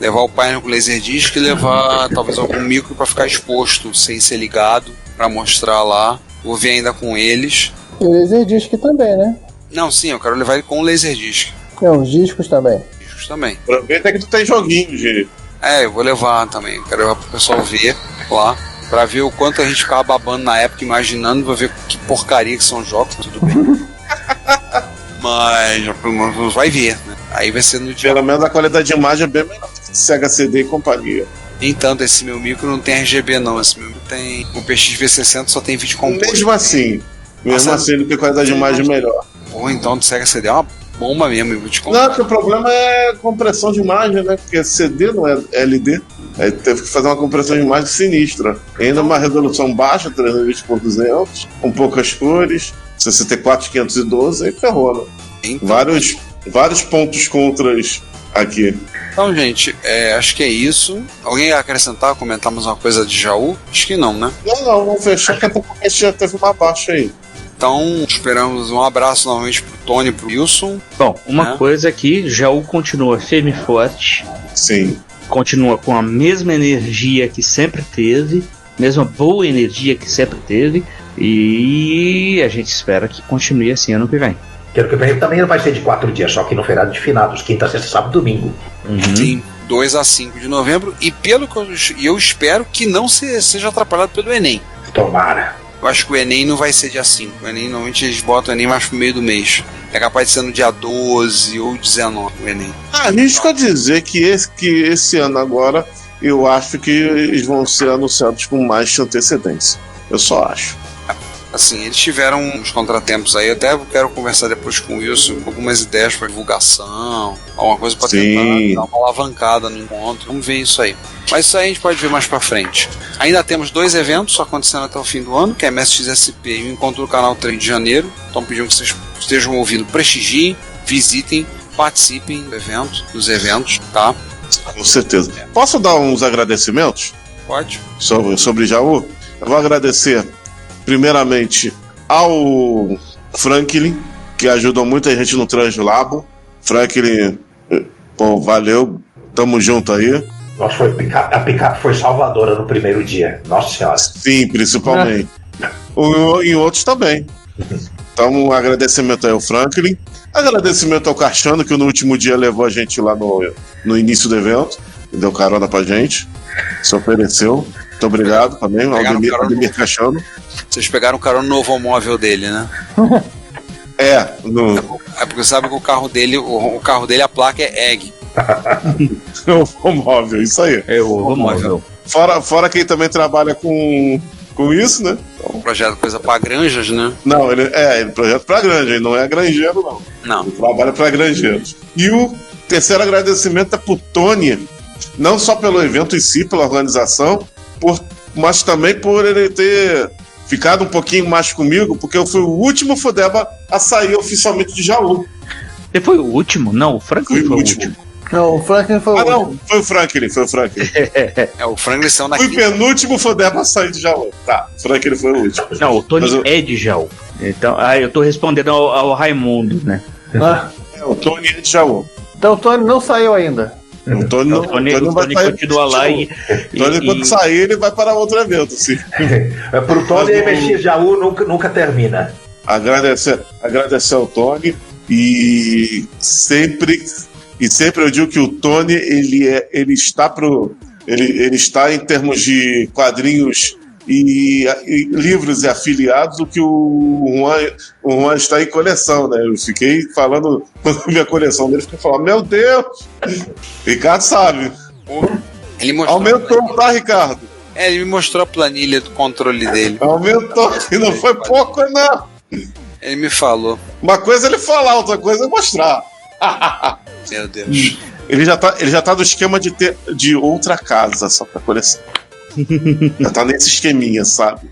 S4: Levar o Pioneer com Laserdisc e levar talvez algum micro para ficar exposto, sem ser ligado, para mostrar lá. Vou ver ainda com eles.
S2: E o Laserdisc também, né?
S4: Não, sim, eu quero levar ele com o Laserdisc.
S2: Os discos também.
S3: Aproveita que tu tem joguinho, gente.
S4: Eu vou levar também. Quero levar pro pessoal ver lá. Pra ver o quanto a gente ficava babando na época, imaginando, pra ver que porcaria que são jogos, tudo bem. Mas pelo menos vai ver, né? Aí vai ser no dia.
S3: Pelo menos a qualidade de imagem é bem melhor que Sega CD e companhia.
S4: Entanto, esse meu micro não tem RGB não, esse meu micro tem. O PXV60 só tem vídeo composto.
S3: Mesmo assim ele tem qualidade de imagem melhor.
S4: Então do Sega CD é uma bomba mesmo, vídeo
S3: composto. Não, porque o problema é compressão de imagem, né? Porque CD não é LD. Aí teve que fazer uma compressão de imagem sinistra. Ainda uma resolução baixa, 320x200, com poucas cores, 64/512, aí ferrou, né? Então, vários pontos contras aqui.
S4: Então, gente, acho que é isso. Alguém ia acrescentar, comentar mais uma coisa de Jaú? Acho que não, né?
S3: Não, vamos fechar, que a gente já teve uma baixa aí.
S4: Então, esperamos um abraço novamente pro Tony e pro Wilson.
S6: Bom, uma coisa aqui, Jaú continua firme e forte.
S3: Sim.
S6: Continua com a mesma energia que sempre teve, mesma boa energia que sempre teve, e a gente espera que continue assim ano que vem.
S5: Ano que vem também vai ser de 4 dias, só que no feriado de finados, quinta, sexta, sábado, domingo.
S4: Sim, 2 a 5 de novembro, e pelo que eu espero que não seja atrapalhado pelo Enem.
S5: Tomara.
S4: Eu acho que o Enem não vai ser dia 5. O Enem, normalmente eles botam o Enem mais pro meio do mês. É capaz de ser no dia 12 ou 19 o Enem.
S3: Arrisco a dizer que esse ano agora, eu acho que eles vão ser anunciados com mais antecedência. Eu só acho.
S4: Assim, eles tiveram uns contratempos aí. Eu até quero conversar depois com o Wilson, com algumas ideias para divulgação, alguma coisa para tentar dar uma alavancada no encontro. Vamos ver isso aí. Mas isso aí a gente pode ver mais pra frente. Ainda temos 2 eventos acontecendo até o fim do ano, que é a MSXSP e o encontro do Canal 3 de janeiro. Então pedimos que vocês estejam ouvindo, prestigiem, visitem, participem dos eventos, tá?
S3: Com certeza. Posso dar uns agradecimentos?
S4: Pode.
S3: Sobre Jaú? Eu vou agradecer primeiramente ao Franklin, que ajudou muita gente no Translabo. Franklin, valeu, tamo junto aí.
S5: Nossa, a picape foi salvadora no primeiro dia. Nossa senhora.
S3: Sim, principalmente. E outros também. Então, um agradecimento aí ao Franklin. Agradecimento ao Cachano, que no último dia levou a gente lá no início do evento. Deu carona pra gente. Se ofereceu. Muito obrigado também, Aldemir Cachano.
S4: Vocês pegaram o carona no novo móvel dele, né?
S3: É
S4: porque sabe que o carro dele, a placa é Egg.
S3: O móvel, isso aí.
S6: É o móvel.
S3: Fora quem também trabalha com isso, né?
S4: Então, projeto coisa pra granjas, né?
S3: Não, ele projeto pra granja, ele não é granjeiro, não. Ele trabalha pra granjeiros. E o terceiro agradecimento é pro Tony, não só pelo evento em si, pela organização, mas também por ele ter ficado um pouquinho mais comigo, porque eu fui o último Fudeba a sair oficialmente de Jaú.
S6: Você foi o último? Não, o Franklin foi o último.
S2: Não, o Franklin foi o último.
S3: Não, foi o Franklin.
S4: O Franklin saiu na
S3: Fui o penúltimo Fudeba a sair de Jaú. Tá, o Franklin foi o último.
S6: Não, o Tony é de Jaú. Então, eu tô respondendo ao Raimundo, né?
S3: O Tony é de Jaú.
S2: Então o Tony não saiu ainda.
S3: O Tony
S6: continua lá e
S3: quando sair, ele vai para outro evento, sim.
S5: Pro Tony, a MX Jaú nunca termina.
S3: Agradecer ao Tony e sempre eu digo que o Tony ele está em termos de quadrinhos e livros e afiliados o que o Juan está em coleção, né? Eu fiquei falando quando minha coleção dele, fiquei falando, meu Deus, Ricardo sabe.
S4: Ele mostrou
S3: aumentou, tá, Ricardo?
S4: Ele me mostrou a planilha do controle dele.
S3: Aumentou, e não foi pouco, não.
S4: Ele me falou.
S3: Uma coisa é ele falar, outra coisa é mostrar.
S4: Meu Deus.
S3: Ele já tá no esquema de outra casa só pra coleção. Já tá nesse esqueminha, sabe?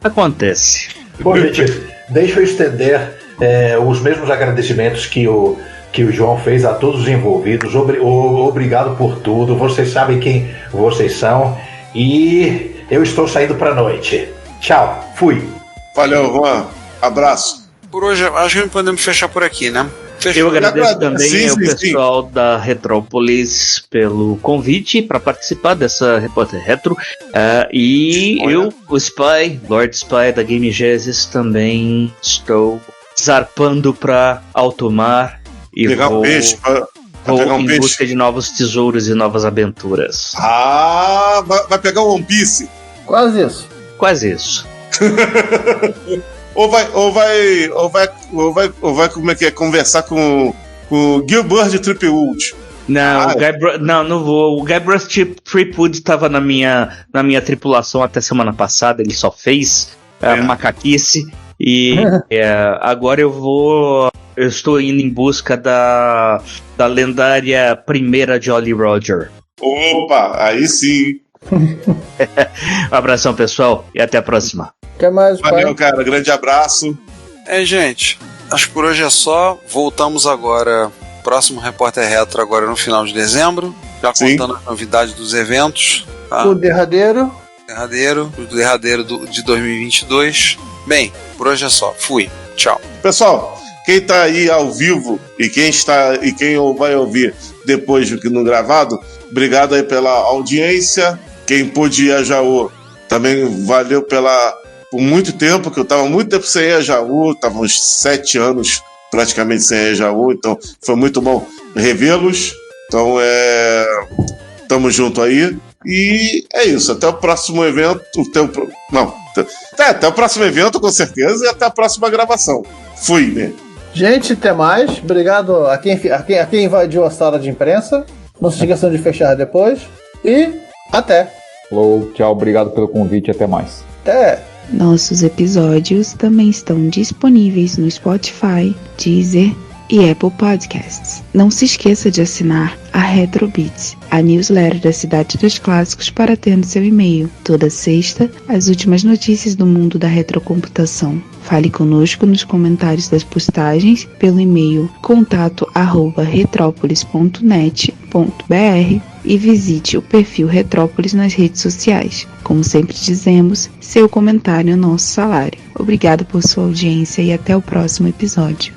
S6: Acontece.
S5: Bom, gente, deixa eu estender os mesmos agradecimentos que o João fez a todos os envolvidos. Obrigado por tudo. Vocês sabem quem vocês são. E eu estou saindo pra noite. Tchau. Fui.
S3: Valeu, Juan. Abraço.
S4: Por hoje, acho que podemos fechar por aqui, né?
S6: Eu agradeço também ao pessoal da Retrópolis pelo convite para participar dessa Repórter Retro. O Spy, Lord Spy da Game Genesis, também estou zarpando para alto mar e
S3: pegar
S6: vou
S3: em
S6: busca de novos tesouros e novas aventuras.
S3: Vai pegar o One Piece?
S2: Quase isso.
S6: Quase isso.
S3: Ou vai como é que é, conversar com o Gilbert Tripwood.
S6: Não vou. O Gilbert Tripwood estava na minha tripulação até semana passada, ele só fez macaquice e agora eu estou indo em busca da lendária primeira Jolly Roger.
S3: Opa, aí sim.
S6: Um abração, pessoal, e até a próxima.
S2: Até mais,
S3: valeu, cara. Grande abraço.
S4: Gente, acho que por hoje é só. Voltamos agora. Próximo Repórter Retro agora no final de dezembro. Já contando as novidades dos eventos. Tá?
S2: O derradeiro
S4: de 2022. Bem, por hoje é só. Fui. Tchau.
S3: Pessoal, quem tá aí ao vivo e quem vai ouvir depois no gravado, obrigado aí pela audiência. Quem pôde ir a Jaú também valeu por muito tempo, que eu tava muito tempo sem ir a Jaú, tava uns 7 anos praticamente sem ir a Jaú, então foi muito bom revê-los. Então tamo junto aí. E é isso, até o próximo evento. Até o próximo evento, com certeza, e até a próxima gravação. Fui, né?
S2: Gente, até mais. Obrigado a quem invadiu a sala de imprensa. Não se esqueçam de fechar depois. E até.
S9: Falou, tchau, obrigado pelo convite, até mais.
S2: Até.
S10: Nossos episódios também estão disponíveis no Spotify, Deezer e Apple Podcasts. Não se esqueça de assinar a Retrobits, a newsletter da Cidade dos Clássicos, para ter no seu e-mail, toda sexta, as últimas notícias do mundo da retrocomputação. Fale conosco nos comentários das postagens pelo e-mail contato@retropolis.net.br e visite o perfil Retrópolis nas redes sociais. Como sempre dizemos, seu comentário é nosso salário. Obrigado por sua audiência e até o próximo episódio.